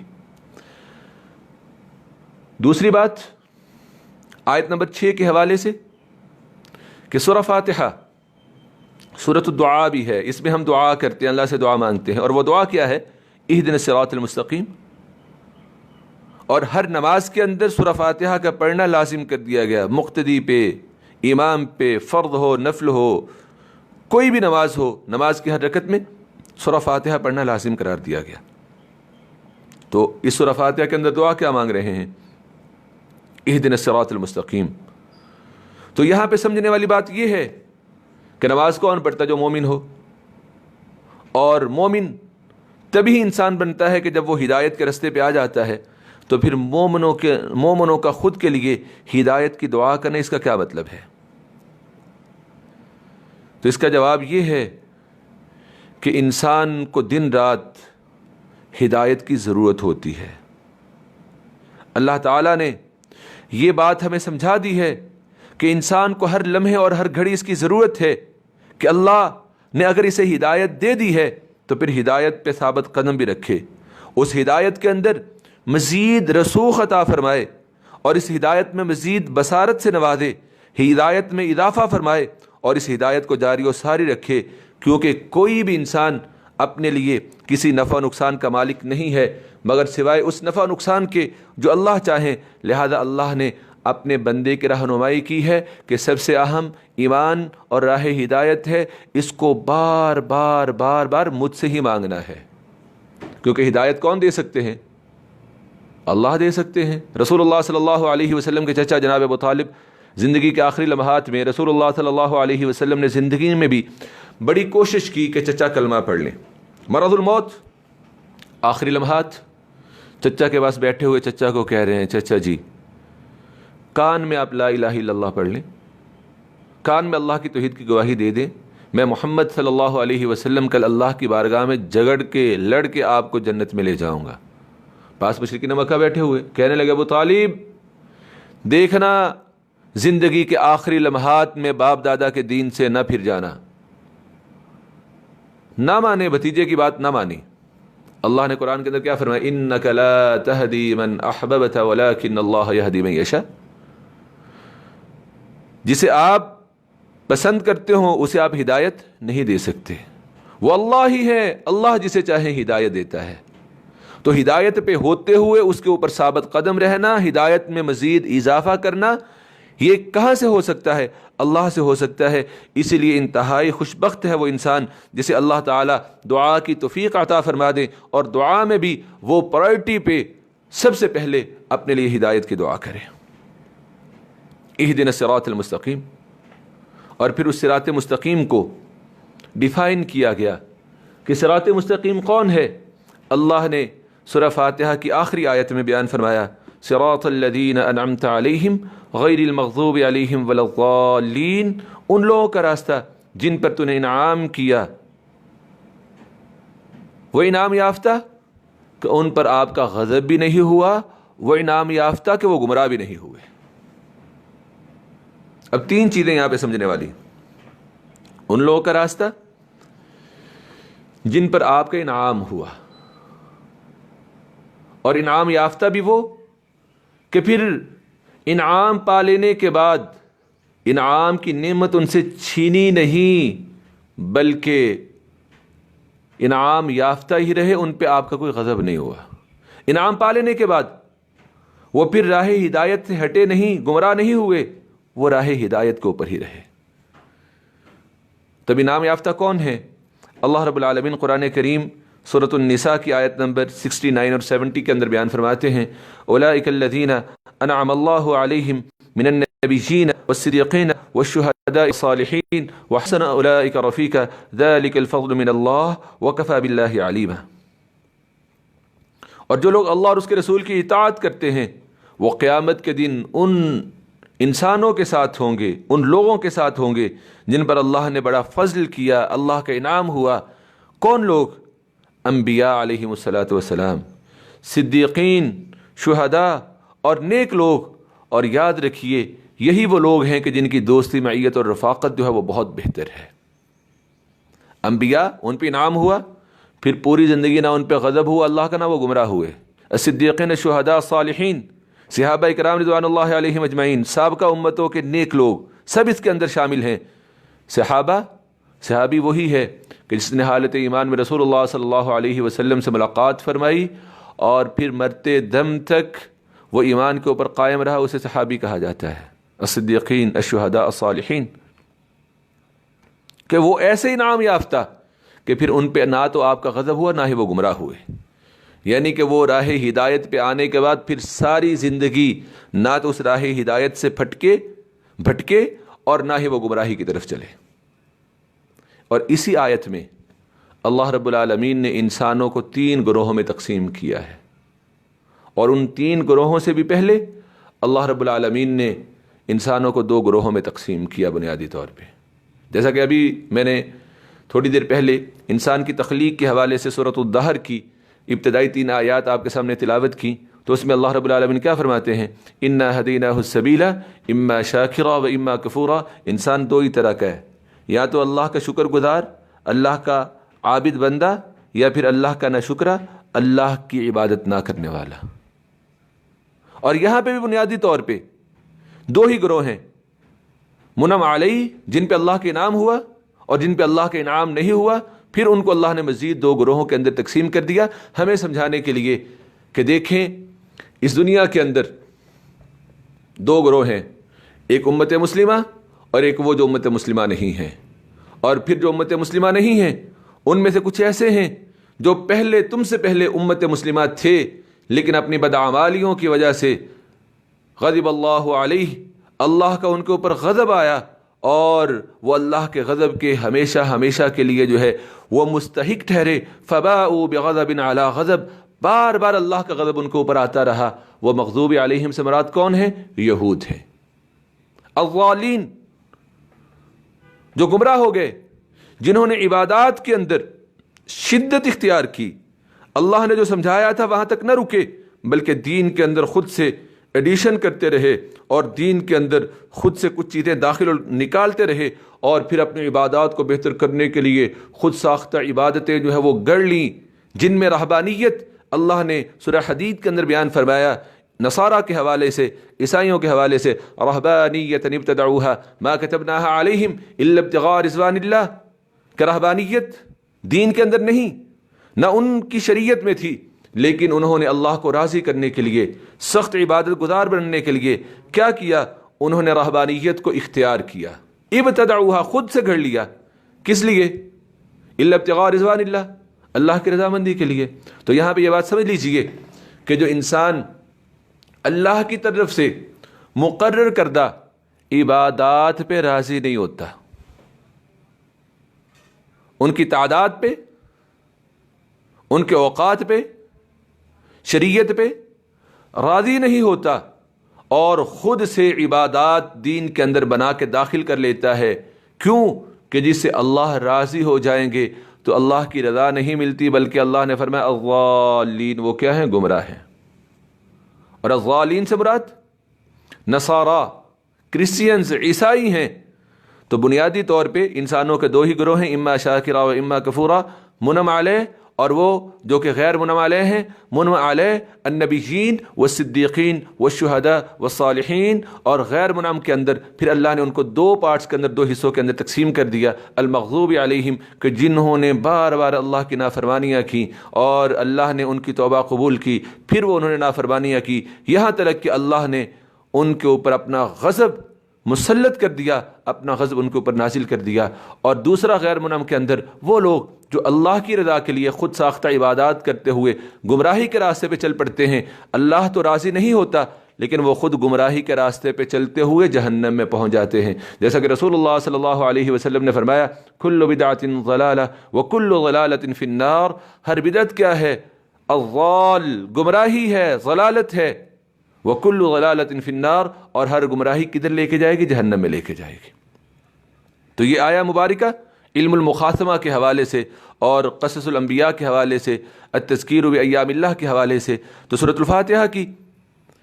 دوسری بات آیت نمبر 6 کے حوالے سے کہ سورہ فاتحہ سورۃ الدعاء بھی ہے، اس میں ہم دعا کرتے ہیں، اللہ سے دعا مانگتے ہیں، اور وہ دعا کیا ہے؟ اہدنا الصراط المستقیم. اور ہر نماز کے اندر سورہ فاتحہ کا پڑھنا لازم کر دیا گیا، مقتدی پہ، امام پہ، فرض ہو، نفل ہو، کوئی بھی نماز ہو، نماز کی ہر رکعت میں سورہ فاتحہ پڑھنا لازم قرار دیا گیا. تو اس سورہ فاتحہ کے اندر دعا کیا مانگ رہے ہیں؟ اہدنا الصراط المستقیم. تو یہاں پہ سمجھنے والی بات یہ ہے کہ نماز کون پڑھتا ہے؟ جو مومن ہو. اور مومن تبھی انسان بنتا ہے کہ جب وہ ہدایت کے رستے پہ آ جاتا ہے. تو پھر مومنوں کا خود کے لیے ہدایت کی دعا کرنا، اس کا کیا مطلب ہے؟ تو اس کا جواب یہ ہے کہ انسان کو دن رات ہدایت کی ضرورت ہوتی ہے. اللہ تعالیٰ نے یہ بات ہمیں سمجھا دی ہے کہ انسان کو ہر لمحے اور ہر گھڑی اس کی ضرورت ہے کہ اللہ نے اگر اسے ہدایت دے دی ہے تو پھر ہدایت پہ ثابت قدم بھی رکھے، اس ہدایت کے اندر مزید رسوخ عطا فرمائے، اور اس ہدایت میں مزید بصارت سے نوازے، ہدایت میں اضافہ فرمائے، اور اس ہدایت کو جاری و ساری رکھے. کیونکہ کوئی بھی انسان اپنے لیے کسی نفع نقصان کا مالک نہیں ہے مگر سوائے اس نفع نقصان کے جو اللہ چاہیں. لہذا اللہ نے اپنے بندے کی رہنمائی کی ہے کہ سب سے اہم ایمان اور راہ ہدایت ہے، اس کو بار بار بار بار مجھ سے ہی مانگنا ہے. کیونکہ ہدایت کون دے سکتے ہیں؟ اللہ دے سکتے ہیں. رسول اللہ صلی اللہ علیہ وسلم کے چچا جناب ابو طالب زندگی کے آخری لمحات میں رسول اللہ صلی اللہ علیہ وسلم نے زندگی میں بھی بڑی کوشش کی کہ چچا کلمہ پڑھ لیں. مرض الموت، آخری لمحات، چچا کے پاس بیٹھے ہوئے چچا کو کہہ رہے ہیں، چچا جی کان میں آپ لا الہ الا اللہ پڑھ لیں، کان میں اللہ کی توحید کی گواہی دے دیں، میں محمد صلی اللہ علیہ وسلم کل اللہ کی بارگاہ میں جگڑ کے لڑ کے آپ کو جنت میں لے جاؤں گا. پاس مشرکین مکہ بیٹھے ہوئے کہنے لگے ابو طالب دیکھنا زندگی کے آخری لمحات میں باپ دادا کے دین سے نہ پھر جانا، نہ مانے، بھتیجے کی بات نہ مانی۔ اللہ نے قرآن کے اندر کیا فرمایا؟ انک لا تہدی من احببت ولکن اللہ یہدی من یشاء۔ جسے آپ پسند کرتے ہو اسے آپ ہدایت نہیں دے سکتے، وہ اللہ ہی ہے، اللہ جسے چاہے ہدایت دیتا ہے۔ تو ہدایت پہ ہوتے ہوئے اس کے اوپر ثابت قدم رہنا، ہدایت میں مزید اضافہ کرنا، یہ کہاں سے ہو سکتا ہے؟ اللہ سے ہو سکتا ہے۔ اسی لیے انتہائی خوش بخت ہے وہ انسان جسے اللہ تعالیٰ دعا کی توفیق عطا فرما دے، اور دعا میں بھی وہ پرائرٹی پہ سب سے پہلے اپنے لیے ہدایت کی دعا کرے۔ اہدنا الصراط المستقیم، اور پھر اس صراط مستقیم کو ڈیفائن کیا گیا کہ صراط مستقیم کون ہے؟ اللہ نے سورہ فاتحہ کی آخری آیت میں بیان فرمایا، صراط الذین انعمت علیہم غیر المغضوب علیہم ولا الضالین، ان لوگوں کا راستہ جن پر تو نے انعام کیا۔ وہ انعام یافتہ کہ ان پر آپ کا غضب بھی نہیں ہوا، وہ انعام یافتہ کہ وہ گمراہ بھی نہیں ہوئے۔ اب تین چیزیں یہاں پہ سمجھنے والی، ان لوگوں کا راستہ جن پر آپ کا انعام ہوا، اور انعام یافتہ بھی وہ کہ پھر انعام پا لینے کے بعد انعام کی نعمت ان سے چھینی نہیں، بلکہ انعام یافتہ ہی رہے، ان پہ آپ کا کوئی غضب نہیں ہوا۔ انعام پا لینے کے بعد وہ پھر راہ ہدایت سے ہٹے نہیں، گمراہ نہیں ہوئے، وہ راہ ہدایت کے اوپر ہی رہے۔ تب انعام یافتہ کون ہے؟ اللہ رب العالمین قرآن کریم سورۃ النساء کی آیت نمبر 69 اور 70 کے اندر بیان فرماتے ہیں، اولئک الذین انعم اللہ علیہم من النبیین والصدیقین والشہداء والصالحین وحسن اولئک رفیقا ذلک الفضل من اللہ وکفی باللہ علیما۔ اور جو لوگ اللہ اور اس کے رسول کی اطاعت کرتے ہیں وہ قیامت کے دن ان انسانوں کے ساتھ ہوں گے، ان لوگوں کے ساتھ ہوں گے جن پر اللہ نے بڑا فضل کیا، اللہ کا انعام ہوا۔ کون لوگ؟ انبیاء علیہم الصلاۃ والسلام، صدیقین، شہداء اور نیک لوگ۔ اور یاد رکھیے یہی وہ لوگ ہیں کہ جن کی دوستی، معیت اور رفاقت جو ہے وہ بہت بہتر ہے۔ انبیاء، ان پہ انعام ہوا، پھر پوری زندگی نہ ان پہ غضب ہوا اللہ کا، نہ وہ گمراہ ہوئے۔ الصدیقین، الشہداء، الصالحین، صحابہ کرام رضوان اللہ علیہم اجمعین، سابقہ امتوں کے نیک لوگ، سب اس کے اندر شامل ہیں۔ صحابی وہی ہے کہ جس نے حالت ایمان میں رسول اللہ صلی اللہ علیہ وسلم سے ملاقات فرمائی اور پھر مرتے دم تک وہ ایمان کے اوپر قائم رہا، اسے صحابی کہا جاتا ہے۔ الصدیقین، الشہداء، الصالحین، کہ وہ ایسے انعام یافتہ کہ پھر ان پہ نہ تو آپ کا غضب ہوا، نہ ہی وہ گمراہ ہوئے۔ یعنی کہ وہ راہ ہدایت پہ آنے کے بعد پھر ساری زندگی نہ تو اس راہ ہدایت سے بھٹکے اور نہ ہی وہ گمراہی کی طرف چلے۔ اور اسی آیت میں اللہ رب العالمین نے انسانوں کو 3 گروہوں میں تقسیم کیا ہے، اور ان 3 گروہوں سے بھی پہلے اللہ رب العالمین نے انسانوں کو 2 گروہوں میں تقسیم کیا بنیادی طور پہ۔ جیسا کہ ابھی میں نے تھوڑی دیر پہلے انسان کی تخلیق کے حوالے سے سورۃ الدہر کی ابتدائی 3 آیات آپ کے سامنے تلاوت کی، تو اس میں اللہ رب العالمین کیا فرماتے ہیں؟ انا ہدیناہ السبیل اما شاکرا و اما کفورا۔ انسان 2 ہی طرح کا ہے، یا تو اللہ کا شکر گزار، اللہ کا عابد بندہ، یا پھر اللہ کا ناشکرا، اللہ کی عبادت نہ کرنے والا۔ اور یہاں پہ بھی بنیادی طور پہ 2 ہی گروہ ہیں، منعم علیہ جن پہ اللہ کا انعام ہوا، اور جن پہ اللہ کا انعام نہیں ہوا۔ پھر ان کو اللہ نے مزید 2 گروہوں کے اندر تقسیم کر دیا، ہمیں سمجھانے کے لیے کہ دیکھیں اس دنیا کے اندر 2 گروہ ہیں، ایک امت مسلمہ اور ایک وہ جو امت مسلمہ نہیں ہیں۔ اور پھر جو امت مسلمہ نہیں ہیں ان میں سے کچھ ایسے ہیں جو تم سے پہلے امت مسلمہ تھے، لیکن اپنی بدعمالیوں کی وجہ سے غضب اللہ علیہ، اللہ کا ان کے اوپر غضب آیا، اور وہ اللہ کے غضب کے ہمیشہ کے لیے جو ہے وہ مستحق ٹھہرے۔ فباؤوا بغضب علی غضب، بار بار اللہ کا غضب ان کے اوپر آتا رہا۔ وہ مغضوب علیہم سے مراد کون ہے؟ یہود ہیں۔ الضالین، جو گمراہ ہو گئے، جنہوں نے عبادات کے اندر شدت اختیار کی، اللہ نے جو سمجھایا تھا وہاں تک نہ رکے، بلکہ دین کے اندر خود سے ایڈیشن کرتے رہے اور دین کے اندر خود سے کچھ چیزیں داخل اور نکالتے رہے اور پھر اپنی عبادات کو بہتر کرنے کے لیے خود ساختہ عبادتیں جو ہے وہ گڑھ لیں، جن میں رہبانیت اللہ نے سورہ حدید کے اندر بیان فرمایا، نصارہ کے حوالے سے، عیسائیوں کے حوالے سے، رہبانیۃ ابتدعوها ما كتبناها علیہم الا ابتغاء رضوان اللہ، کہ رہبانیت دین کے اندر نہیں، نہ ان کی شریعت میں تھی، لیکن انہوں نے اللہ کو راضی کرنے کے لیے، سخت عبادت گزار بننے کے لیے کیا کیا؟ انہوں نے رہبانیت کو اختیار کیا، ابتدعوها خود سے گھڑ لیا، کس لیے؟ الا ابتغاء رضوان اللہ، اللہ کی رضامندی کے لیے۔ تو یہاں پہ یہ بات سمجھ لیجئے کہ جو انسان اللہ کی طرف سے مقرر کردہ عبادات پہ راضی نہیں ہوتا، ان کی تعداد پہ، ان کے اوقات پہ، شریعت پہ راضی نہیں ہوتا اور خود سے عبادات دین کے اندر بنا کے داخل کر لیتا ہے، کیوں کہ جس سے اللہ راضی ہو جائیں گے تو اللہ کی رضا نہیں ملتی، بلکہ اللہ نے فرمایا الضالین، وہ کیا ہیں؟ گمراہ ہیں۔ اور الضالین سے مراد نصارہ، کرسچینز، عیسائی ہیں۔ تو بنیادی طور پہ انسانوں کے دو ہی گروہ ہیں، اما شاکرہ و اما کفورہ، منعم علیہ اور وہ جو کہ غیر منعم علیہ ہیں۔ منعم علیہ النبیین والصدیقین والشہداء والصالحین، اور غیر منعم کے اندر پھر اللہ نے ان کو دو پارٹس کے اندر، دو حصوں کے اندر تقسیم کر دیا، المغضوب علیہم، کہ جنہوں نے بار بار اللہ کی نافرمانیاں کی اور اللہ نے ان کی توبہ قبول کی، پھر وہ انہوں نے نافرمانیاں کی، یہاں تک کہ اللہ نے ان کے اوپر اپنا غضب مسلط کر دیا، اپنا غضب ان کے اوپر نازل کر دیا۔ اور دوسرا غیر منعم کے اندر وہ لوگ جو اللہ کی رضا کے لیے خود ساختہ عبادات کرتے ہوئے گمراہی کے راستے پہ چل پڑتے ہیں، اللہ تو راضی نہیں ہوتا لیکن وہ خود گمراہی کے راستے پہ چلتے ہوئے جہنم میں پہنچ جاتے ہیں۔ جیسا کہ رسول اللہ صلی اللہ علیہ وسلم نے فرمایا، کل بدعۃ ضلالہ وکل ضلالۃ فی النار، ہر بدعت کیا ہے؟ الضال، گمراہی ہے، ضلالت ہے، وَكُلُّ ضَلَالَةٍ فِي النَّارِ، اور ہر گمراہی کدھر لے کے جائے گی؟ جہنم میں لے کے جائے گی۔ تو یہ آیہ مبارکہ علم المخاصمہ کے حوالے سے اور قصص الانبیاء کے حوالے سے، التذکیر بایام اللہ کے حوالے سے، تو سورۃ الفاتحہ کی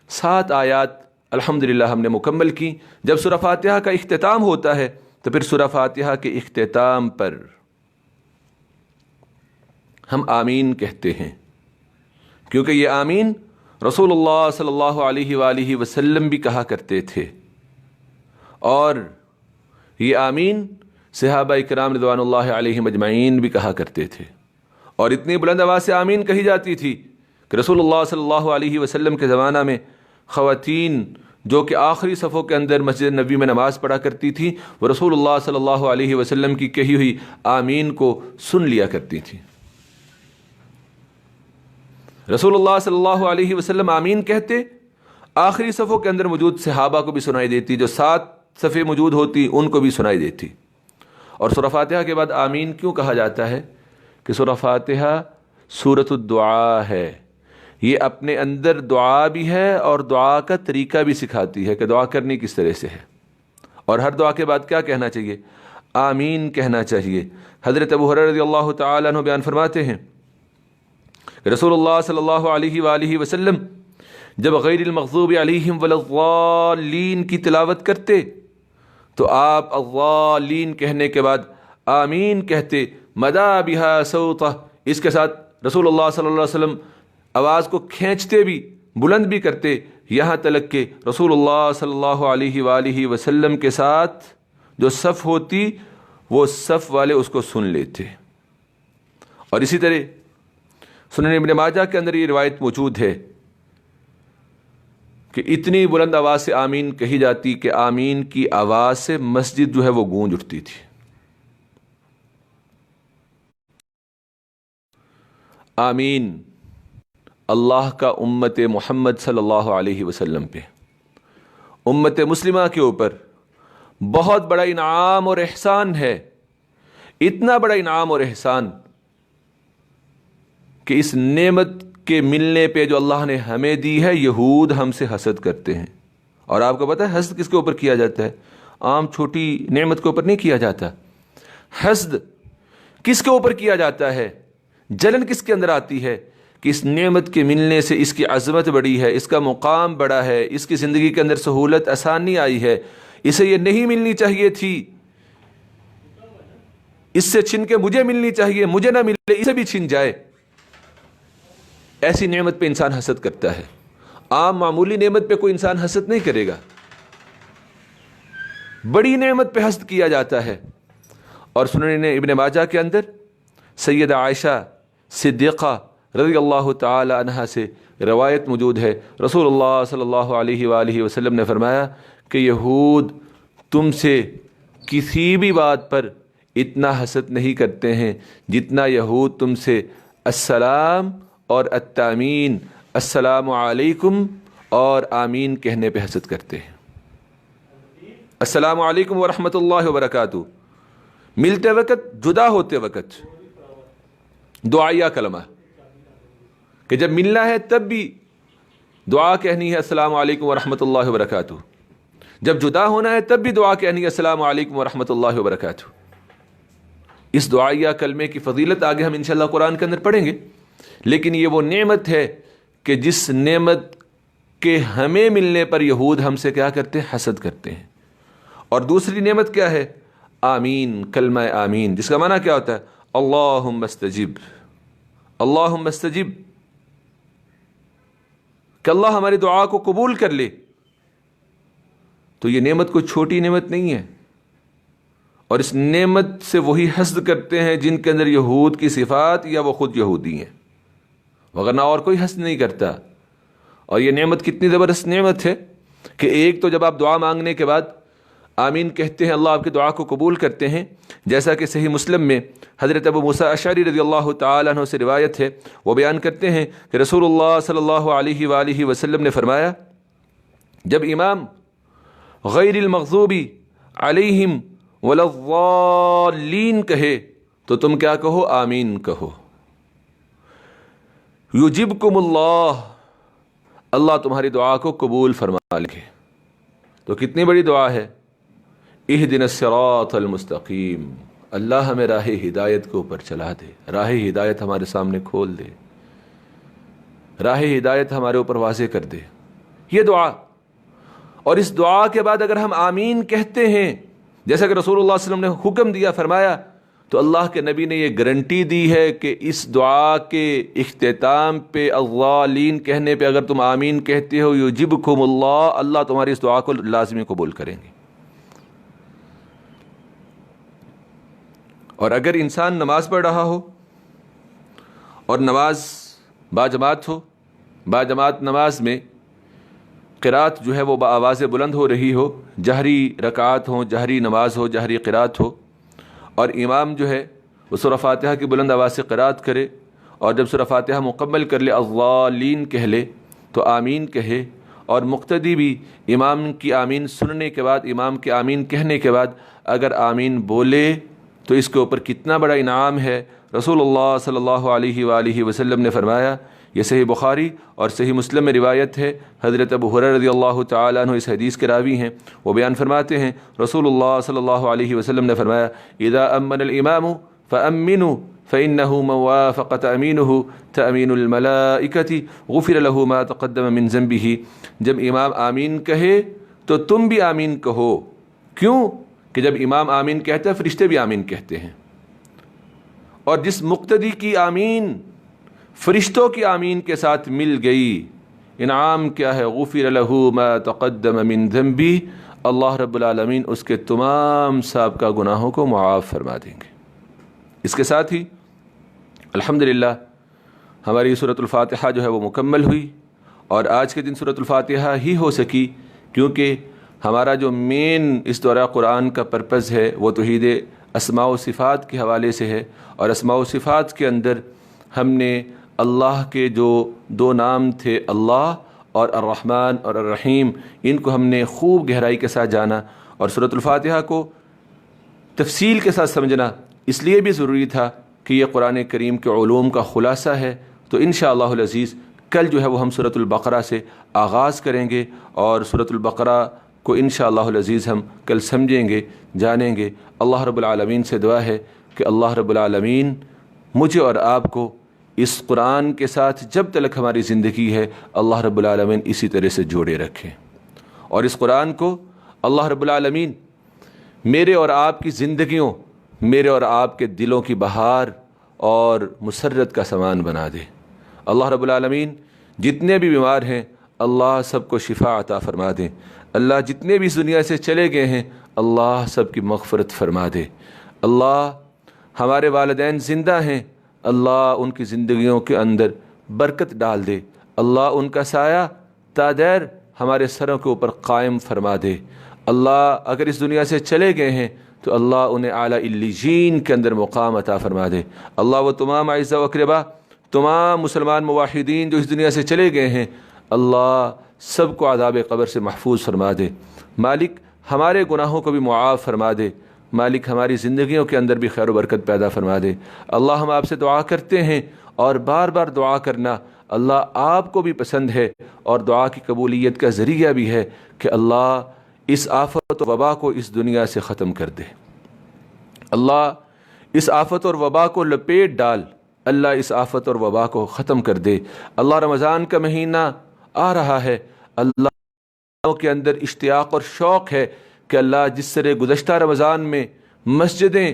7 آیات الحمدللہ ہم نے مکمل کی۔ جب سورہ فاتحہ کا اختتام ہوتا ہے تو پھر سورہ فاتحہ کے اختتام پر ہم آمین کہتے ہیں، کیونکہ یہ آمین رسول اللہ صلی اللہ علیہ وآلہ وسلم بھی کہا کرتے تھے، اور یہ آمین صحابہ کرام رضوان اللہ علیہم اجمعین بھی کہا کرتے تھے، اور اتنی بلند آواز سے آمین کہی جاتی تھی کہ رسول اللہ صلی اللہ علیہ وسلم کے زمانہ میں خواتین جو کہ آخری صفوں کے اندر مسجد نبوی میں نماز پڑھا کرتی تھیں، وہ رسول اللہ صلی اللہ علیہ وسلم کی کہی ہوئی آمین کو سن لیا کرتی تھیں۔ رسول اللہ صلی اللہ علیہ وسلم آمین کہتے، آخری صفوں کے اندر موجود صحابہ کو بھی سنائی دیتی، جو 7 صفیں موجود ہوتی ان کو بھی سنائی دیتی۔ اور سورہ فاتحہ کے بعد آمین کیوں کہا جاتا ہے؟ کہ سورہ فاتحہ سورۃ الدعاء ہے، یہ اپنے اندر دعا بھی ہے اور دعا کا طریقہ بھی سکھاتی ہے کہ دعا کرنی کس طرح سے ہے، اور ہر دعا کے بعد کیا کہنا چاہیے؟ آمین کہنا چاہیے۔ حضرت ابو ہریرہ رضی اللہ تعالیٰ عنہ بیان فرماتے ہیں کہ رسول اللہ صلی اللہ علیہ وآلہ وسلم جب غیر المغضوب علیہم ولا الضالین کی تلاوت کرتے تو آپ الضالین کہنے کے بعد آمین کہتے، مدا بہا صوتہ، اس کے ساتھ رسول اللہ صلی اللہ علیہ وسلم آواز کو کھینچتے بھی، بلند بھی کرتے، یہاں تک کہ رسول اللہ صلی اللہ علیہ وآلہ وسلم کے ساتھ جو صف ہوتی وہ صف والے اس کو سن لیتے۔ اور اسی طرح سنن ابن ماجہ کے اندر یہ روایت موجود ہے کہ اتنی بلند آواز سے آمین کہی جاتی کہ آمین کی آواز سے مسجد جو ہے وہ گونج اٹھتی تھی۔ آمین اللہ کا امت محمد صلی اللہ علیہ وسلم پہ، امت مسلمہ کے اوپر بہت بڑا انعام اور احسان ہے، اتنا بڑا انعام اور احسان کہ اس نعمت کے ملنے پہ جو اللہ نے ہمیں دی ہے، یہود ہم سے حسد کرتے ہیں۔ اور آپ کو پتہ ہے حسد کس کے اوپر کیا جاتا ہے؟ عام چھوٹی نعمت کے اوپر نہیں کیا جاتا، حسد کس کے اوپر کیا جاتا ہے؟ جلن کس کے اندر آتی ہے؟ کہ اس نعمت کے ملنے سے اس کی عظمت بڑی ہے، اس کا مقام بڑا ہے، اس کی زندگی کے اندر سہولت آسانی آئی ہے، اسے یہ نہیں ملنی چاہیے تھی، اس سے چھن کے مجھے ملنی چاہیے، مجھے نہ ملے اسے بھی چھن جائے، ایسی نعمت پہ انسان حسد کرتا ہے۔ عام معمولی نعمت پہ کوئی انسان حسد نہیں کرے گا، بڑی نعمت پہ حسد کیا جاتا ہے۔ اور سنن ابن ماجہ کے اندر سیدہ عائشہ صدیقہ رضی اللہ تعالی عنہا سے روایت موجود ہے، رسول اللہ صلی اللہ علیہ وآلہ وسلم نے فرمایا کہ یہود تم سے کسی بھی بات پر اتنا حسد نہیں کرتے ہیں جتنا یہود تم سے السلام اور التامین، السلام علیکم اور آمین کہنے پہ حسد کرتے ہیں۔ السلام علیکم ورحمۃ اللہ وبرکاتہ ملتے وقت، جدا ہوتے وقت دعائیہ کلمہ کہ جب ملنا ہے تب بھی دعا کہنی ہے السلام علیکم ورحمۃ اللہ وبرکاتہ، جب جدا ہونا ہے تب بھی دعا کہنی ہے السلام علیکم ورحمۃ اللہ وبرکاتہ۔ اس دعائیہ کلمے کی فضیلت آگے ہم انشاءاللہ قرآن کے اندر پڑھیں گے، لیکن یہ وہ نعمت ہے کہ جس نعمت کے ہمیں ملنے پر یہود ہم سے کیا کرتے ہیں؟ حسد کرتے ہیں۔ اور دوسری نعمت کیا ہے؟ آمین، کلمہ آمین، جس کا معنی کیا ہوتا ہے؟ اللہم استجب، اللہم استجب، کہ اللہ ہماری دعا کو قبول کر لے۔ تو یہ نعمت کوئی چھوٹی نعمت نہیں ہے، اور اس نعمت سے وہی حسد کرتے ہیں جن کے اندر یہود کی صفات یا وہ خود یہودی ہیں، وغیرہ اور کوئی حسد نہیں کرتا۔ اور یہ نعمت کتنی زبردست نعمت ہے کہ ایک تو جب آپ دعا مانگنے کے بعد آمین کہتے ہیں، اللہ آپ کی دعا کو قبول کرتے ہیں، جیسا کہ صحیح مسلم میں حضرت ابو موسیٰ اشعری رضی اللہ تعالیٰ عنہ سے روایت ہے، وہ بیان کرتے ہیں کہ رسول اللہ صلی اللہ علیہ وآلہ وسلم نے فرمایا، جب امام غیر المغضوب علیہم ولا الضالین کہے تو تم کیا کہو؟ آمین کہو۔ یجبکم اللہ، اللہ تمہاری دعا کو قبول فرما لے۔ تو کتنی بڑی دعا ہے، اہدنا الصراط المستقیم، اللہ ہمیں راہ ہدایت کے اوپر چلا دے، راہ ہدایت ہمارے سامنے کھول دے، راہ ہدایت ہمارے اوپر واضح کر دے، یہ دعا۔ اور اس دعا کے بعد اگر ہم آمین کہتے ہیں جیسا کہ رسول اللہ صلی اللہ علیہ وسلم نے حکم دیا، فرمایا، تو اللہ کے نبی نے یہ گارنٹی دی ہے کہ اس دعا کے اختتام پہ الضالین کہنے پہ اگر تم آمین کہتے ہو، یجبکم اللہ، اللہ تمہاری اس دعا کو لازمی قبول کریں گے۔ اور اگر انسان نماز پڑھ رہا ہو اور نماز باجماعت ہو، باجماعت نماز میں قرات جو ہے وہ بآواز بلند ہو رہی ہو، جہری رکعات ہوں، جہری نماز ہو، جہری قرات ہو، اور امام جو ہے وہ سورہ فاتحہ کی بلند آواز سے قرات کرے، اور جب سورہ فاتحہ مکمل کر لے الضالین کہہ لے تو آمین کہے، اور مقتدی بھی امام کی آمین سننے کے بعد، امام کے آمین کہنے کے بعد اگر آمین بولے تو اس کے اوپر کتنا بڑا انعام ہے۔ رسول اللہ صلی اللہ علیہ وآلہ وسلم نے فرمایا، یہ صحیح بخاری اور صحیح مسلم میں روایت ہے، حضرت ابو ہریرہ رضی اللہ تعالیٰ عنہ اس حدیث کے راوی ہیں، وہ بیان فرماتے ہیں، رسول اللہ صلی اللہ علیہ وسلم نے فرمایا، اذا امن الامام فامنوا فانه من وافق تامینه تامین الملائکۃ غفر له ما تقدم من ذنبه، جب امام آمین کہے تو تم بھی آمین کہو۔ کیوں؟ کہ جب امام آمین کہتا ہے فرشتے بھی آمین کہتے ہیں، اور جس مقتدی کی آمین فرشتوں کی آمین کے ساتھ مل گئی، انعام کیا ہے؟ غفر له ما تقدم من ذنبی، اللہ رب العالمین اس کے تمام سابقہ گناہوں کو معاف فرما دیں گے۔ اس کے ساتھ ہی الحمدللہ ہماری سورۃ الفاتحہ جو ہے وہ مکمل ہوئی، اور آج کے دن سورۃ الفاتحہ ہی ہو سکی کیونکہ ہمارا جو مین اس دورہ قرآن کا پرپز ہے وہ توحید اسماء و صفات کے حوالے سے ہے، اور اسماء و صفات کے اندر ہم نے اللہ کے جو دو نام تھے اللہ اور الرحمن اور الرحیم، ان کو ہم نے خوب گہرائی کے ساتھ جانا، اور سورۃ الفاتحہ کو تفصیل کے ساتھ سمجھنا اس لیے بھی ضروری تھا کہ یہ قرآن کریم کے علوم کا خلاصہ ہے۔ تو انشاءاللہ العزیز کل جو ہے وہ ہم سورۃ البقرہ سے آغاز کریں گے، اور سورۃ البقرہ کو انشاءاللہ العزیز ہم کل سمجھیں گے، جانیں گے۔ اللہ رب العالمین سے دعا ہے کہ اللہ رب العالمین مجھے اور آپ کو اس قرآن کے ساتھ جب تک ہماری زندگی ہے اللہ رب العالمین اسی طرح سے جوڑے رکھیں، اور اس قرآن کو اللہ رب العالمین میرے اور آپ کی زندگیوں، میرے اور آپ کے دلوں کی بہار اور مسرت کا سامان بنا دے۔ اللہ رب العالمین جتنے بھی بیمار ہیں اللہ سب کو شفا عطا فرما دے۔ اللہ جتنے بھی اس دنیا سے چلے گئے ہیں اللہ سب کی مغفرت فرما دے۔ اللہ ہمارے والدین زندہ ہیں، اللہ ان کی زندگیوں کے اندر برکت ڈال دے۔ اللہ ان کا سایہ تا دیر ہمارے سروں کے اوپر قائم فرما دے۔ اللہ اگر اس دنیا سے چلے گئے ہیں تو اللہ انہیں اعلیٰ علیین کے اندر مقام عطا فرما دے۔ اللہ وہ تمام اعزاء و اقربا، تمام مسلمان موحدین جو اس دنیا سے چلے گئے ہیں اللہ سب کو عذاب قبر سے محفوظ فرما دے۔ مالک ہمارے گناہوں کو بھی معاف فرما دے۔ مالک ہماری زندگیوں کے اندر بھی خیر و برکت پیدا فرما دے۔ اللہ ہم آپ سے دعا کرتے ہیں، اور بار بار دعا کرنا اللہ آپ کو بھی پسند ہے اور دعا کی قبولیت کا ذریعہ بھی ہے کہ اللہ اس آفت و وبا کو اس دنیا سے ختم کر دے۔ اللہ اس آفت اور وبا کو لپیٹ ڈال، اللہ اس آفت اور وبا کو ختم کر دے۔ اللہ رمضان کا مہینہ آ رہا ہے، اللہ کے اندر اشتیاق اور شوق ہے کہ اللہ جس طرح گزشتہ رمضان میں مسجدیں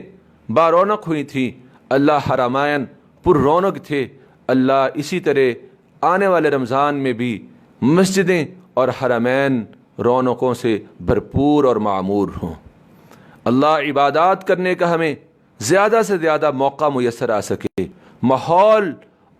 بارونق ہوئی تھیں، اللہ حرمین پر رونق تھے، اللہ اسی طرح آنے والے رمضان میں بھی مسجدیں اور حرمین رونقوں سے بھرپور اور معمور ہوں۔ اللہ عبادات کرنے کا ہمیں زیادہ سے زیادہ موقع میسر آ سکے، ماحول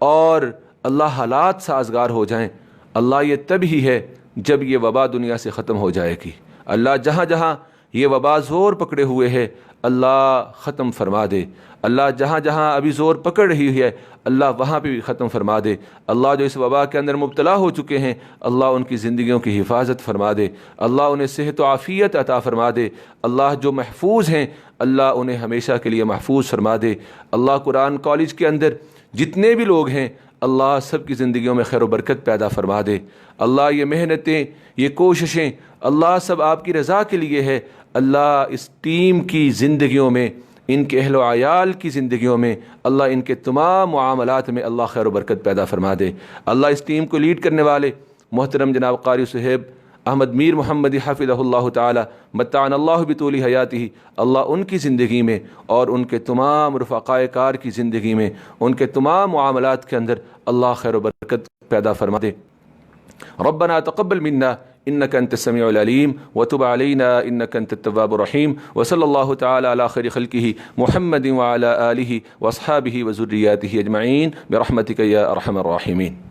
اور اللہ حالات سازگار ہو جائیں۔ اللہ یہ تب ہی ہے جب یہ وبا دنیا سے ختم ہو جائے گی۔ اللہ جہاں جہاں یہ وبا زور پکڑے ہوئے ہے اللہ ختم فرما دے۔ اللہ جہاں جہاں ابھی زور پکڑ رہی ہے اللہ وہاں پہ بھی ختم فرما دے۔ اللہ جو اس وبا کے اندر مبتلا ہو چکے ہیں اللہ ان کی زندگیوں کی حفاظت فرما دے۔ اللہ انہیں صحت و عافیت عطا فرما دے۔ اللہ جو محفوظ ہیں اللہ انہیں ہمیشہ کے لیے محفوظ فرما دے۔ اللہ قرآن کالج کے اندر جتنے بھی لوگ ہیں اللہ سب کی زندگیوں میں خیر و برکت پیدا فرما دے۔ اللہ یہ محنتیں، یہ کوششیں اللہ سب آپ کی رضا کے لیے ہے۔ اللہ اس ٹیم کی زندگیوں میں، ان کے اہل و عیال کی زندگیوں میں اللہ ان کے تمام معاملات میں اللہ خیر و برکت پیدا فرما دے۔ اللہ اس ٹیم کو لیڈ کرنے والے محترم جناب قاری صہیب احمد میر محمدی حفظہ اللہ تعالی متعنا اللہ بطول حیاتہ، اللہ ان کی زندگی میں اور ان کے تمام رفقائے کار کی زندگی میں، ان کے تمام معاملات کے اندر اللہ خیر و برکت پیدا فرما دے۔ ربنا تقبل منا انك انت السميع العليم وتب علينا انك انت التواب الرحيم، وصلى الله تعالى على خير خلقه محمد وعلى آله واصحابه وذرياته اجمعين برحمتك يا ارحم الراحمين۔